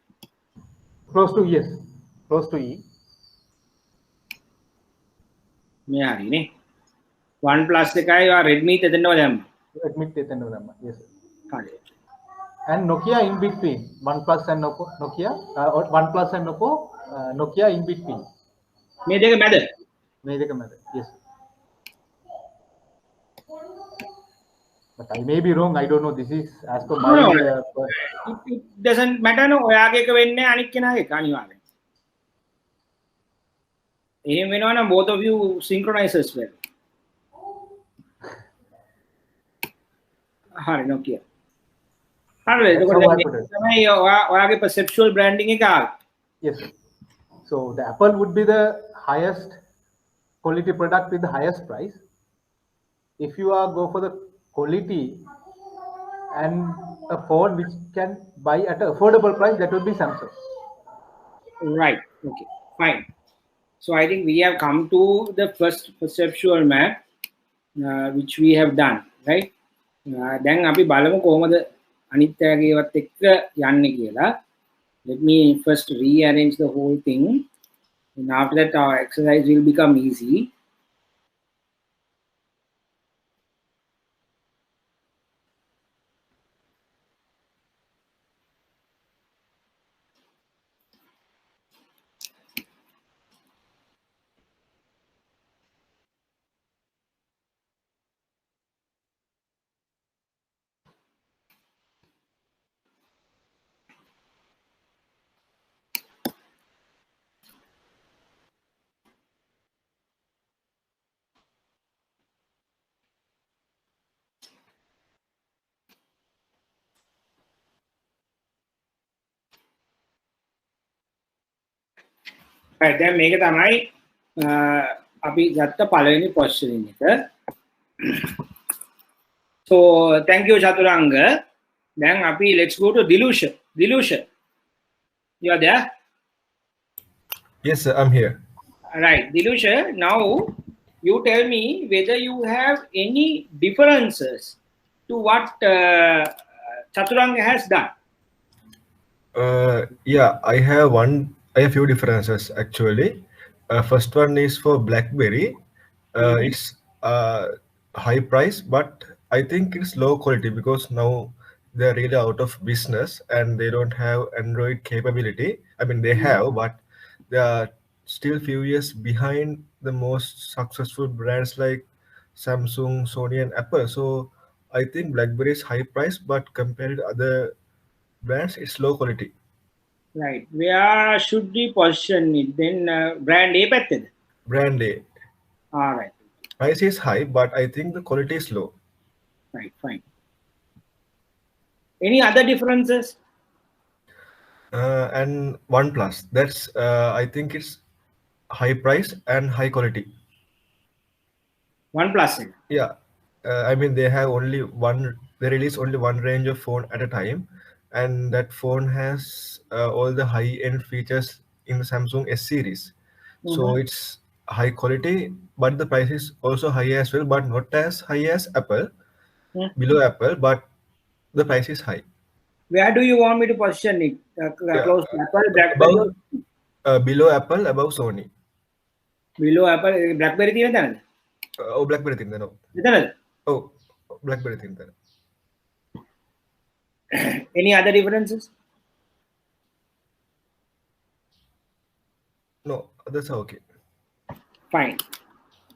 Close to E. මේ හරි නේ. OnePlus එකයි Redmi තෙතෙන්ව දැම්ම. Redmi තෙතෙන්ව දැම්ම. Yes. හරි. And Nokia in between. OnePlus and Oppo. OnePlus and Oppo. Nokia in between. මේ දෙක මැද. Yes. But I may be wrong. I don't know. This is as per my. It doesn't matter. No, ඔයාගේ එක වෙන්නේ අනිත් කෙනාගේ එක අනිවාර්යෙන්. එහෙම වෙනවා නම් both of you synchronize as well. හරි Nokia. හරි එතකොට තමයි ඔයාගේ perceptual branding එක ආවේ. Yes. So the Apple would be the highest quality product with the highest price. If you go for the quality and a phone which can buy at an affordable price, that would be Samsung. Right. Okay. Fine. So I think we have come to the first perceptual map, which we have done, right? දැන් අපි බලමු කොහොමද අනිත් අයගේවත් එක්ක යන්නේ කියලා. Let me first rearrange the whole thing, and after that our exercise will become easy. දැන් මේක තමයි අපි ගත්ත පළවෙනි පොසිෂනින් එක. So thank you චතුරංග. දැන් අපි let's go to Dilusha. You are there? Yes, sir, I'm here. Right, Dilusha, now you tell me whether you have any differences to what Chaturanga has done. Yeah, I have few differences actually. First one is for BlackBerry. It's high price, but I think it's low quality because now they're really out of business and they don't have Android capability. I mean, they have, but they are still few years behind the most successful brands like Samsung, Sony, and Apple. So I think BlackBerry is high price, but compared to other brands, it's low quality. Right. Where should we position it? Then brand A better. Brand A. All right. Price is high, but I think the quality is low. Right. Fine. Any other differences? And OnePlus, that's I think it's high price and high quality. OnePlus. Yeah, I mean they have only one. They release only one range of phone at a time, and that phone has all the high-end features in the Samsung S series. So it's high quality, but the price is also high as well, but not as high as Apple, below Apple, but the price is high. Where do you want me to position it? Close to Apple, BlackBerry, Above, below Apple, above Sony. below Apple, BlackBerry තියෙනවද? Oh, BlackBerry තියෙනවා. No. එතනද? Oh, BlackBerry තියෙනවා. Any other differences? No, that's okay. Fine.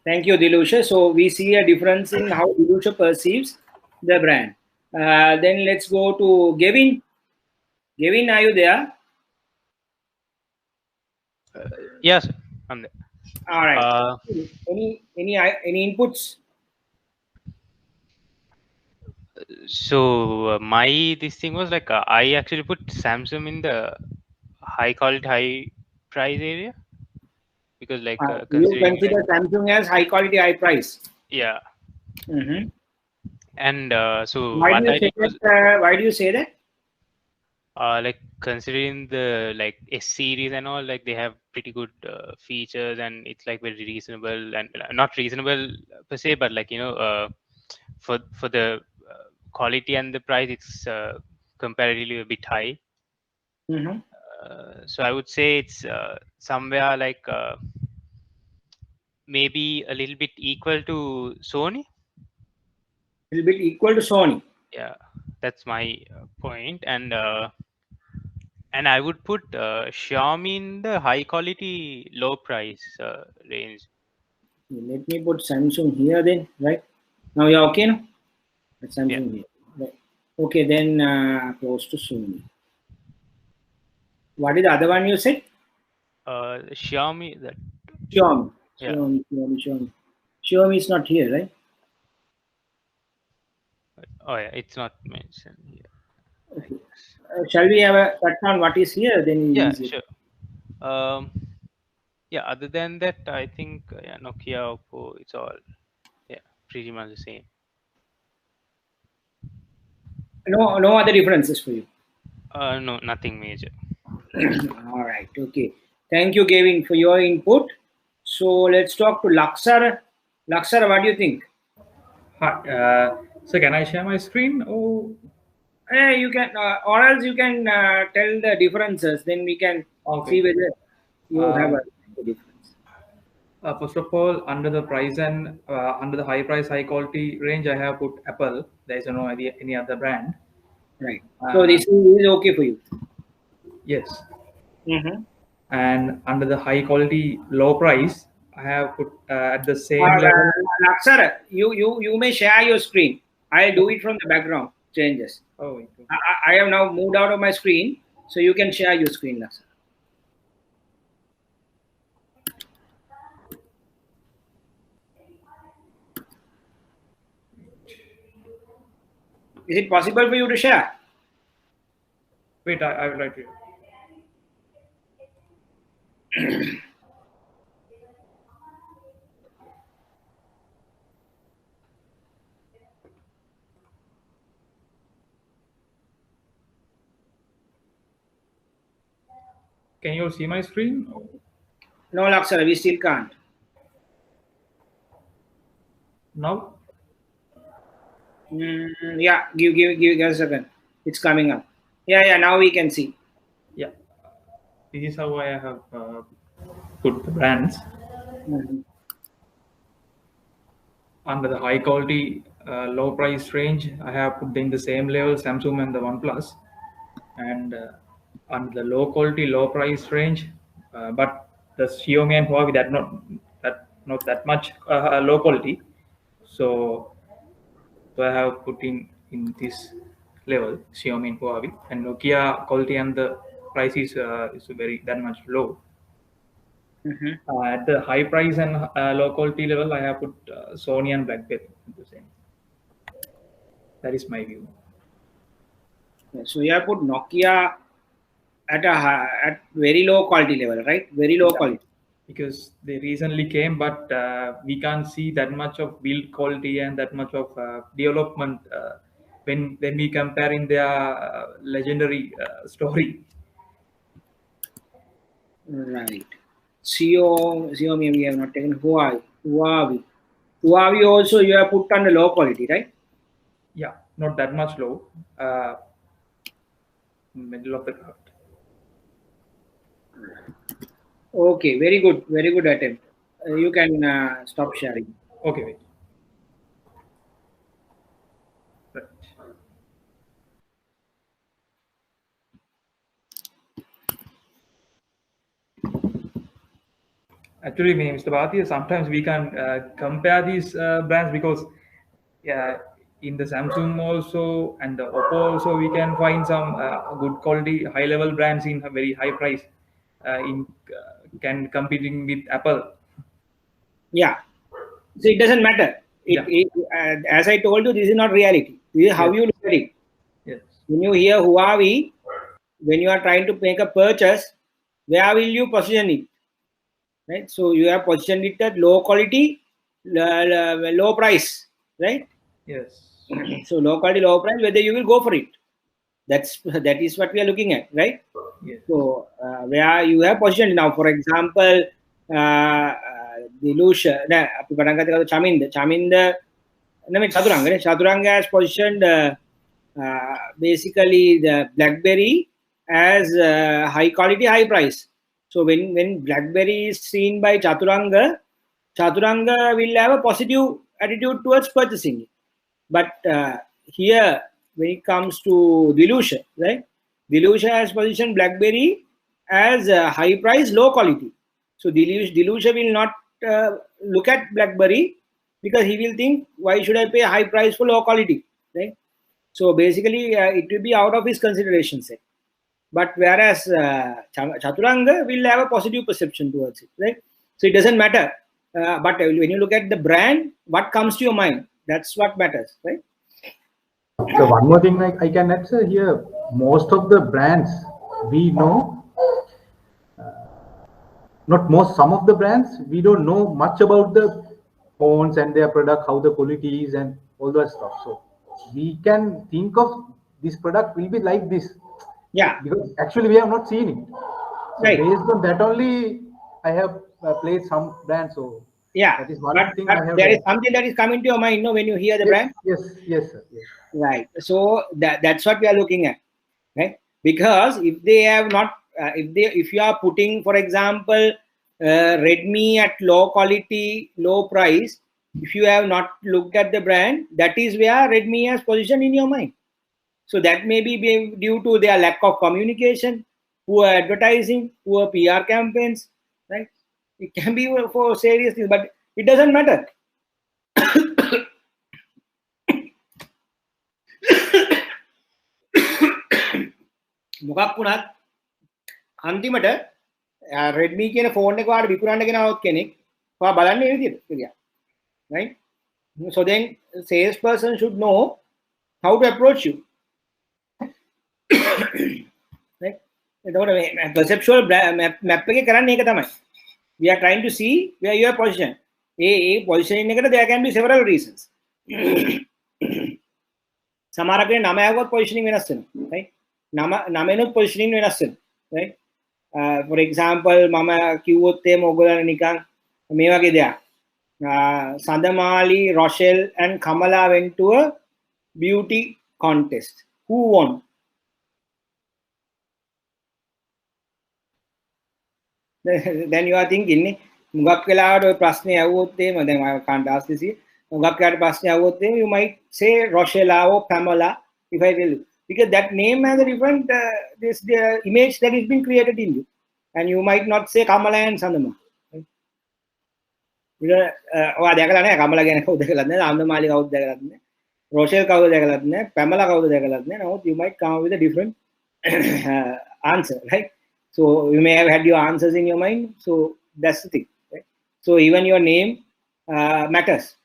Thank you, Dilusha. So we see a difference in how Dilusha perceives the brand. Then let's go to Gavin. Gavin, are you there? Yes, I'm there. All right. Any inputs? So this thing was like I actually put Samsung in the high quality, high price area because like you consider Samsung as high quality, high price. Yeah. And so why do you say that? Like considering the like S series and all, like they have pretty good features and it's like very reasonable and not reasonable per se, but like for the quality and the price, it's comparatively a bit high. So I would say it's somewhere like maybe a little bit equal to Sony. A little bit equal to Sony. Yeah, that's my point. And I would put Xiaomi in the high quality, low price range. Let me put Samsung here then, right? Now you're okay now? Samsung here. Right. Okay, then close to Sony. What is the other one you said? Xiaomi. That. Xiaomi. Yeah. Xiaomi is not here, right? Oh yeah, it's not mentioned here. Okay. Shall we have a cut on what is here? Then yeah, easier. Sure. Yeah. Other than that, I think Nokia, Oppo, it's all pretty much the same. No other differences for you. No, nothing major. All right. Okay. Thank you, Gavin, for your input. So let's talk to Laksar. Laksar, what do you think? Hi. So can I share my screen? Oh, you can, or else you can tell the differences. Then we can see whether you have a difference. First of all, under the price and under the high price, high quality range, I have put Apple. There is no any other brand. Right. So this is okay for you. Yes. Mm-hmm. And under the high quality, low price, I have put at the same level. Laksar, you may share your screen. I'll do it from the background changes. Oh, okay. I have now moved out of my screen, so you can share your screen, Laksar. Is it possible for you to share? Wait, I will write you. Can you see my screen? No, Laksar, we still can't. No? Yeah, give us a second. It's coming up. Yeah, now we can see. Yeah. This is how I have put the brands. Under the high quality, low price range, I have put in the same level Samsung and the OnePlus. And under the low quality, low price range, but the Xiaomi and Huawei, not that much low quality. So So I have put in this level Xiaomi and Huawei, and Nokia quality and the price is very that much low. At the high price and low quality level, I have put Sony and BlackBerry the same. That is my view. So you have put Nokia at very low quality level, right? Very low quality. Because they recently came, but we can't see that much of build quality and that much of development when we compare in their legendary story. Right. Xiaomi we have not taken. Huawei also you have put on the low quality, right? Yeah, not that much low. Middle of the craft. Okay, very good attempt. You can stop sharing. Okay, wait. Right. Actually, Mr. Bhatia, sometimes we can compare these brands because in the Samsung also and the Oppo also we can find some good quality, high level brands in a very high price can competing with Apple. Yeah. So it doesn't matter. As I told you, this is not reality. This is how you look at it. Yes. When you hear Huawei, when you are trying to make a purchase, where will you position it? Right. So you have positioned it at low quality, low price, right? Yes. So low quality, low price, whether you will go for it. That is what we are looking at, right? Yes. So where you have positioned now, for example, Dilution, Chaminda, Chaturanga has positioned basically the BlackBerry as high quality, high price. So when BlackBerry is seen by Chaturanga will have a positive attitude towards purchasing it. But here, when it comes to Dilution, right? Dilution has positioned BlackBerry as high price, low quality. So Dilution will not look at BlackBerry because he will think, why should I pay high price for low quality, right? So basically, it will be out of his consideration set. But whereas Chaturanga will have a positive perception towards it, right? So it doesn't matter. But when you look at the brand, what comes to your mind? That's what matters, right? So one more thing I can add here, most of the brands we know, some of the brands, we don't know much about the phones and their product, how the quality is and all that stuff. So we can think of this product will be like this. Yeah. Because actually we have not seen it. So right. Based on that only, I have played some brands. So yeah, that is one thing but I have. There is something that is coming to your mind, when you hear the brand. Yes, sir. Yes. Right. So that's what we are looking at, right? Because if they have not, if you are putting, for example, Redmi at low quality, low price, if you have not looked at the brand, that is where Redmi has positioned in your mind. So that may be due to their lack of communication, poor advertising, poor PR campaigns, right? It can be for serious things, but it doesn't matter. මොකක් වුණත් අන්තිමට Redmi කියන phone එක වාට විකුණන්න ගෙනාවොත් කෙනෙක් ඔයා බලන්නේ මේ විදිහට කියලා. Right? So then salesperson should know how to approach you. Right? එතකොට මේ perceptual map එකේ කරන්නේ ඒක තමයි. We are trying to see where you are positioned. A positioning එකට there can be several reasons. සමහරකට නම ඇහුවොත් positioning වෙනස් වෙනවා. Right? නමෙනුත් positioning වෙනස් වෙනවා. Right? For example, මම කිව්වොත් එහෙම ඔයගොල්ලෝ නිකන් මේ වගේ දෙයක්. Sandamali, Rochelle and Kamala went to a beauty contest. Who won? Then you are thinking, මුගක් වෙලාවට ඔය ප්‍රශ්නේ ඇහුවොත් එහෙම දැන් I can't ask this here. මුගක් වෙලාවට ප්‍රශ්නේ ඇහුවොත් එහෙම you might say Rochelle or Pamela if I tell you. Because that name has a different the image that is being created in you, and you might not say Kamala and Sandama. ඔයා දැකලා නැහැ Kamala ගැන කවුද දැකලා නැහැ Sandamali කවුද දැකලා නැහැ. Rochelle කවුද දැකලත් නැහැ, Pamela කවුද දැකලත් නැහැ. Now you might come up with a different answer, right? So you may have had your answers in your mind. So that's the thing, right? So even your name matters.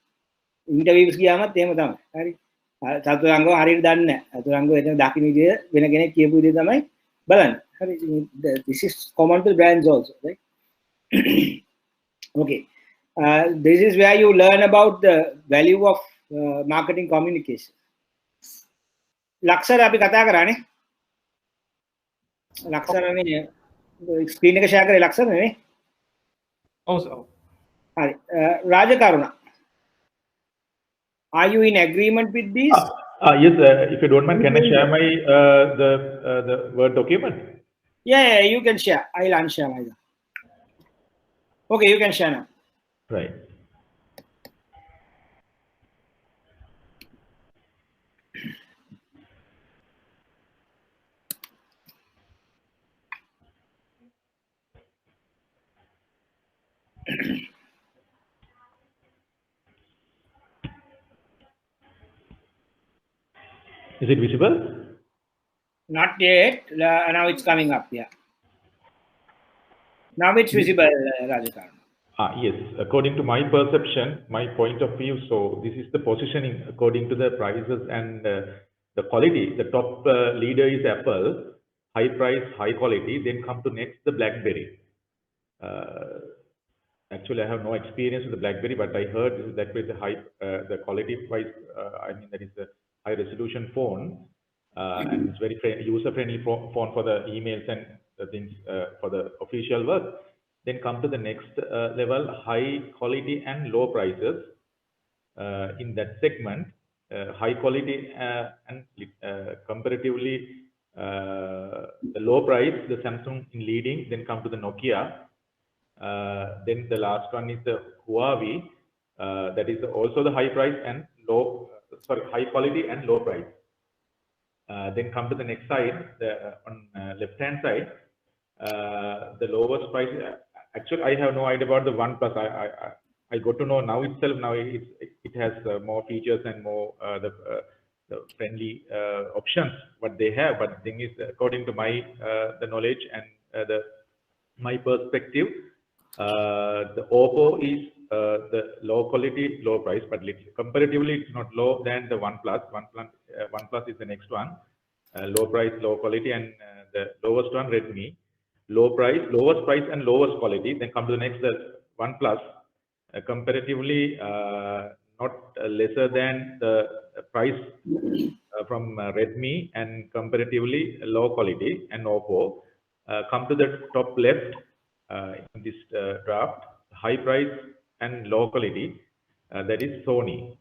Interviews ගියාමත් එහෙම තමයි. හරි. චතුරංගව හරියට දන්නේ නැහැ. චතුරංගව එතන දකින්න විදිය වෙන කෙනෙක් කියපු විදිය තමයි බලන්න. හරි. This is common to brands also, right? Okay. This is where you learn about the value of marketing communication. ලක්ෂර අපි කතා කරානේ. ලක්ෂරනේ ස්ක්‍රීන් එක ෂෙයා කරේ ලක්ෂර නේ. ඔව් සර්. හරි. රාජකරුණ. Are you in agreement with this? Yes, if you don't mind, can I share my the Word document? Yeah, you can share. I'll unshare my. Okay, you can share now. Right. Is it visible? Not yet. Now it's coming up. Yeah. Now it's visible, Rajakaran. Yes. According to my perception, my point of view, so this is the positioning according to the prices and the quality. The top leader is Apple, high price, high quality. Then come to next the BlackBerry. Actually, I have no experience with the BlackBerry, but I heard that with the high, the quality price. I mean, that is a high resolution phone, and it's very user-friendly phone for the emails and the things for the official work. Then come to the next level, high quality and low prices. In that segment, high quality and comparatively the low price, the Samsung in leading. Then come to the Nokia. Then the last one is the Huawei. That is also the high price and low, high quality and low price. Then come to the next side, on left hand side, the lowest price. Actually, I have no idea about the OnePlus. I got to know now itself. Now it has more features and more the friendly options what they have. But the thing is, according to my the knowledge and my perspective, the Oppo is the low quality, low price, but comparatively it's not low than the OnePlus. OnePlus is the next one, low price, low quality, and the lowest one Redmi. Low price, lowest price and lowest quality. Then come to the next, the OnePlus, comparatively not lesser than the price from Redmi, and comparatively low quality and Oppo. Come to the top left in this draft, high price and low quality, that is Sony.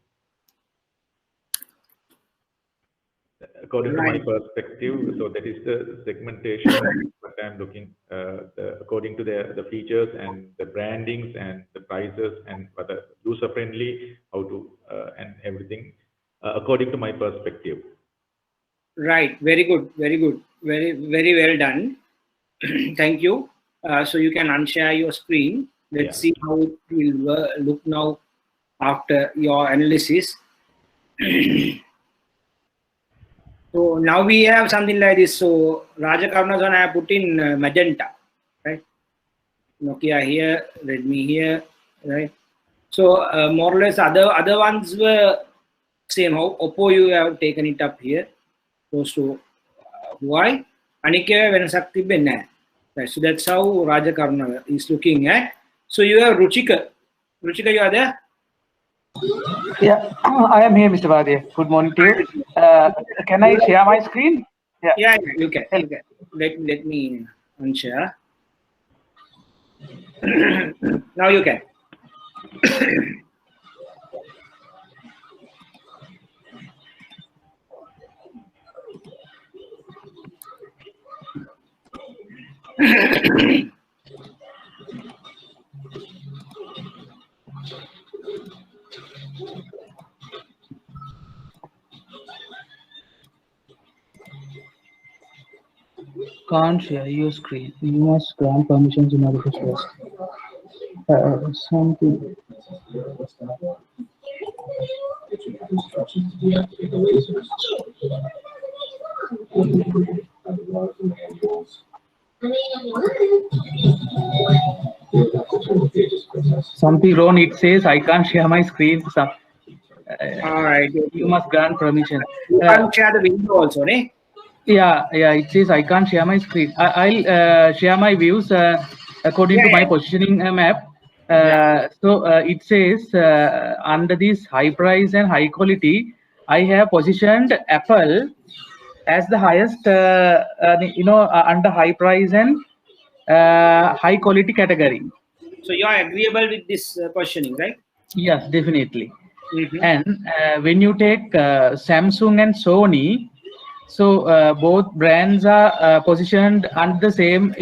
According to my perspective, so that is the segmentation what I'm looking according to the features and the brandings and the prices and the user friendly, how to and everything according to my perspective. Right, very good, very good, very well done. Thank you. So you can unshare your screen. Let's see how it will look now after your analysis. So now we have something like this. So Rajakarna's one I put in magenta, right? Nokia here, Redmi here, right? So more or less other ones were same. How Oppo you have taken it up here, close to Huawei. Anike venasak tibbe naha. Right. So that's how Rajakarna is looking at. So you have Ruchika. Ruchika, you are there? Yeah, I am here, Mr. Vadia. Good morning to you. Can I share my screen? Yeah, you can. Okay. Let me unshare. Now you can. Can't share your screen. You must grant permissions in order to share. Something. Something wrong. It says I can't share my screen. All right. You must grant permission. You can share the window also, ne? Yeah. It says I can't share my screen. I'll share my views according to my positioning map. So it says under this high price and high quality, I have positioned Apple as the highest, under high price and high quality category. So you are agreeable with this positioning, right? Yes, definitely. Mm-hmm. And when you take Samsung and Sony, so both brands are positioned under the same,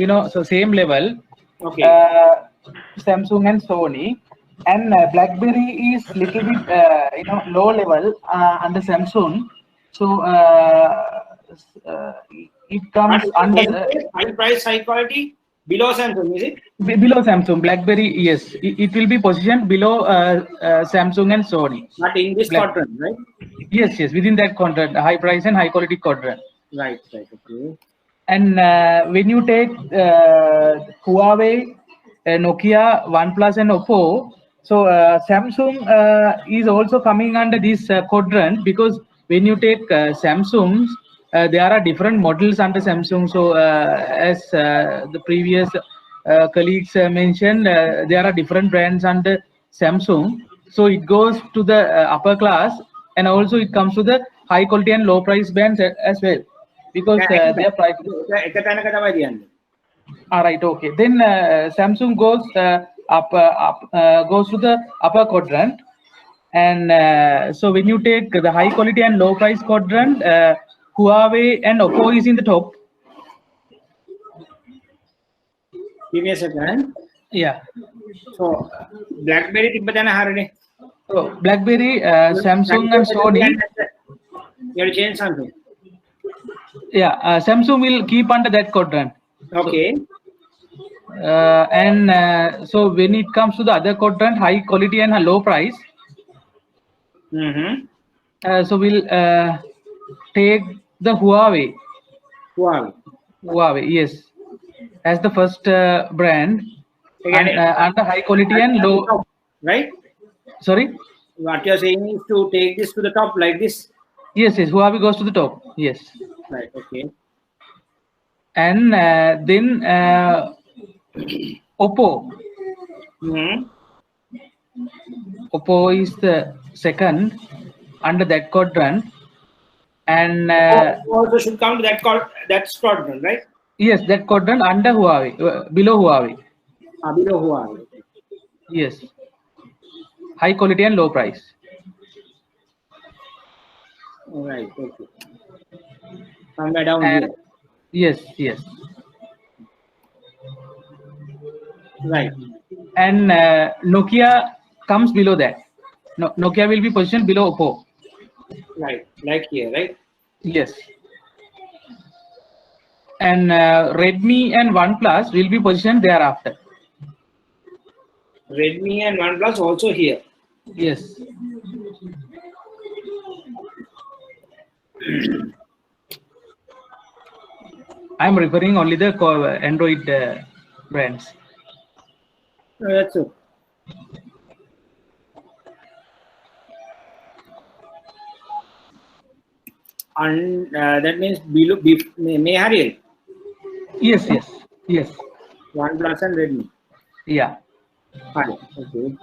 same level. Okay. Samsung and Sony, and BlackBerry is little bit, low level under Samsung. So it comes under the high price, high quality, below Samsung, is it? Below Samsung, BlackBerry, yes, it will be positioned below Samsung and Sony. But in this quadrant, right? Yes, within that quadrant, high price and high quality quadrant. Right, okay. And when you take Huawei, Nokia, OnePlus, and Oppo, so Samsung is also coming under this quadrant, because when you take Samsung, there are different models under Samsung. So as the previous colleagues mentioned, there are different brands under Samsung. So it goes to the upper class, and also it comes to the high quality and low price bands as well, because their price. All right, okay. Then Samsung goes goes to the upper quadrant, and so when you take the high quality and low price quadrant, Huawei and Oppo is in the top. Give me a second. Yeah. So BlackBerry, So BlackBerry, Samsung, and Sony. You have to change something. Yeah, Samsung will keep under that quadrant. Okay. And so when it comes to the other quadrant, high quality and low price, so we'll take the Huawei. Huawei, yes, as the first brand, and under high quality and low. Right? Sorry? What you're saying is to take this to the top like this? Yes, Huawei goes to the top. Yes. Right, okay. And then Oppo. Oppo is the second under that quadrant, and also should come to that quadrant, right? Yes, that quadrant under Huawei, below Huawei. Below Huawei. Yes, high quality and low price. All right, okay. Somewhere down here. Yes. Right. And Nokia comes below that. Nokia will be positioned below Oppo. Right, like here, right? Yes. And Redmi and OnePlus will be positioned thereafter. Redmi and OnePlus also here. Yes. I'm referring only the Android brands. That's it. And that means below Mehariel. Yes. OnePlus and Redmi. Yeah. Okay.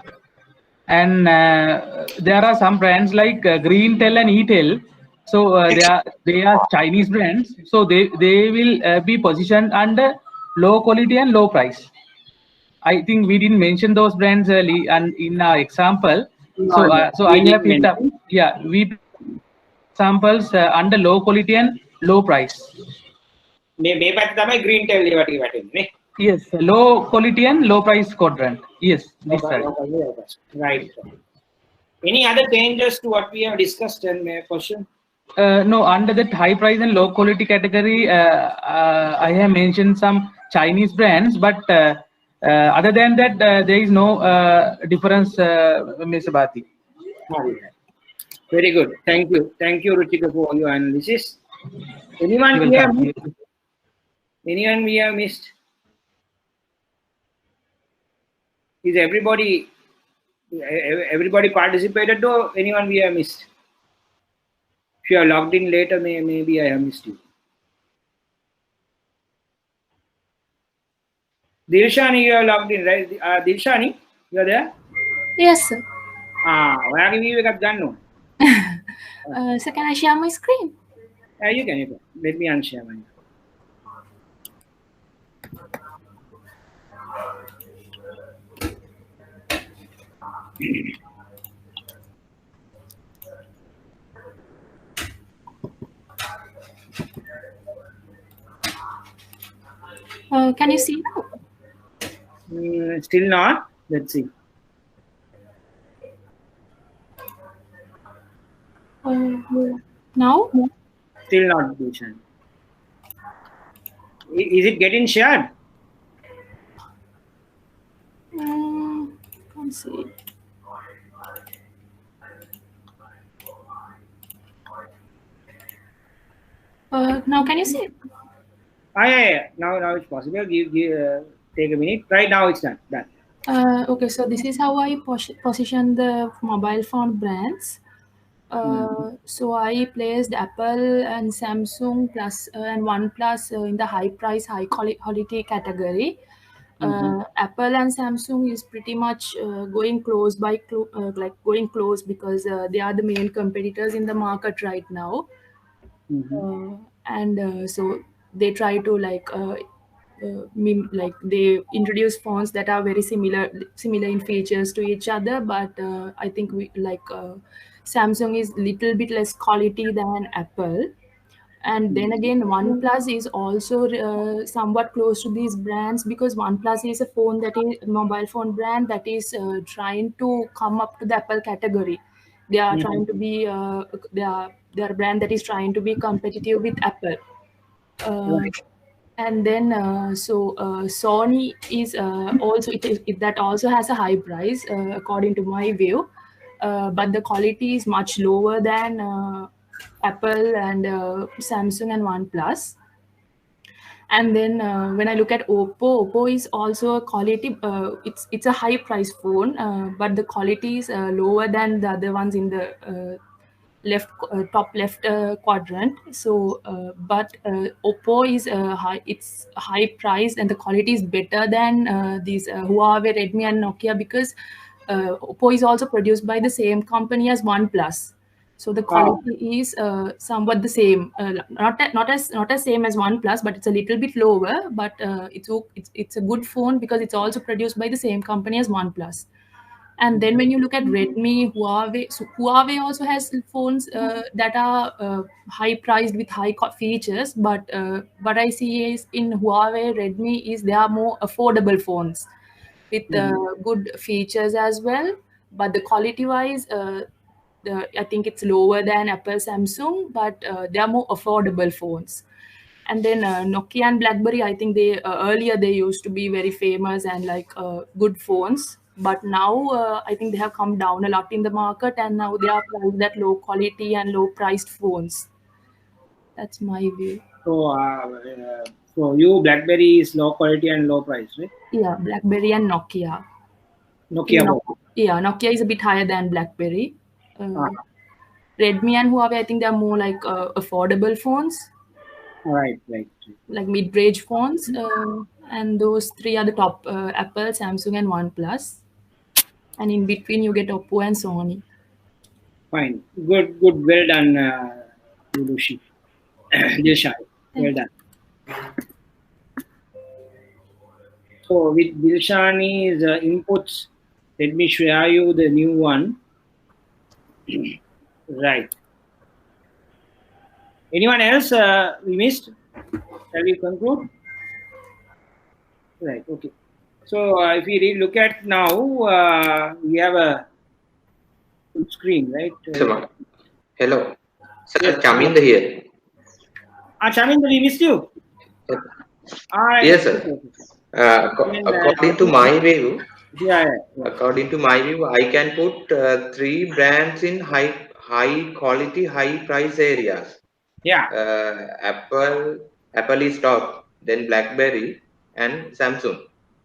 And there are some brands like Greentel and Etel. So they are Chinese brands. So they will be positioned under low quality and low price. I think we didn't mention those brands early and in our example. So I have picked up. Yeah, we samples under low quality and low price. Yes, low quality and low price quadrant. Yes, this side. Right. Any other changes to what we have discussed in the question? No, under that high price and low quality category, I have mentioned some Chinese brands, but other than that, there is no difference, Mr. Bhati. Very good. Thank you. Thank you, Ruchika, for your analysis. Anyone You're we have welcome. missed? Anyone we have missed? Is everybody participated or anyone we have missed? If you are logged in later, maybe I have missed you. Dilshani, you are logged in, right? Dilshani, you are there? Yes, sir. Where are you done? So can I share my screen? You can. Let me unshare mine. Can you see now? Still not. Let's see. Now? Still not, Dilshan. Is it getting shared? Can't see. Now can you see it? Yeah. Now it's possible. Take a minute. Right now it's done. Okay, so this is how I position the mobile phone brands. So I placed Apple and Samsung plus and OnePlus in the high price, high quality category. Apple and Samsung is pretty much going close going close because they are the main competitors in the market right now. So they try to they introduce phones that are very similar in features to each other, but I think Samsung is little bit less quality than Apple. And then again, OnePlus is also somewhat close to these brands because OnePlus is a mobile phone brand that is trying to come up to the Apple category. They are trying to be they are a brand that is trying to be competitive with Apple. And then Sony is also that also has a high price according to my view, but the quality is much lower than Apple and Samsung and OnePlus. And then when I look at Oppo is also a quality. It's a high price phone, but the quality is lower than the other ones in the top left quadrant. So but Oppo is it's high priced and the quality is better than these Huawei, Redmi and Nokia, because Oppo is also produced by the same company as OnePlus. So the quality is somewhat the same, not as same as OnePlus, but it's a little bit lower. But it's a good phone because it's also produced by the same company as OnePlus. And then when you look at Redmi, Huawei, so Huawei also has phones that are high priced with high features. But what I see is in Huawei, Redmi is they are more affordable phones with good features as well. But the quality wise, I think it's lower than Apple, Samsung, but they are more affordable phones. And then Nokia and BlackBerry, I think they earlier they used to be very famous and good phones, but now I think they have come down a lot in the market, and now they are priced at low quality and low priced phones. That's my view. So for you, BlackBerry is low quality and low price, right? Yeah, BlackBerry and Nokia. Nokia is a bit higher than BlackBerry. Redmi and Huawei, I think they are more affordable phones. Right. Like mid-range phones, and those three are the top: Apple, Samsung, and OnePlus. And in between, you get Oppo and Sony. Fine, good, well done, Lucy. Dilshan, well done. So with Dilshani's inputs, let me share you the new one. Right. Anyone else we missed? Shall we conclude? Right. Okay. So if we look at now, we have a full screen, right? Hello. Sir, yes. Chaminda here. Chaminda, we missed you. Yes, sir. According to my view, according to my view, I can put 3 brands in high high quality, high price areas. Yeah. Apple is top, then BlackBerry and Samsung.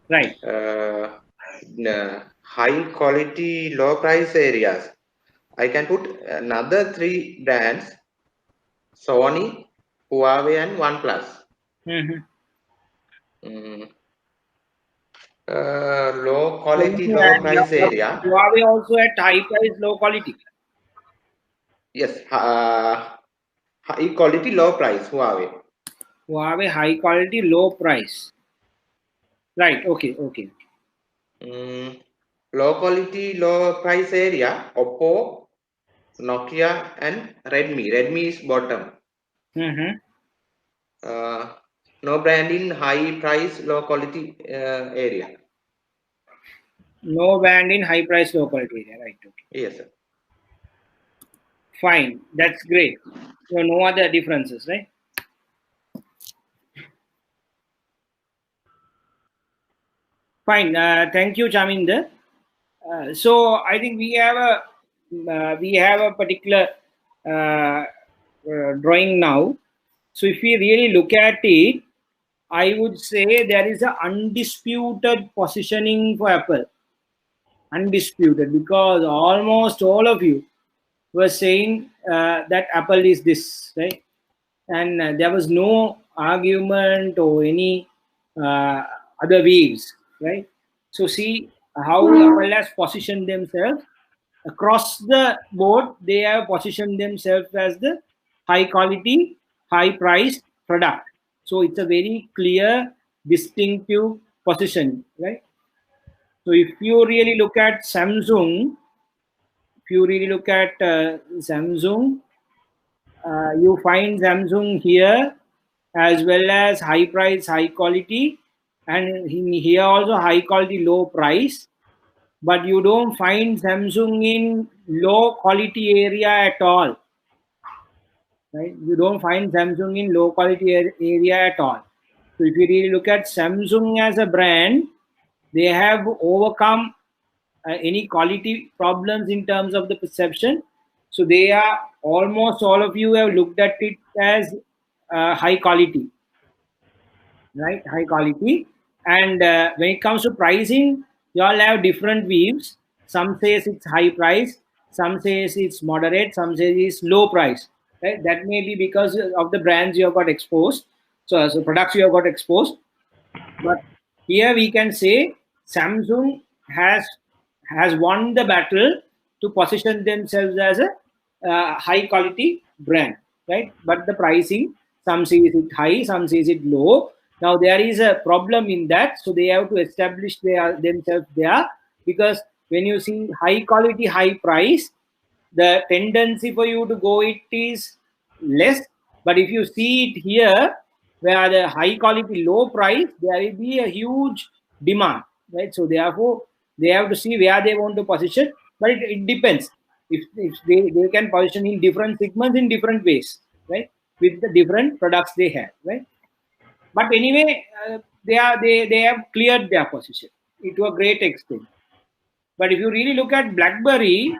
Right. High quality, low price areas. I can put another 3 brands: Sony, Huawei, and OnePlus. Low quality, low price area. Huawei also at high price, low quality. Yes, high quality, low price. Huawei. Huawei high quality, low price. Right. Okay. Okay. Low quality, low price area. Oppo, Nokia, and Redmi. Redmi is bottom. No brand in high price, low quality area. No brand in high price, low quality area. Right. Okay. Yes, sir. Fine. That's great. So no other differences, right? Fine. Thank you, Chaminder. So I think we have a particular drawing now. So if we really look at it, I would say there is an undisputed positioning for Apple. Undisputed, because almost all of you were saying that Apple is this, right? And there was no argument or any other views, right? So see how Apple has positioned themselves across the board. They have positioned themselves as the high quality, high price product. So it's a very clear, distinctive position, right? So if you really look at Samsung, Samsung, you find Samsung here as well as high price, high quality, and here also high quality, low price. But you don't find Samsung in low quality area at all, right? You don't find Samsung in low quality area at all. So if you really look at Samsung as a brand, they have overcome any quality problems in terms of the perception. So they are, almost all of you have looked at it as high quality, right? High quality. And when it comes to pricing, you all have different views. Some says it's high price, some says it's moderate, some says it's low price, right? That may be because of the brands you have got exposed, so products you have got exposed. But here we can say Samsung has won the battle to position themselves as a high quality brand, right? But the pricing, some say it high, some says it low. Now there is a problem in that, so they have to establish themselves there, because when you see high quality, high price, the tendency for you to go it is less. But if you see it here, where the high quality, low price, there will be a huge demand, right? So therefore, they have to see where they want to position, but it depends. If they can position in different segments in different ways, right? With the different products they have, right? But anyway, they have cleared their position to a great extent. But if you really look at BlackBerry,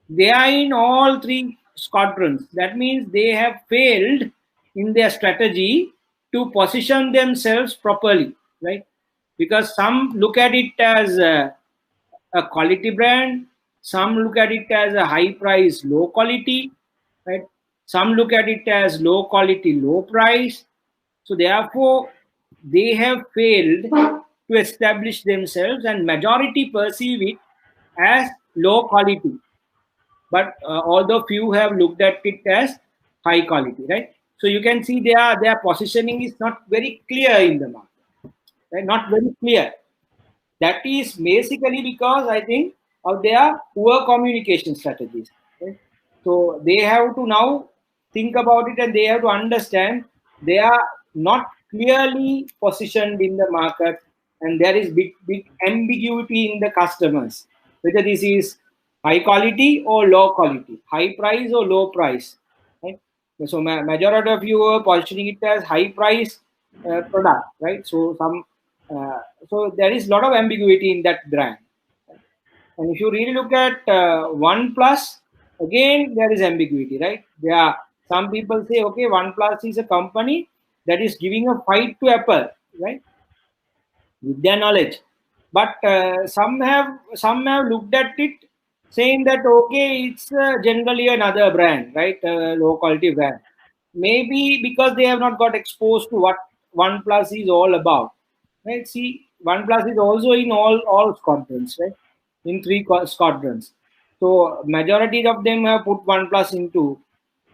they are in all three squadrons. That means they have failed in their strategy to position themselves properly, right? Because some look at it as a quality brand, some look at it as a high price, low quality, right? Some look at it as low quality, low price. So therefore, they have failed to establish themselves, and majority perceive it as low quality. But although few have looked at it as high quality, right? So you can see their positioning is not very clear in the market, right? Not very clear. That is basically because I think of their poor communication strategies, right? So they have to now think about it, and they have to understand they are not clearly positioned in the market, and there is big ambiguity in the customers, whether this is high quality or low quality, high price or low price, right? So majority of you are positioning it as high price product, right? So so there is a lot of ambiguity in that brand. And if you really look at OnePlus, again there is ambiguity, right? There are some people say, okay, OnePlus is a company that is giving a fight to Apple, right? With their knowledge, but some have looked at it saying that okay, it's generally another brand, right? Low quality brand. Maybe because they have not got exposed to what OnePlus is all about, right? See, OnePlus is also in all squadrons, right? In three squadrons. So majority of them have put OnePlus into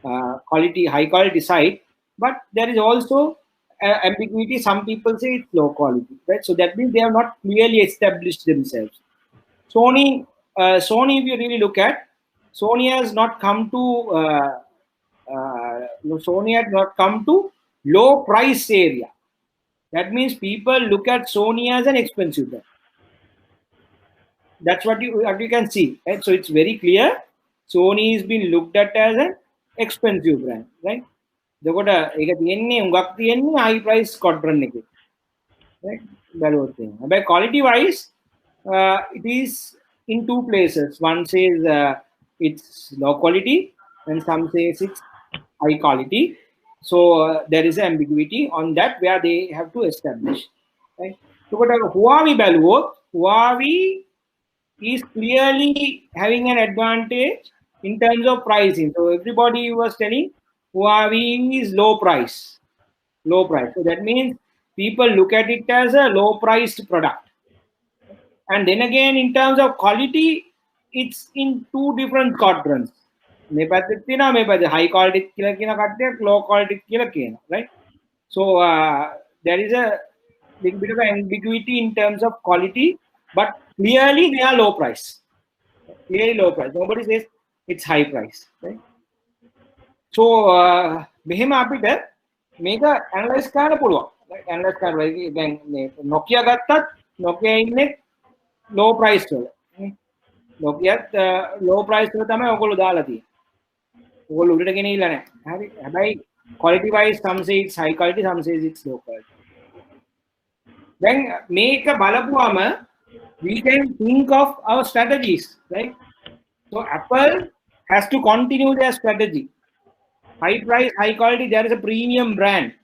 high quality side, but there is also ambiguity. Some people say it's low quality, right? So that means they have not clearly established themselves. Sony, if you really look at, Sony has not come to Sony had not come to low price area. That means people look at Sony as an expensive brand. That's what you can see, right? So it's very clear. Sony is being looked at as an expensive brand, right? එතකොට ඒක තියෙන්නේ උඟක් තියෙන්නේ high price quadrant එකේ, right? බැලුවොත් එහෙම. හැබැයි quality wise it is in two places. One says it's low quality and some says it's high quality. So there is ambiguity on that where they have to establish, right? So Huawei බැලුවොත් Huawei is clearly having an advantage in terms of pricing. So everybody was telling Huawei is low price. So that means people look at it as a low priced product. And then again, in terms of quality, it's in two different quadrants. High quality, low quality, right? So there is a little bit of ambiguity in terms of quality, but clearly they are low price. Clearly low price. Nobody says it's high price, right? So මෙහෙම අපිට මේක analyse කරන්න පුළුවන්. Analyse කරලා දැන් මේ Nokia ගත්තත් Nokia ඉන්නේ low price වල. Nokiaත් low price වල තමයි ඔයගොල්ලෝ දාලා තියෙන්නේ. ඔයගොල්ලෝ උඩට ගෙනිහිල්ලා නැහැ. හරි. හැබැයි quality wise some say it's high quality, some say it's low quality. Then මේක බලපුවම we can think of our strategies, right? So Apple has to continue their strategy. High price, high quality, there is a premium brand.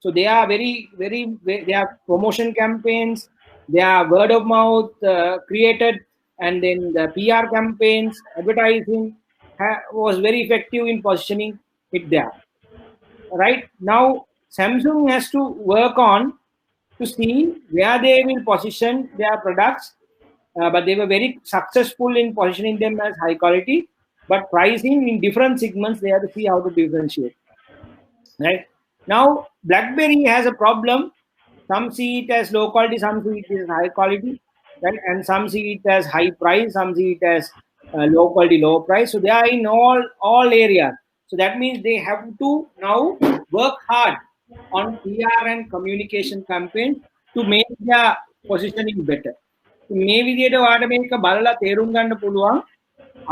So they are they have promotion campaigns, they are word of mouth created, and then the PR campaigns, advertising was very effective in positioning it there. Right now, Samsung has to work on to see where they will position their products, but they were very successful in positioning them as high quality. But pricing in different segments, they have to see how to differentiate. Right now, BlackBerry has a problem. Some see it as low quality, some see it as high quality, right? And some see it as high price, some see it as low quality, low price. So they are in all areas. So that means they have to now work hard on PR and communication campaign to make their positioning better. මේ විදියට ඔයාලට මේක බලලා තේරුම් ගන්න පුළුවන්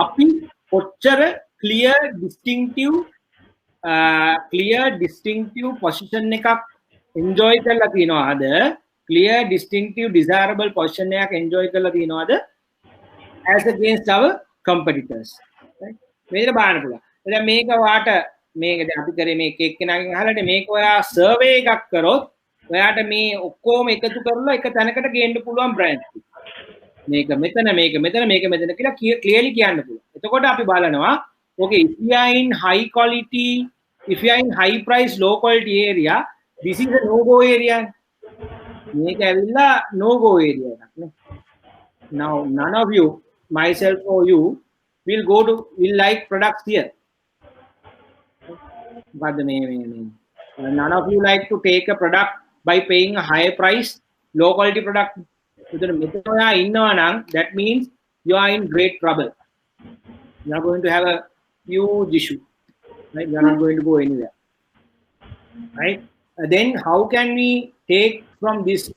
අපි කොච්චර clear distinctive position එකක් enjoy කරලා තියනවාද, clear distinctive desirable position එකක් enjoy කරලා තියනවාද as against our competitors, right? මේක බලන්න පුළුවන්. දැන් මේක ඔයාට මේක දැන් අපි කරේ මේ කෙක් කෙනාගෙන් අහලානේ මේක ඔයා survey එකක් කරොත් ඔයාට මේ ඔක්කොම එකතු කරලා එක තැනකට ගේන්න පුළුවන් brand. මේක මෙතන කියලා clearly කියන්න පුළුවන්. එතකොට අපි බලනවා okay, if you are in high quality, if you are in high price low quality area, this is a no go area. මේක ඇවිල්ලා no go area එකක් නේ. Now none of you, myself or you, will like products here. But none of you like to take a product by paying a higher price, low quality product. That means you are in great trouble. You are going to have a huge issue, right? You are not going to go anywhere, right? Then how can we take from this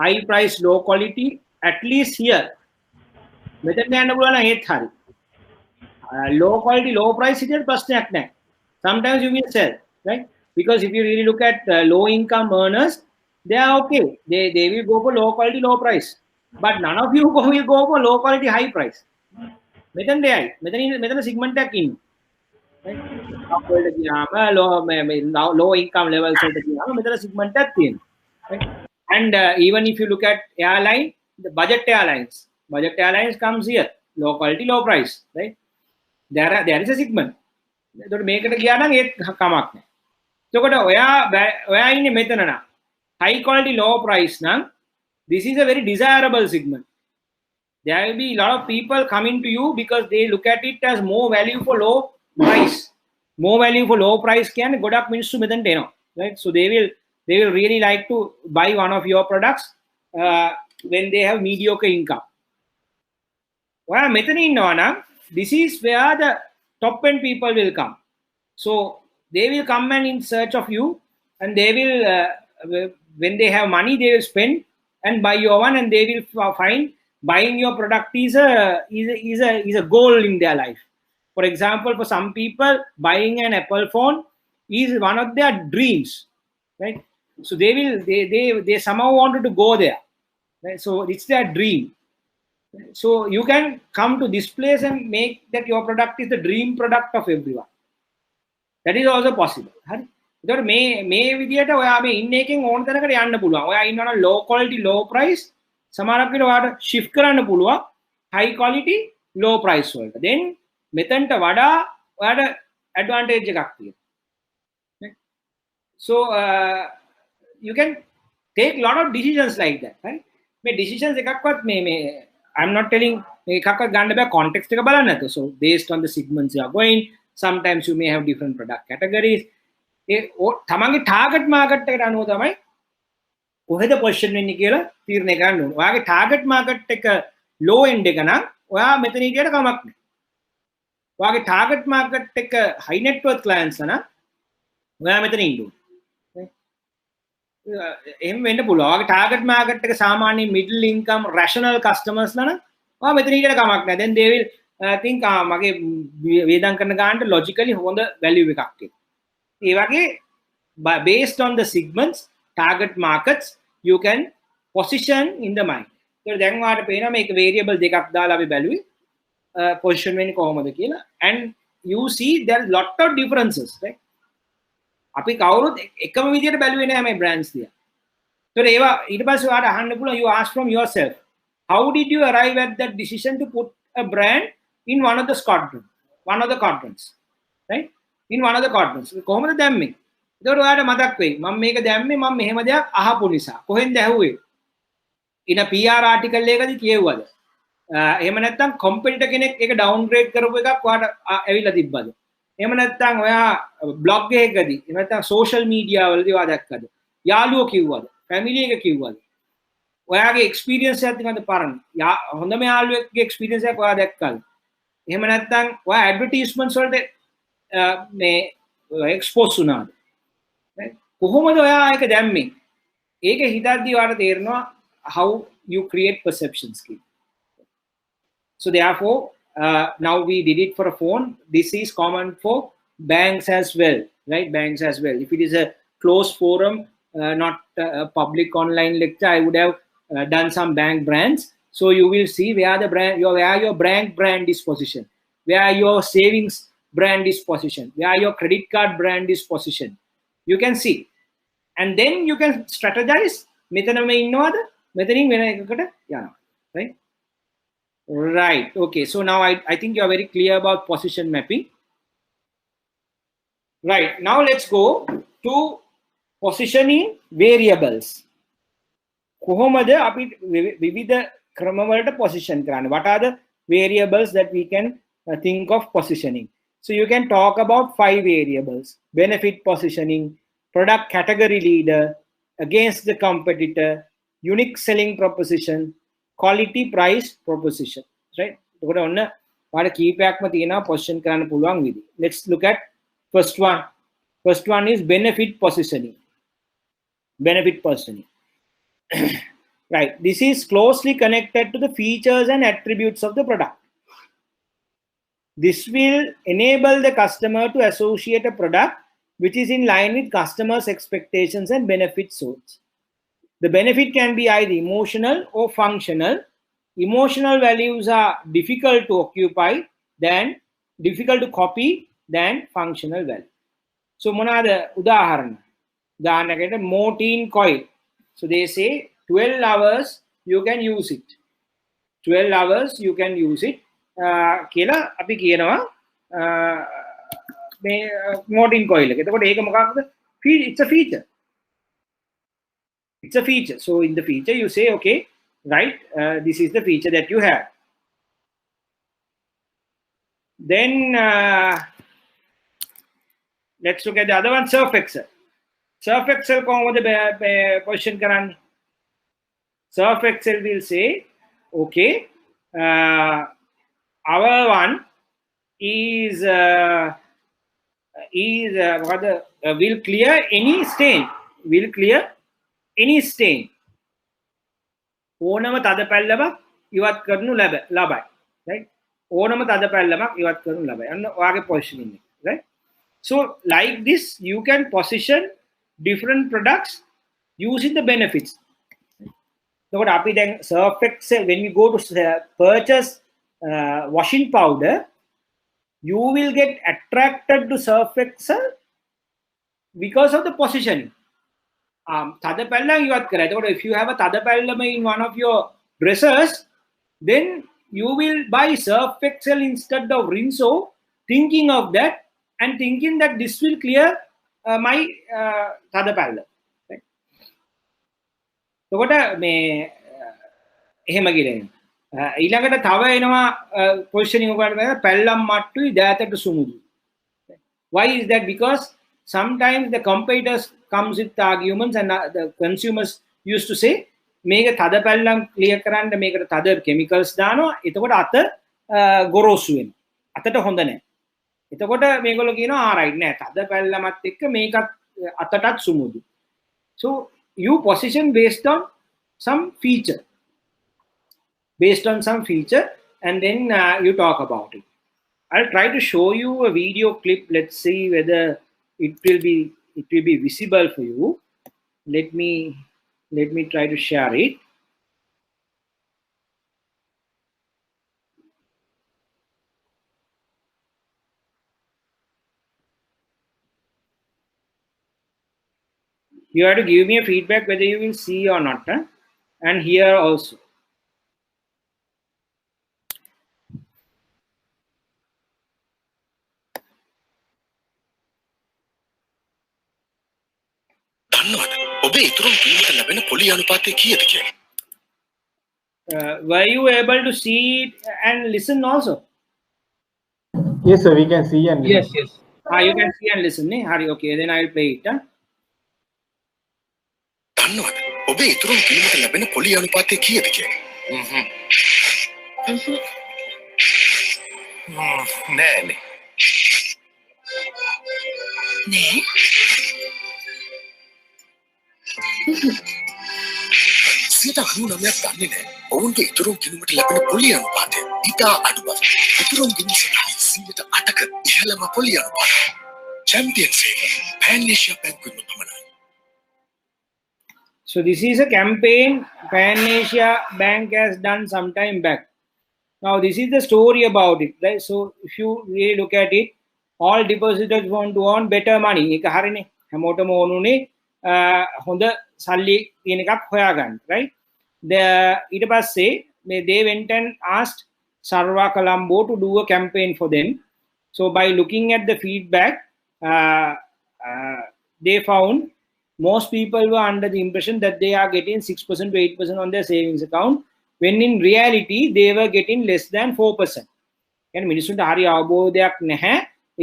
high price, low quality, at least here? Low quality, low price, sometimes you will sell, right? Because if you really look at low income earners, they are okay. They will go for low quality, low price. But none of you will go for low quality, high price. මෙතන segment එකක් ඉන්න. right? Top වලට ගියාම low income levels වලට ගියාම මෙතන segment එකක් තියෙනවා. Right? And even if you look at airline, the budget airlines comes here, low quality, low price, right? There is a segment. එතකොට මේකට ගියා නම් ඒත් කමක් නැහැ. එතකොට ඔයා ඉන්නේ මෙතන නම් high quality, low price නම් this is a very desirable segment. There will be a lot of people coming to you because they look at it as more value for low price. More value for low price කියන්නේ ගොඩක් මිනිස්සු මෙතනට එනවා. Right? So they will really like to buy one of your products when they have mediocre income. ඔයා මෙතන ඉන්නවා නම් this is where the top end people will come. So they will come and in search of you, and they will when they have money they will spend and buy your one, and they will find buying your product is a goal in their life. For example, for some people buying an Apple phone is one of their dreams, right? So they somehow wanted to go there, right? So it's their dream. So you can come to this place and make that your product is the dream product of everyone. That is also possible. හරි. ඒතකොට මේ විදියට ඔයා මේ ඉන්න එකෙන් ඕන තැනකට යන්න පුළුවන්. ඔයා ඉන්නවනම් low quality low price, සමහරක් විට ඔයාට shift කරන්න පුළුවන් high quality low price වලට. Then මෙතනට වඩා ඔයාට advantage එකක් තියෙනවා. So you can take lot of decisions like that, right? මේ decisions එකක්වත් මේ I'm not telling මේ එකක්වත් ගන්න බෑ context එක බලන්න නැතුව. So based on the segments you are going, sometimes you may have different product categories. තමන්ගේ target market එකට අනුව තමයි කොහෙද position වෙන්නේ කියලා තීරණය ගන්න ඕනේ. ඔයාගේ target market එක low end එක නම් ඔයා මෙතන හිටියට කමක් නැහැ. ඔයාගේ target market එක high net worth clients නම් ඔයා මෙතන ඉන්න ඕනේ. එහෙම වෙන්න පුළුවන්. ඔයාගේ target market එක සාමාන්‍ය middle income rational customers නම් ඔයා මෙතන හිටියට කමක් නැහැ. Then they will think මගේ වේදම් කරන ගානට logically හොඳ value එකක් තියෙනවා. ඒ වගේ based on the segments, target markets, you can position in the mind. ඒකට දැන් ඔයාලට පේනවා මේක variable දෙකක් දාලා අපි බැලුවේ position වෙන්නේ කොහොමද කියලා. And you see there are lot of differences, right? අපි කවුරුත් එකම විදියට බැලුවේ නෑ මේ brands දිහා. ඒතකොට ඒවා ඊට පස්සේ ඔයාලට අහන්න පුළුවන් you ask from yourself, how did you arrive at that decision to put a brand in one of the quadrants, right? In one of the quadrants. කොහොමද දැම්මේ? ඒතකොට ඔයාලට මතක් වෙයි මම මේක දැම්මේ මම මෙහෙම දෙයක් අහපු නිසා. කොහෙන්ද ඇහුවේ? in a PR article එකකදී කියෙව්වද? එහෙම නැත්නම් competitor කෙනෙක් ඒක downgrade කරපු එකක් ඔයාලට ඇවිල්ලා තිබ්බද? එහෙම නැත්නම් ඔයා blog එකකදී එහෙම නැත්නම් social media වලදී ඔයා දැක්කද? යාළුවෝ කිව්වද? family එක කිව්වද? ඔයාගේ experience එකක් තියෙනවද පරණ? හොඳම යාළුවෙක්ගේ experience එකක් ඔයා දැක්කද? එහෙම නැත්නම් ඔයා advertisements වලට මේ expose වුණාද? කොහොමද ඔයා ඒක දැම්මේ? ඒක හිතද්දී ඔයාලට තේරෙනවා how you create perception skill. So therefore now we did it for a phone. This is common for banks as well, right? Banks as well. If it is a closed forum, not a public online lecture, I would have done some bank brands. So you will see where the brand, where your brand is positioned, where your savings brand is positioned, where your credit card brand is positioned. You can see, and then you can strategize. මෙතනම ඉන්නවද? මෙතනින් වෙන එකකට යනවා, right? Right. Okay. So now I think you are very clear about position mapping. Right. Now let's go to positioning variables. කොහොමද අපි විවිධ ක්‍රම වලට position කරන්නේ? What are the variables that we can think of positioning? So you can talk about 5 variables: benefit positioning, product category leader, against the competitor, unique selling proposition, quality price proposition, right? එතකොට ඔන්න ඔයාලට කීපයක්ම තියෙනවා position කරන්න පුළුවන් විදි. Let's look at first one. First one is benefit positioning. Benefit positioning. Right. This is closely connected to the features and attributes of the product. This will enable the customer to associate a product which is in line with customers' expectations and benefit source. The benefit can be either emotional or functional, emotional values are difficult to occupy than difficult to copy than functional value. So monada udaharana. Udaharanakaita mortine coil. So they say 12 hours you can use it. 12 hours you can use it. Kila api kiyenawa mortine coil. It's a feature. It's a feature. So in the feature you say, okay, right, this is the feature that you have. Then let's look at the other one, Surf Excel. Surf Excel ko the question karan. Surf Excel will say, okay, our one is will clear any stain. Will clear any stain. ඕනම තද පැල්ලමක් ඉවත් කරනු ලබයි. Right? ඕනම තද පැල්ලමක් ඉවත් කරනු ලබයි. අන්න ඔයාගේ positioning එක. Right? So like this, you can position different products using the benefits. So අපි දැන් Surf Excel, when we go to purchase washing powder, you will get attracted to Surf Excel because of the positioning. If you have a තද පැල්ලම in one of your dressers, then you will buy Surf Excel instead of Rinso, thinking of that and thinking that this will clear my තද පැල්ල. එතකොට මේ එහෙම ගිරෙන. ඊළඟට තව එනවා positioning උගන්වන පැල්ලම් මට්ටුයි දෑතට සුමුදු. Why is that? Because sometimes the competitors comes with arguments and the consumers used to say, මේක තද පැල්ලම් clear කරන්න මේකට තද chemicals දානවා. එතකොට අත ගොරෝසු වෙනවා. අතට හොඳ නැහැ. එතකොට මේගොල්ලෝ කියනවා right නෑ තද පැල්ලමත් එක්ක මේකත් අතටත් සුමුදු. So you position based on some feature. Based on some feature, and then you talk about it. I'll try to show you a video clip. Let's see whether it will be visible for you. Let me try to share it. You have to give me a feedback whether you will see or not, huh? And here also. Were you able to see it and listen also? Yes, sir, we can see and listen. Yes. You can see and listen. Hari, okay, then I'll play it. So this is a campaign Pan Asia Bank has done some time back. Now this is the story about it, right? So if you really look at it, all depositors want to earn better money. එක හරිනේ හැමෝටම ඕනුනේ හොඳ සල්ලි තියෙන එකක් හොයාගන්න, right? ඊට පස්සේ they went and asked Sarva Colombo to do a campaign for them. So by looking at the feedback, they found most people were under the impression that they are getting 6% to 8% on their savings account, when in reality they were getting less than 4%. And මිනිස්සුන්ට හරි අවබෝධයක් නැහැ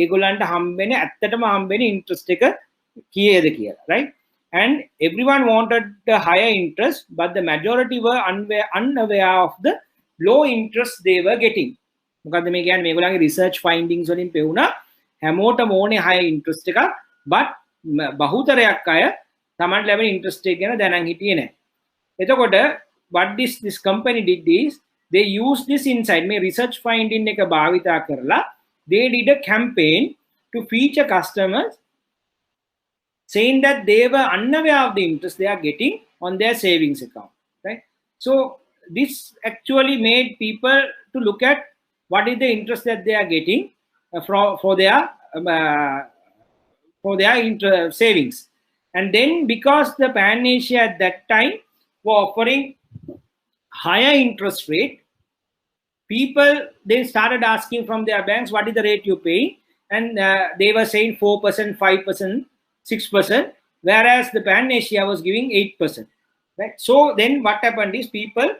ඒගොල්ලන්ට හම්බෙන්නේ ඇත්තටම හම්බෙන්නේ interest එක කීයද කියලා, right? And everyone wanted the higher interest, but the majority were unaware of the low interest they were getting. මොකද්ද මේ කියන්නේ මේගොල්ලන්ගේ research findings වලින් පෙවුණා හැමෝටම ඕනේ higher interest එකක්, but බහුතරයක් අය තමන්ට ලැබෙන interest එක ගැන දැනන් හිටියේ නැහැ. එතකොට what this company did is they used this insight, මේ research finding එක භාවිතා කරලා they did a campaign to feature customers saying that they were unaware of the interest they are getting on their savings account, right? So this actually made people to look at what is the interest that they are getting for their savings. And then because the Pan Asia at that time were offering higher interest rate, people then started asking from their banks, what is the rate you pay? And they were saying 4%, 5%, 6%, whereas the Pan Asia was giving 8%. Right? So then what happened is people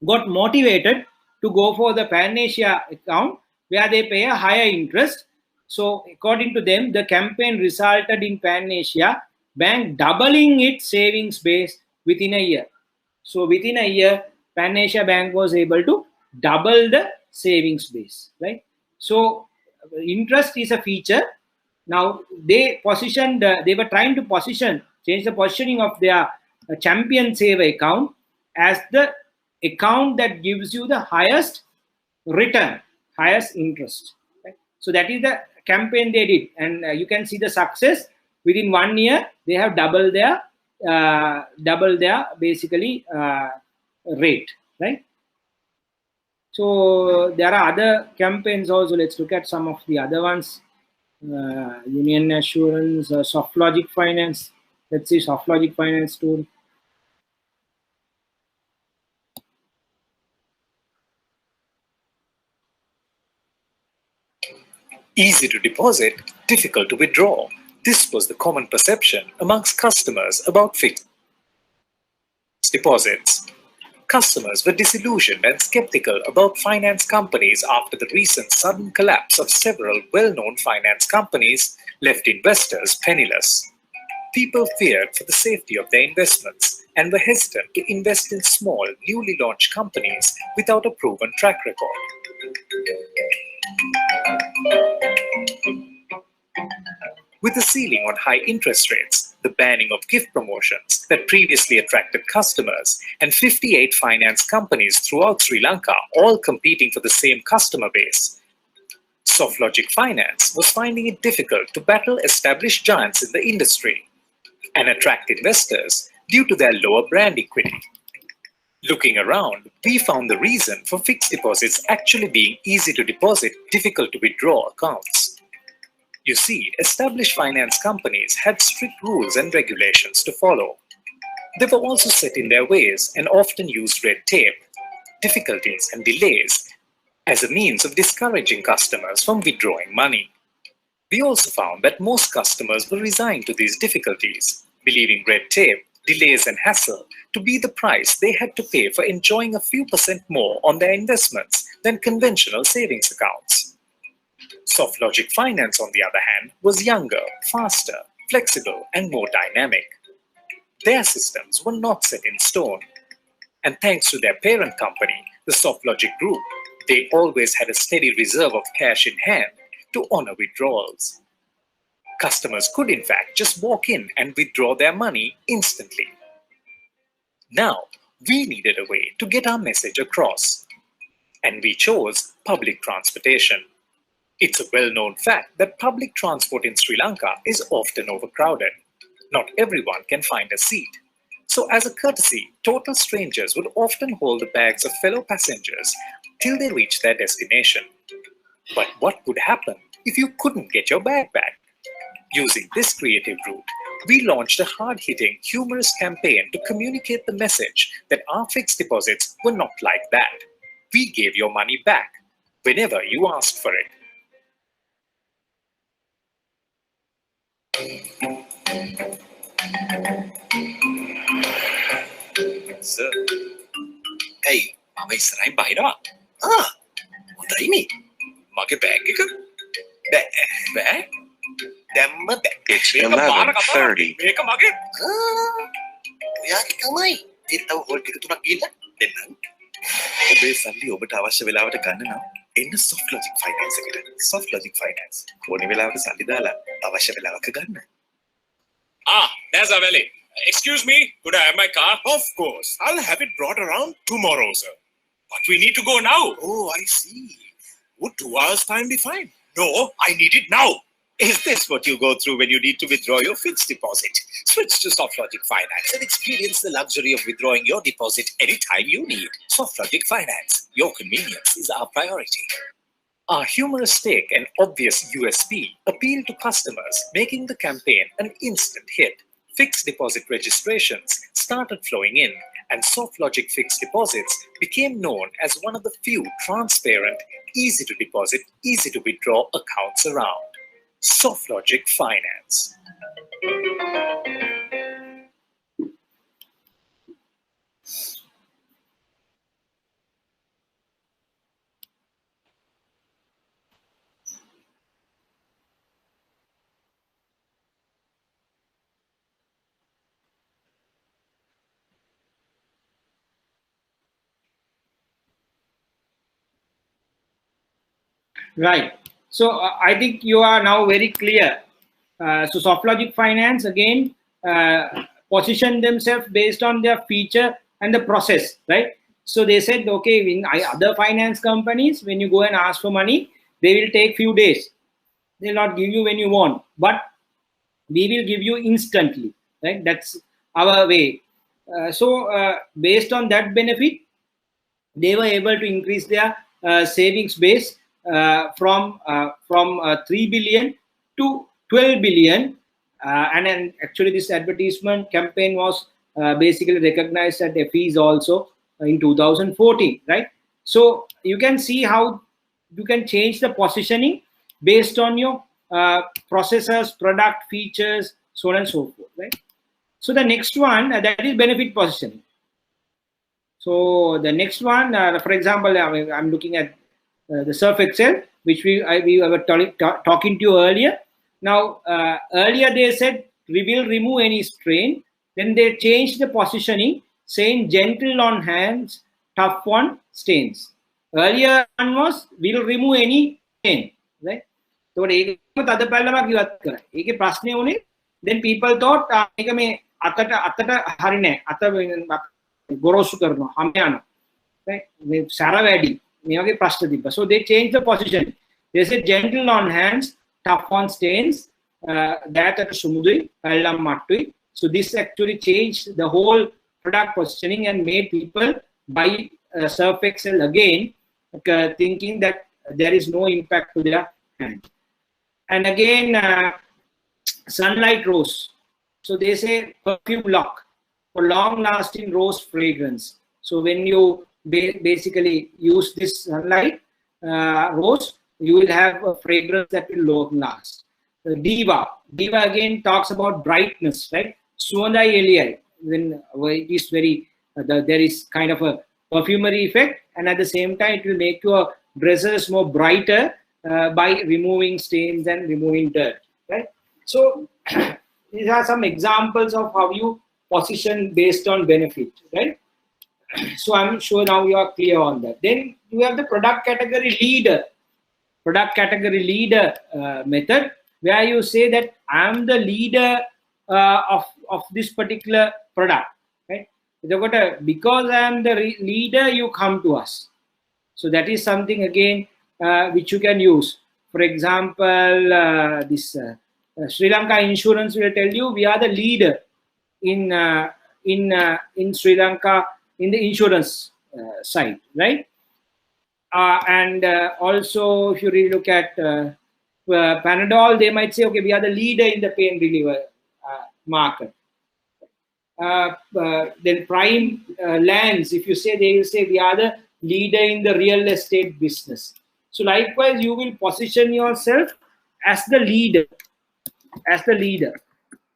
got motivated to go for the Pan Asia account where they pay a higher interest. So according to them, the campaign resulted in Pan Asia Bank doubling its savings base within a year. So within a year, Pan Asia Bank was able to double the savings base, right? So interest is a feature. Now they positioned, they were trying to change the positioning of their champion saver account as the account that gives you the highest return, highest interest. Right? So that is the campaign they did, and you can see the success. Within 1 year, they have doubled their basically rate, right? So there are other campaigns also. Let's look at some of the other ones. Union Assurance, Soft Logic Finance. Let's see Soft Logic Finance tool. Easy to deposit, difficult to withdraw. This was the common perception amongst customers about fixed deposits. Customers were disillusioned and skeptical about finance companies after the recent sudden collapse of several well-known finance companies left investors penniless. People feared for the safety of their investments and were hesitant to invest in small, newly launched companies without a proven track record. With the ceiling on high interest rates, the banning of gift promotions that previously attracted customers, and 58 finance companies throughout Sri Lanka all competing for the same customer base, Soft Logic Finance was finding it difficult to battle established giants in the industry and attract investors due to their lower brand equity. Looking around, we found the reason for fixed deposits actually being easy to deposit, difficult to withdraw accounts. You see, established finance companies had strict rules and regulations to follow. They were also set in their ways and often used red tape, difficulties, and delays as a means of discouraging customers from withdrawing money. We also found that most customers were resigned to these difficulties, believing red tape, delays, and hassle to be the price they had to pay for enjoying a few % more on their investments than conventional savings accounts. Soft Logic Finance, on the other hand, was younger, faster, flexible, and more dynamic. Their systems were not set in stone. And thanks to their parent company, the Soft Logic Group, they always had a steady reserve of cash in hand to honor withdrawals. Customers could, in fact, just walk in and withdraw their money instantly. Now, we needed a way to get our message across. And we chose public transportation. It's a well-known fact that public transport in Sri Lanka is often overcrowded. Not everyone can find a seat. So as a courtesy, total strangers would often hold the bags of fellow passengers till they reach their destination. But what would happen if you couldn't get your bag back? Using this creative route, we launched a hard-hitting, humorous campaign to communicate the message that our fixed deposits were not like that. We gave your money back whenever you asked for it. Sir. Hey, mama ඉස්සරහින් බහිනවා. හොඳයිනේ. මගේ bag එක. Bag? දැම්ම bag එක. 11:30. මේක මගේ. ඔයාගේ තමයි. ඒත් තව හොල් ටික තුනක් ගිහිල්ලා දෙන්නම්. ඔබේ සල්ලි ඔබට අවශ්‍ය වෙලාවට ගන්න නම් එන්න Soft Logic Finance එකට. Soft Logic Finance. ඕනේ වෙලාවක සල්ලි දාලා අවශ්‍ය වෙලාවක ගන්න. There's Aveli. Excuse me, could I have my car? Of course. I'll have it brought around tomorrow, sir. But we need to go now. Oh, I see. Would 2 hours time be fine? No, I need it now. Is this what you go through when you need to withdraw your fixed deposit? Switch to SoftLogic Finance and experience the luxury of withdrawing your deposit anytime you need. SoftLogic Finance. Your convenience is our priority. Our humorous take and obvious USP appeal to customers, making the campaign an instant hit. Fixed deposit registrations started flowing in, and SoftLogic fixed deposits became known as one of the few transparent, easy to deposit, easy to withdraw accounts around. SoftLogic Finance. Right. So I think you are now very clear. So SoftLogic Finance again position themselves based on their feature and the process, right? So they said, okay, in other finance companies, when you go and ask for money, they will take few days. They'll not give you when you want, but we will give you instantly, right? That's our way. So based on that benefit, they were able to increase their savings base from 3 billion to 12 billion. And then actually this advertisement campaign was basically recognized at FEs also in 2014, right? So you can see how you can change the positioning based on your processors, product features, so on and so forth, right? So the next one, that is benefit positioning. So the next one, for example, I'm looking at the Surf Excel, which we were talking to you earlier. Now, earlier they said we will remove any strain. Then they changed the positioning, saying gentle on hands, tough on stains. Earlier one was we'll remove any stain, right? So then people thought ගොරෝසු කරනවා හැම යනවා right මේ සැර වැඩි මේ වගේ ප්‍රශ්න තිබ්බා so they changed the position they said gentle on hands tough on stains that at sumudui pallam matui so this actually changed the whole product positioning and made people buy Surf Excel again thinking that there is no impact to their hand. And again sunlight rose, so they say perfume lock for long-lasting rose fragrance. So when you basically use this sunlight rose, you will have a fragrance that will long last. Diva again talks about brightness, right? Suandai Eliai, when it is very, there is kind of a perfumery effect, and at the same time it will make your dresses more brighter by removing stains and removing dirt, right? So these are some examples of how you position based on benefit, right? So I'm sure now you are clear on that. Then you have the product category leader method, where you say that I am the leader of this particular product, right? Because I am the leader, you come to us. So that is something again which you can use. For example, this Sri Lanka Insurance will tell you we are the leader in Sri Lanka in the insurance side, right? And also if you really look at Panadol, they might say, okay, we are the leader in the pain reliever market. Then Prime Lands, if you say, they will say we are the leader in the real estate business. So likewise, you will position yourself as the leader,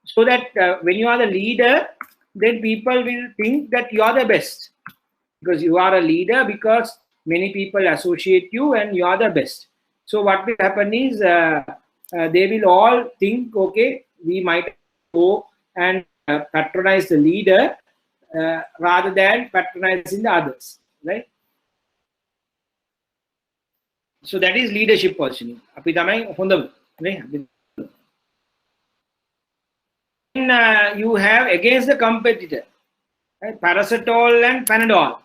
so that when you are the leader, then people will think that you are the best, because you are a leader, because many people associate you and you are the best. So what will happen is they will all think, okay, we might go and patronize the leader rather than patronizing the others, right? So that is leadership positioning. You have against the competitor, right? Paracetamol and Panadol,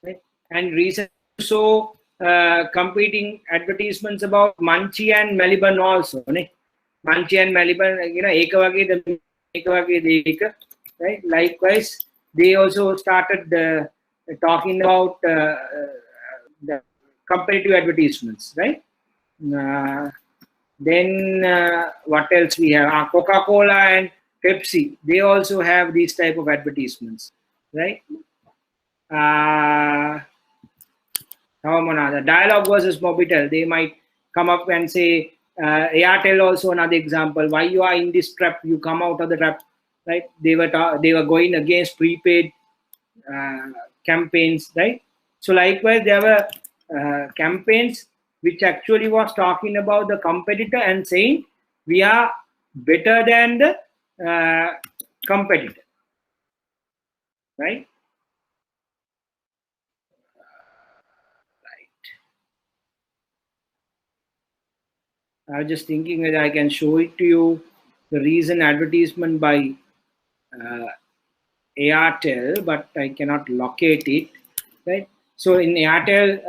right? And recently so competing advertisements about Munchie and Maliban also, right? Manchi and Maliban, right? Likewise, they also started talking about the competitive advertisements, right? Then what else we have? Coca-Cola and Pepsi, they also have these type of advertisements, right? The Dialogue versus Mobitel, they might come up and say, Airtel also another example. Why you are in this trap? You come out of the trap, right? They were going against prepaid campaigns, right? So likewise, there were campaigns which actually was talking about the competitor and saying we are better than the competitor, right? I was just thinking whether I can show it to you, the recent advertisement by Airtel, but I cannot locate it, right? So in Airtel,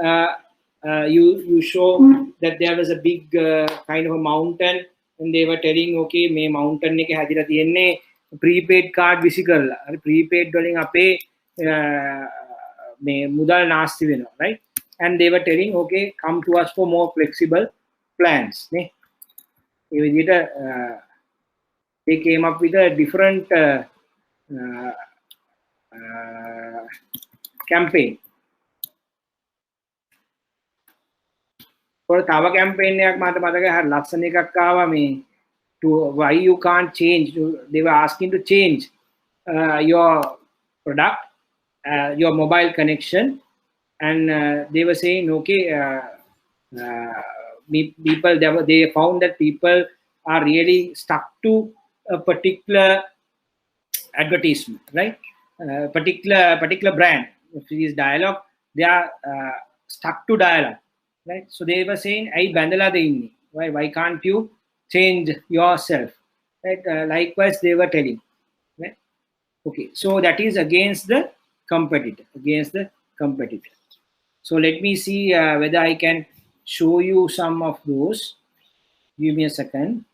you show that there was a big kind of a mountain, and they were telling, okay, මේ mountain එක හැදිලා තියෙන්නේ prepaid card විසි කරලා. හරි prepaid වලින් අපේ මේ මුදල් නාස්ති වෙනවා, right? And they were telling, okay, come to us for more flexible plans. නේ. ඒ විදිහට they came up with a different campaign. For තව campaign එකක් මට මතකයි හරි ලස්සන එකක් ආවා මේ to why you can't change. They were asking to change your product, your mobile connection, and they were saying, okay, people they found that people are really stuck to a particular advertisement, right? Particular brand. If it is Dialogue, they are stuck to Dialogue, right? So they were saying, "I bandala de inni. Why can't you change yourself?" Right? Likewise, they were telling, right? Okay, so that is against the competitor. So let me see whether I can show you some of those. Give me a second.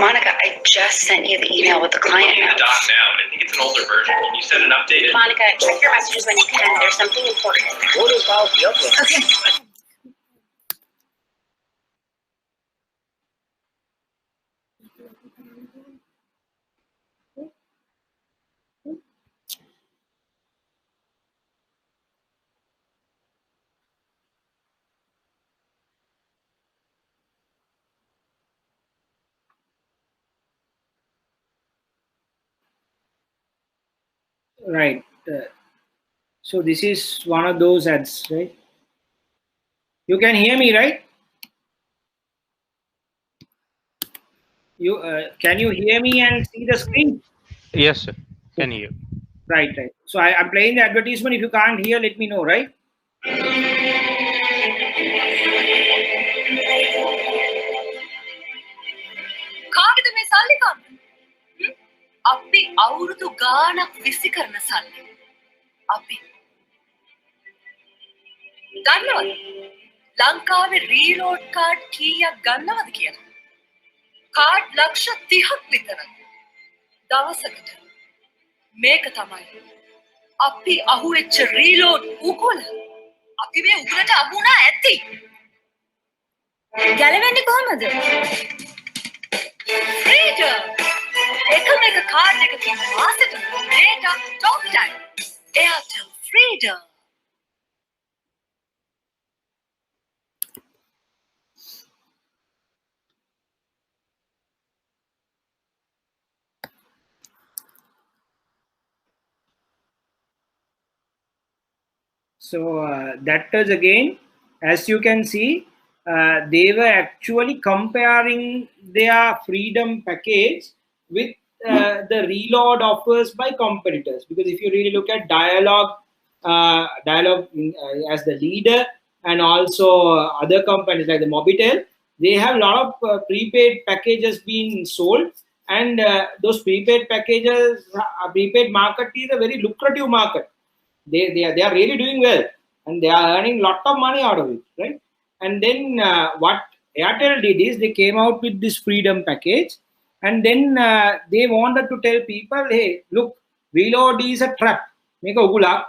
Monica, I just sent you the email with the client. I'm looking at the doc now, but I think it's an older version. Can you send an updated? Monica, check your messages when you can. There's something important. Okay. Right. So this is one of those ads, right? You can hear me, right? You can you hear me and see the screen? Yes, sir. Can hear. Right. So I'm playing the advertisement. If you can't hear, let me know, right? කාගෙද මේ සල්ලි කන්න? අපි අවුරුදු ගාණක් විසි කරන සල්ලි. අපි දන්නවද? ලංකාවේ රීලෝඩ් කාඩ් කීයක් ගන්නවද කියලා? කාඩ් ලක්ෂ 30ක් විතර. දවසකට. මේක තමයි. අපි අහුවෙච්ච රීලෝඩ් උගුල. අපි මේ උගුලට අහුණා ඇති. ගැලවෙන්නේ කොහමද? Freedom! එකම එක කාඩ් එකකින් මාසෙට data talk time. Airtel Freedom. So that is again, as you can see, they were actually comparing their freedom package with the reload offers by competitors. Because if you really look at Dialog as the leader, and also other companies like the Mobitel, they have a lot of prepaid packages being sold, and those prepaid packages, prepaid market is a very lucrative market. They are really doing well, and they are earning a lot of money out of it, right? And then what Airtel did is they came out with this freedom package, and then they wanted to tell people, hey, look, reload is a trap. Make a ugula.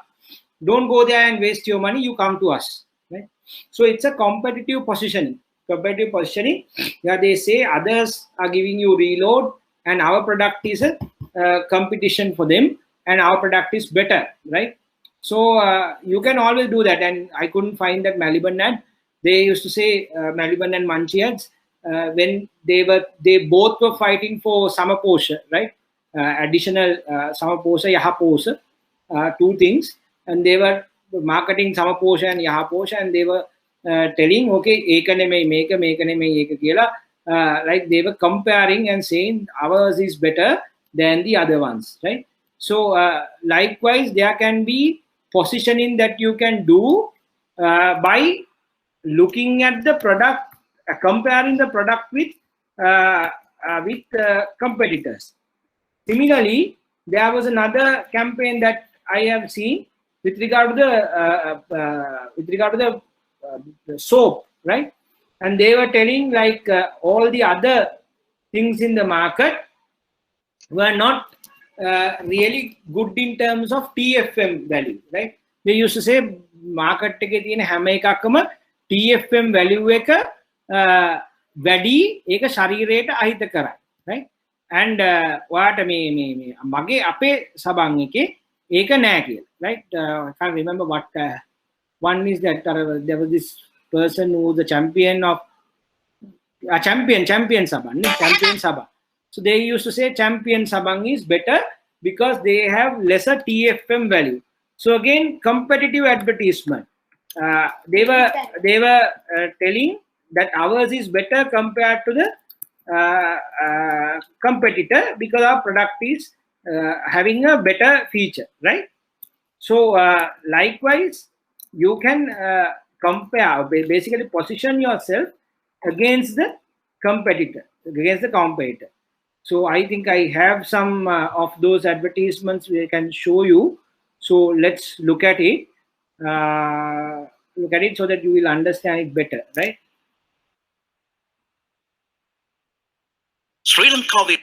Don't go there and waste your money. You come to us, right? So it's a competitive positioning. Competitive positioning. Yeah, they say others are giving you reload, and our product is a competition for them, and our product is better, right? So you can always do that. And I couldn't find that Maliban ad. They used to say Maliban and Munchie ads when they both were fighting for summer posha, right? Additional summer posha, yaha posha, two things, and they were marketing summer posha and yaha posha, and they were telling, okay, ekane me meka kiyala, like they were comparing and saying ours is better than the other ones, right? So likewise, there can be positioning that you can do by looking at the product, comparing the product with competitors. Similarly, there was another campaign that I have seen with regard to the soap, right? And they were telling like all the other things in the market were not really good in terms of TFM value, right? They used to say market එකේ තියෙන හැම එකක්ම TFM value එක වැඩි ඒක ශරීරයට අහිත කරයි, right? And ඔයාට මේ මගේ අපේ සබන් එකේ ඒක නෑ කියලා, right? I can't remember what one is that there was this person who was the champion of champion saban. So they used to say champion sabang is better because they have lesser TFM value. So again, competitive advertisement. They were telling that ours is better compared to the competitor because our product is having a better feature, right? So likewise, you can compare, basically position yourself against the competitor. So I think I have some of those advertisements we can show you. So let's look at it. So that you will understand it better, right? Sri Lanka with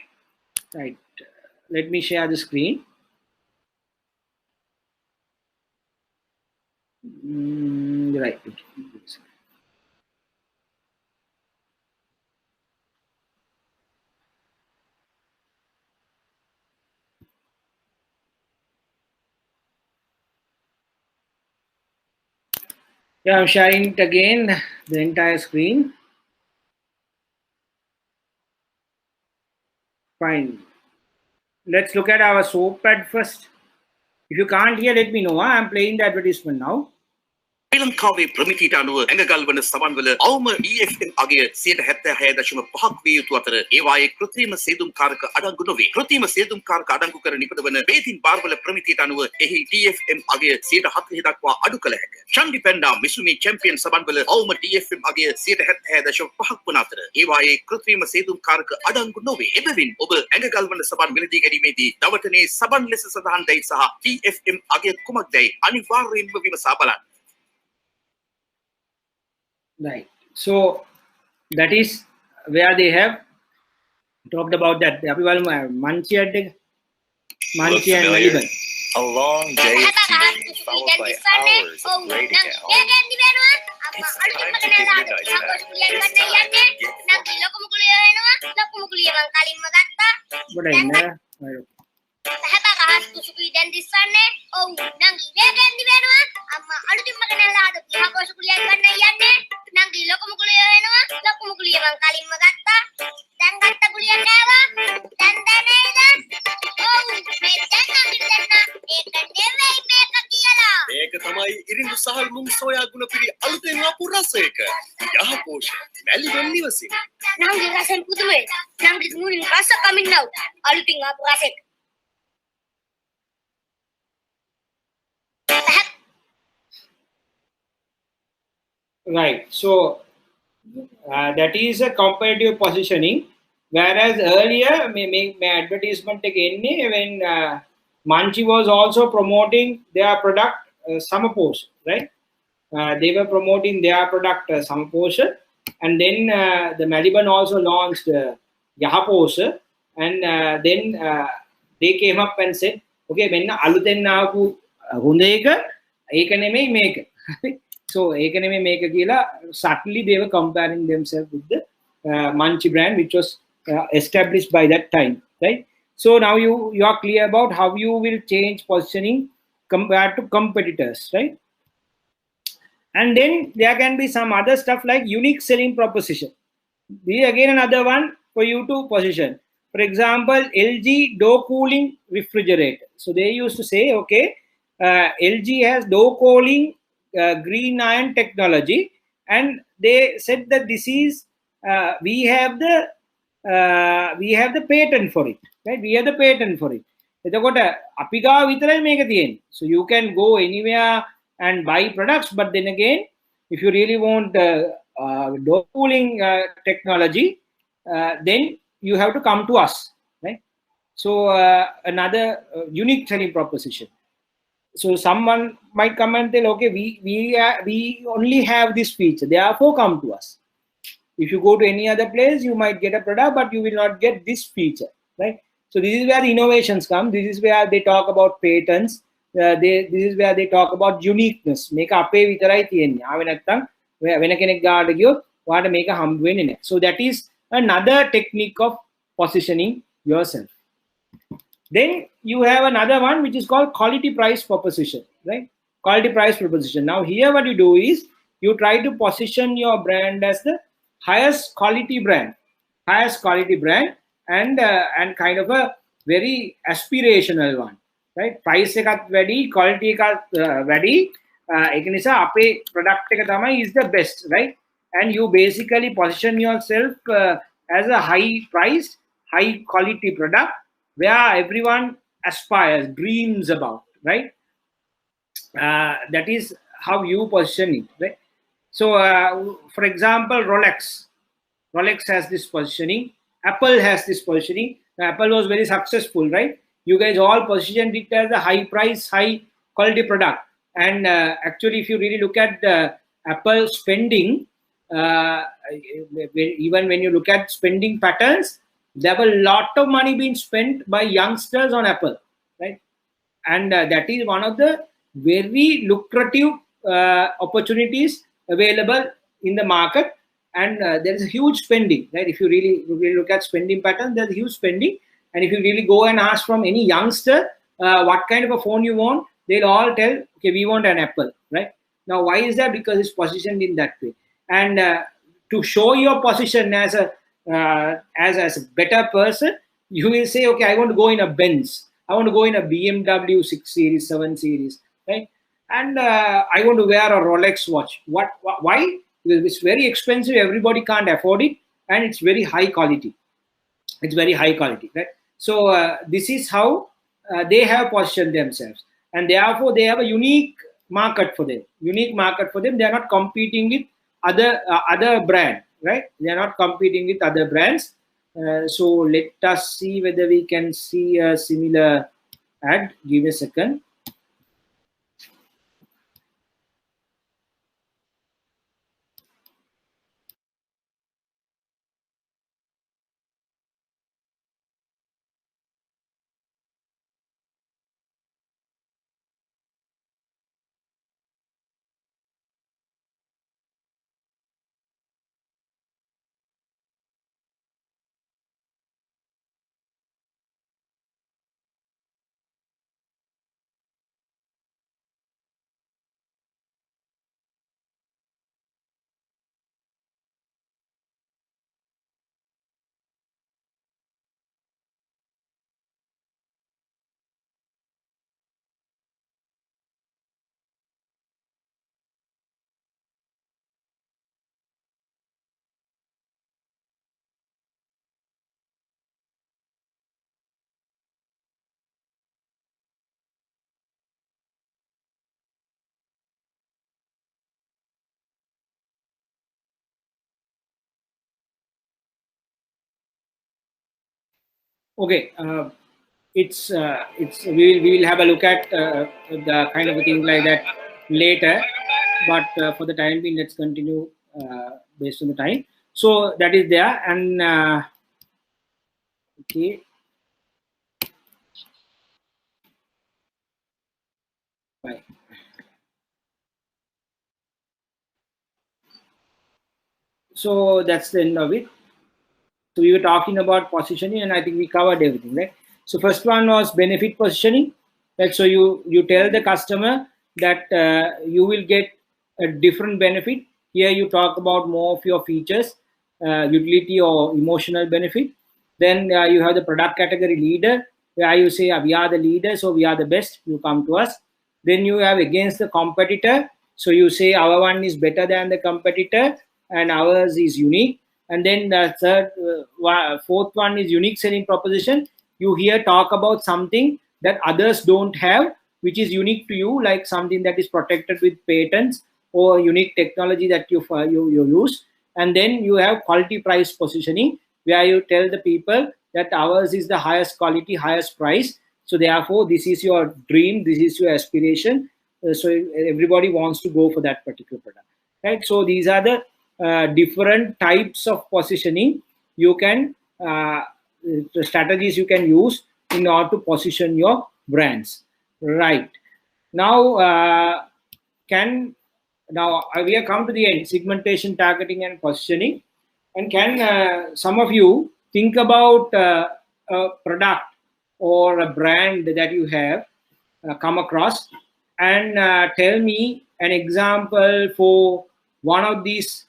right. Let me share the screen. Right. Yeah, I'm sharing it again, the entire screen. Fine. Let's look at our soap pad first. If you can't hear, let me know. I'm playing the advertisement now. ශ්‍රී ලංකාවේ ප්‍රමිතියට අනුව ඇඟගල් වන සබන්වල අවම EFM අගය 76.5ක් විය යුතු අතර ඒවායේ කෘත්‍රිම සේදුම්කාරක අඩංගු නොවේ. කෘත්‍රිම සේදුම්කාරක අඩංගු කර නිපදවන බේතින් බාර්වල ප්‍රමිතියට අනුව එහි TFM අගය 40% දක්වා අඩු කළ හැක. චන්ඩි පැන්ඩා මිසුමි චැම්පියන් සබන්වල අවම TFM අගය 76.5ක් වන අතර ඒවායේ කෘත්‍රිම සේදුම්කාරක අඩංගු නොවේ. එබැවින් ඔබ ඇඟගල් වන සබන් මිලදී ගැනීමේදී දවටනේ සබන් ලෙස සඳහන් දැයි සහ TFM අගය කුමක්දයි අනිවාර්යයෙන්ම විමසා බලන්න. Right. So that is where they have talked about that. Manchi and Melbourne. A long day of TV followed by hours of grading out. It's time to get your night back. ඒක තමයි ඉරිඟු සහල් මුං soya ගුණ පිරි අලුතෙන් ආපු රසයක යහපෝෂ මැලිබන් නිවසින් නංගි රසෙන් පුදුමයි නංගි මුලින් රස කමින් out අලුතින් ආපු රසෙක Right. So that is a comparative positioning. Whereas earlier, my advertisement again when Manchi was also promoting their product Samapos, right? They were promoting their product Samapos, and then the Melbourne also launched Yahapos, and then they came up and said, okay, when aluten naapu hundeka ekaneme make. So ekaneme make kila subtly they were comparing themselves with the Manchi brand, which was established by that time, right? So now you are clear about how you will change positioning compared to competitors, right? And then there can be some other stuff like unique selling proposition. This is again another one for you to position. For example, LG door cooling refrigerator. So they used to say, okay, LG has door cooling green iron technology, and they said that this is we have the patent for it, right? We have the patent for it. So you can go anywhere and buy products, but then again, if you really want door cooling technology, then you have to come to us, right? So another unique selling proposition. So someone might come and tell, okay, we only have this feature, therefore come to us. If you go to any other place, you might get a product, but you will not get this feature, right? So this is where the innovations come. This is where they talk about patents. This is where they talk about uniqueness. Make a pay with right. So that is another technique of positioning yourself. Then you have another one which is called quality price proposition, right? Quality price proposition. Now here what you do is you try to position your brand as the highest quality brand, and kind of a very aspirational one, right? Price ekat wedi, quality ekat wedi, ek nisa ape product එක තමයි is the best, right? And you basically position yourself as a high priced, high quality product where everyone aspires, dreams about, right? That is how you position it, right? So, for example, Rolex has this positioning. Apple has this positioning. Apple was very successful, right? You guys all positioned it as a high price, high quality product. And actually, if you really look at Apple spending, even when you look at spending patterns, there were a lot of money being spent by youngsters on Apple, right? And that is one of the very lucrative opportunities available in the market. And there is a huge spending, right? If you really look at spending pattern, there's huge spending. And if you really go and ask from any youngster what kind of a phone you want, they'll all tell, okay, we want an Apple, right? Now, why is that? Because it's positioned in that way. And to show your position as a better person, you will say, okay, I want to go in a Benz, I want to go in a BMW 6 Series, 7 Series, right? And I want to wear a Rolex watch. Why? Because it's very expensive, everybody can't afford it, and it's very high quality. It's very high quality, right? So this is how they have positioned themselves, and therefore they have a unique market for them. Unique market for them. They are not competing with other brand, right? They are not competing with other brands. So let us see whether we can see a similar ad. Give a second. Okay, we will have a look at the kind of a thing like that later, but for the time being, let's continue based on the time. So that is there, and okay. Bye. So that's the end of it. So we were talking about positioning, and I think we covered everything, right? So first one was benefit positioning, right? So you tell the customer that you will get a different benefit. Here you talk about more of your features, utility or emotional benefit. Then you have the product category leader, where you say we are the leader, so we are the best, you come to us. Then you have against the competitor, so you say our one is better than the competitor and ours is unique. And then the fourth one is unique selling proposition. You here talk about something that others don't have, which is unique to you, like something that is protected with patents or unique technology that you use. And then you have quality price positioning, where you tell the people that ours is the highest quality, highest price. So therefore, this is your dream, this is your aspiration. So everybody wants to go for that particular product, right? So these are the different types of positioning you can, the strategies you can use in order to position your brands, right? Now, we have come to the end, segmentation, targeting, and positioning. And can some of you think about a product or a brand that you have come across, and tell me an example for one of these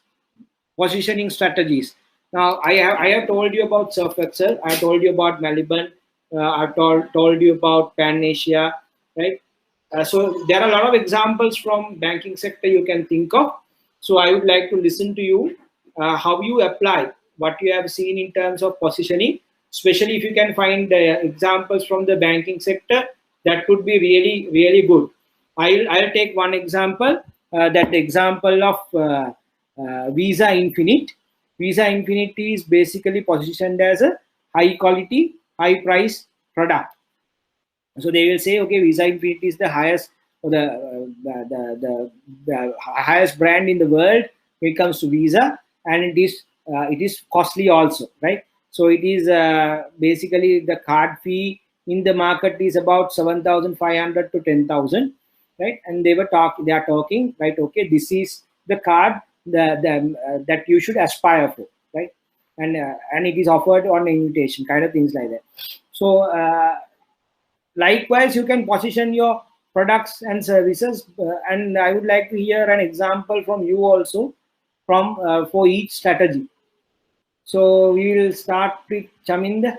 positioning strategies. Now, I have told you about Surf Excel, I told you about Melbourne, I've told you about Pan Asia, right? So there are a lot of examples from banking sector you can think of. So I would like to listen to you, how you apply what you have seen in terms of positioning, especially if you can find examples from the banking sector, that could be really, really good. I'll take one example, that example of Visa Infinite. Visa Infinite is basically positioned as a high quality, high price product. So they will say, okay, Visa Infinite is the highest, or the highest brand in the world when it comes to Visa, and it is costly also, right? So it is basically the card fee in the market is about 7,500 to 10,000, right? And they are talking, right? Okay, this is the card that you should aspire for, right? And it is offered on invitation, kind of things like that. So likewise, you can position your products and services, and I would like to hear an example from you also from for each strategy. So we will start with Chaminda.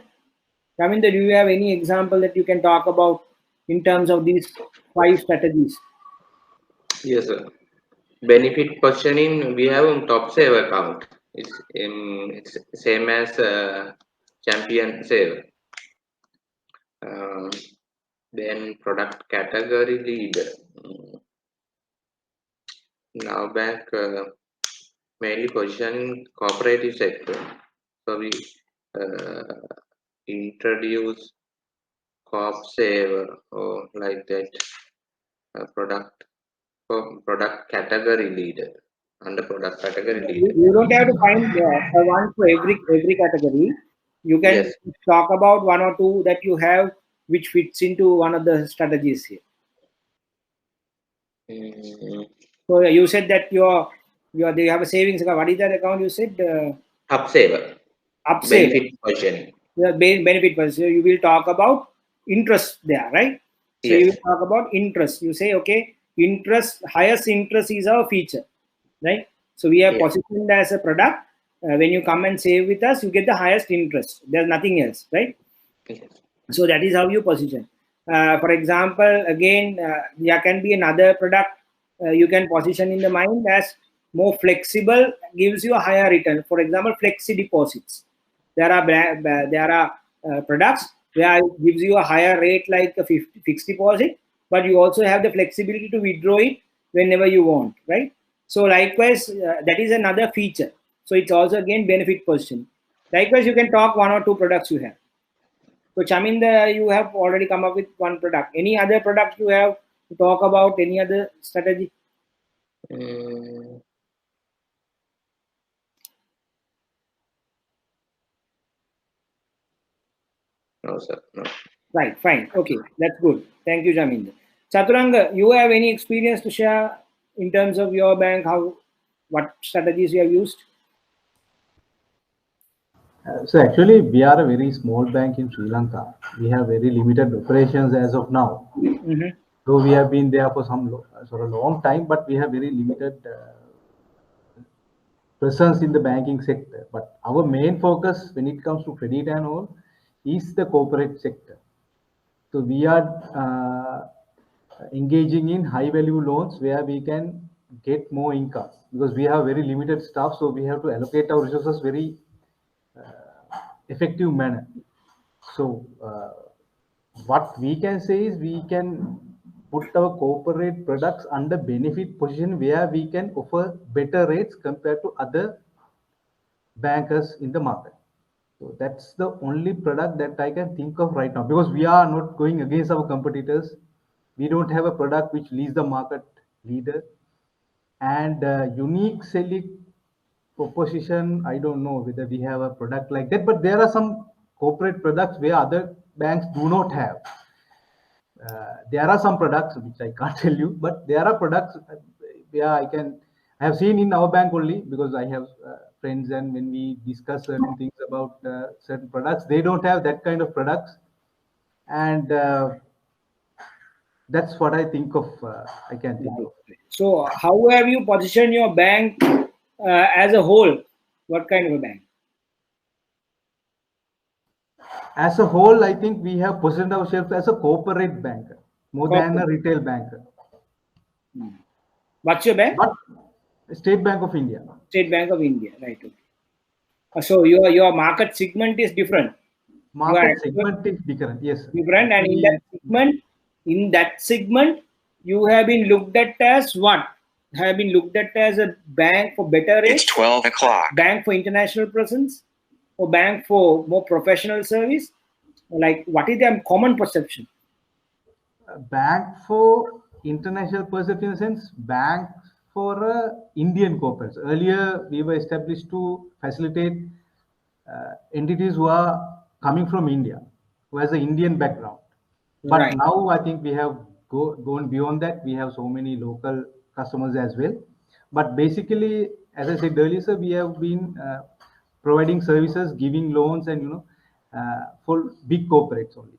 Chaminda, do you have any example that you can talk about in terms of these 5 strategies? Yes, sir. Benefit positioning, we have a top save account. It's same as champion save. Then product category leader. Now bank mainly positioning cooperative sector. So we introduce Coop Saver or like that product category leader. Under product category leader. You don't have to find one for every category. You can talk about 1 or 2 that you have which fits into one of the strategies here. So you said that they have a savings account. What is that account you said? Upsaver. Benefit positioning. The benefit positioning. You will talk about interest there, right? So you will talk about interest. You say, okay, interest, highest interest is our feature, right? So we are positioned as a product. When you come and save with us, you get the highest interest. There's nothing else, right? So that is how you position. For example, again, there can be another product you can position in the mind as more flexible, gives you a higher return. For example, flexi deposits. There are products where it gives you a higher rate like a fixed deposit, but you also have the flexibility to withdraw it whenever you want, right? So likewise, that is another feature. So it's also again benefit position. Likewise, you can talk 1 or 2 products you have. So Chaminda, you have already come up with 1 product. Any other product you have to talk about? Any other strategy? No, sir. No. Right, fine. Okay, that's good. Thank you, Chaminda. Chaturanga, you have any experience to share in terms of your bank, what strategies you have used? So actually, we are a very small bank in Sri Lanka. We have very limited operations as of now. Though we have been there for a long time, but we have very limited presence in the banking sector. But our main focus when it comes to credit and all is the corporate sector. So we are engaging in high value loans where we can get more income because we have very limited staff. So we have to allocate our resources very effective manner. So what we can say is we can put our corporate products under benefit position where we can offer better rates compared to other bankers in the market. So that's the only product that I can think of right now because we are not going against our competitors. We don't have a product which leads the market leader and unique selling proposition. I don't know whether we have a product like that, but there are some corporate products where other banks do not have. There are some products which I can't tell you, but there are products where I have seen in our bank only because I have friends, and when we discuss certain things about certain products, they don't have that kind of products, and that's what I think of. I can think of. So how have you positioned your bank as a whole? What kind of a bank? As a whole, I think we have positioned ourselves as a corporate banker more than a retail banker. What's your bank? State Bank of India. State Bank of India, right? Okay. So your market segment is different. Market segment is different, yes. Different, and in that segment, you have been looked at as what? Have been looked at as a bank for better rates. It's 12 o'clock. Bank for international presence, or bank for more professional service. Like, what is the common perception? Bank for international perception, in the sense bank for Indian corporates. Earlier, we were established to facilitate entities who are coming from India, who has an Indian background. But Right. now I think we have gone beyond that. We have so many local customers as well. But basically, as I said earlier, sir, we have been providing services, giving loans, and for big corporates only.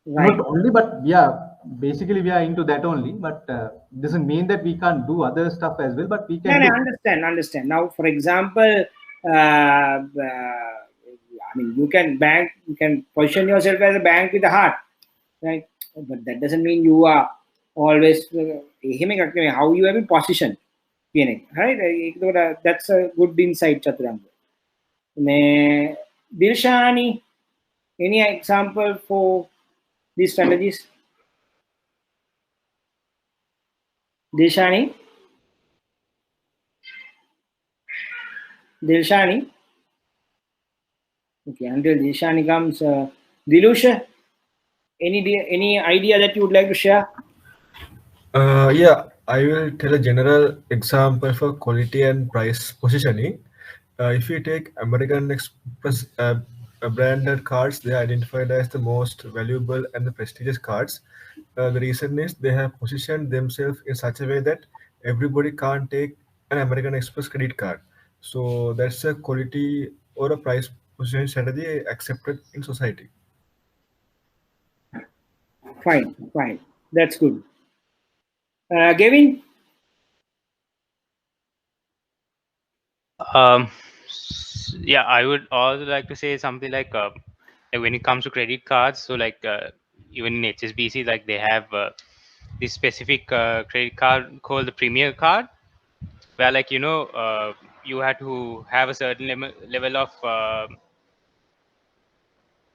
Right. Not only, but basically we are into that only. But doesn't mean that we can't do other stuff as well. But we can. No, understand. Now, for example, I mean, you can position yourself as a bank with a heart, right? But that doesn't mean you are always how you have been positioned, right? That's a good insight, Chaturanga. Dilshani, any example for these strategies? Dilshani, okay. Until Dilshani comes, Dilusha, any idea that you would like to share? Yeah, I will tell a general example for quality and price positioning. If you take American Express branded cards, they are identified as the most valuable and the prestigious cards. The reason is they have positioned themselves in such a way that everybody can't take an American Express credit card. So that's a quality or a price positioning strategy accepted in society. Fine. That's good. Gavin? Yeah, I would also like to say something like when it comes to credit cards, so like even in HSBC, like they have this specific credit card called the Premier card, where like you had to have a certain level of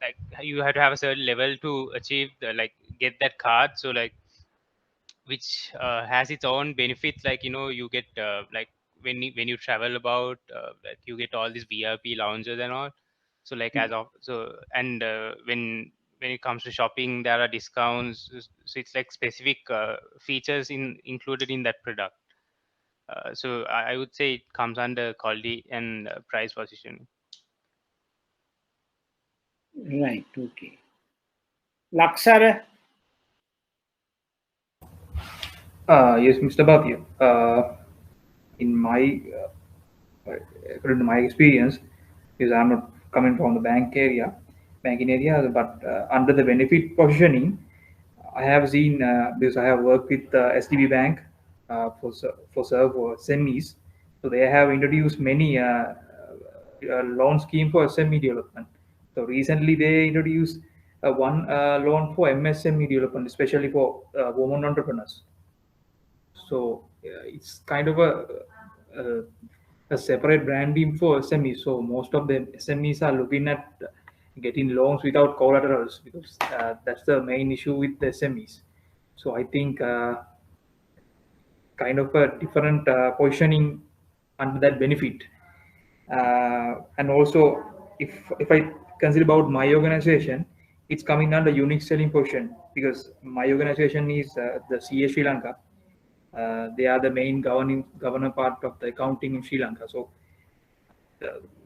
like you have to have a certain level to achieve get that card. So like which has its own benefits, like you get like when you travel about like you get all these VIP lounges and all. So like and when it comes to shopping, there are discounts. So it's like specific features included in that product. So I would say it comes under quality and price positioning. Right. Okay. Laksara? Yes, Mr. Bhatia. In my according to my experience, because I'm not coming from the banking area, but under the benefit positioning, I have seen because I have worked with SDB Bank for SMEs, so they have introduced many loan scheme for SME development. So recently they introduced one loan for MSME development, especially for women entrepreneurs. So it's kind of a separate branding for SMEs. So most of the SMEs are looking at getting loans without collaterals, because that's the main issue with the SMEs. So I think kind of a different positioning under that benefit. And also, if I consider about my organization, it's coming under unique selling position, because my organization is the CA Sri Lanka. They are the main governor part of the accounting in Sri Lanka. So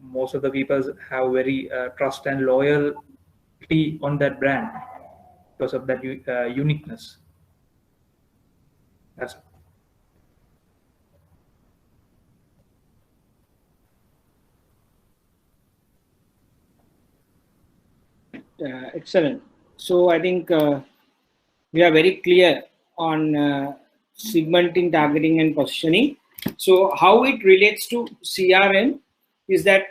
most of the people have very trust and loyalty on that brand because of that uniqueness. That's Excellent. So I think we are very clear on segmenting, targeting, and positioning. So how it relates to CRM is that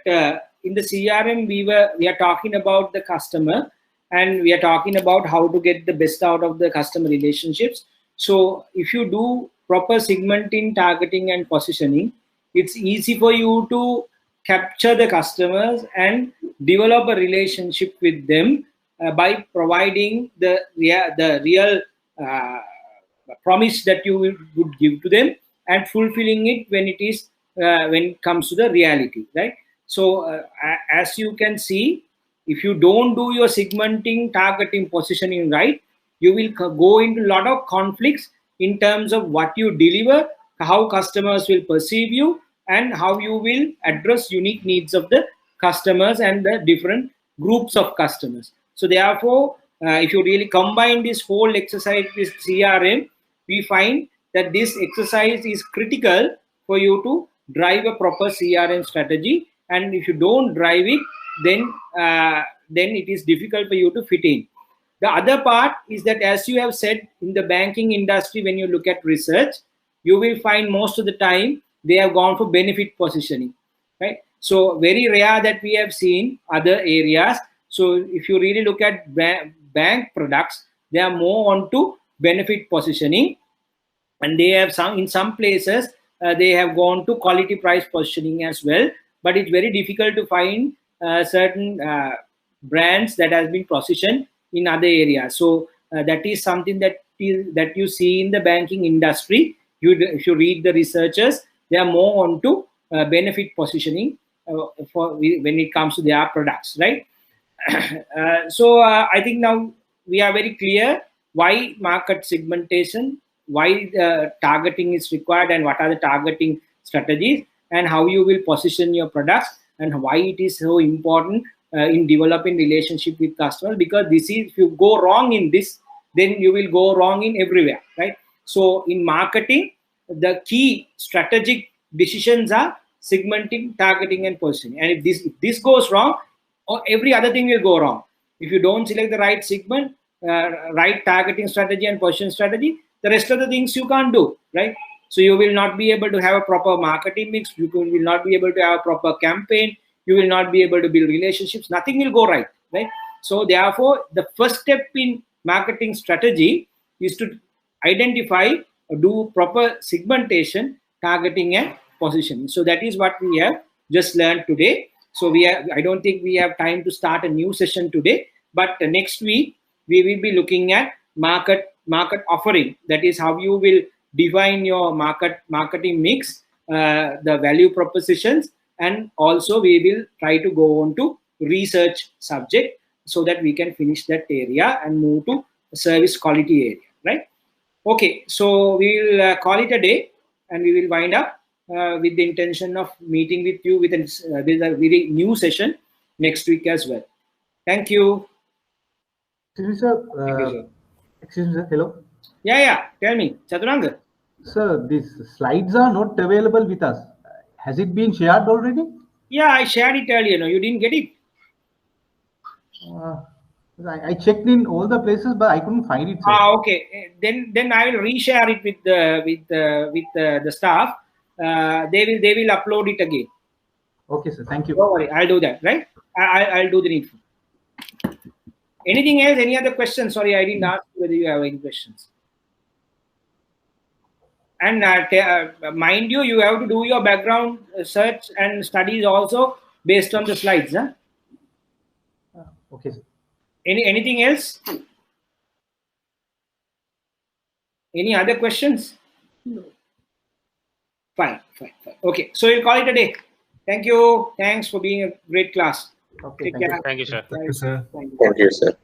in the CRM we are talking about the customer, and we are talking about how to get the best out of the customer relationships. So if you do proper segmenting, targeting, and positioning, it's easy for you to capture the customers and develop a relationship with them by providing the real promise that you would give to them, and fulfilling it when it comes to the reality, right? So as you can see, if you don't do your segmenting, targeting, positioning right, you will go into a lot of conflicts in terms of what you deliver, how customers will perceive you, and how you will address unique needs of the customers and the different groups of customers. So therefore, if you really combine this whole exercise with CRM, we find that this exercise is critical for you to drive a proper CRM strategy. And if you don't drive it, then it is difficult for you to fit in. The other part is that, as you have said, in the banking industry, when you look at research, you will find most of the time they have gone for benefit positioning, right? So very rare that we have seen other areas. So if you really look at bank products, they are more onto benefit positioning, and they have in some places they have gone to quality price positioning as well. But it's very difficult to find certain brands that has been positioned in other areas. So that is something that you see in the banking industry. If you read the researchers, they are more onto benefit positioning when it comes to their products, right? So I think now we are very clear why market segmentation, why targeting is required, and what are the targeting strategies, and how you will position your products, and why it is so important in developing relationship with customers. Because this is, if you go wrong in this, then you will go wrong in everywhere, right? So in marketing, the key strategic decisions are segmenting, targeting, and positioning. And if this goes wrong, every other thing will go wrong. If you don't select the right segment, right targeting strategy and position strategy, the rest of the things you can't do, right? So you will not be able to have a proper marketing mix. You will not be able to have a proper campaign. You will not be able to build relationships. Nothing will go right, right? So therefore, the first step in marketing strategy is to identify or do proper segmentation, targeting, and positioning. So that is what we have just learned today. So I don't think we have time to start a new session today, but next week we will be looking at market offering. That is how you will define your marketing mix, the value propositions, and also we will try to go on to research subject so that we can finish that area and move to service quality area, right? Okay, so we will call it a day, and we will wind up with the intention of meeting with you with a very new session next week as well. Thank you. Excuse me, sir. Excuse me, sir. Hello. Yeah. Tell me, Chaturanga. Sir, these slides are not available with us. Has it been shared already? Yeah, I shared it earlier. No, you didn't get it. I checked in all the places, but I couldn't find it, sir. Okay. Then I will reshare it with the staff. They will upload it again. Okay, sir. Thank you. Don't worry, I'll do that. Right? I'll do the needful. Anything else? Any other questions? Sorry, I didn't ask whether you have any questions. And mind you, you have to do your background search and studies also based on the slides. Huh? Okay, sir. Anything else? Any other questions? No. Fine. Okay, so we'll call it a day. Thank you. Thanks for being a great class. Okay. Take care. Thank you, sir. Thank you, sir. Thank you, sir.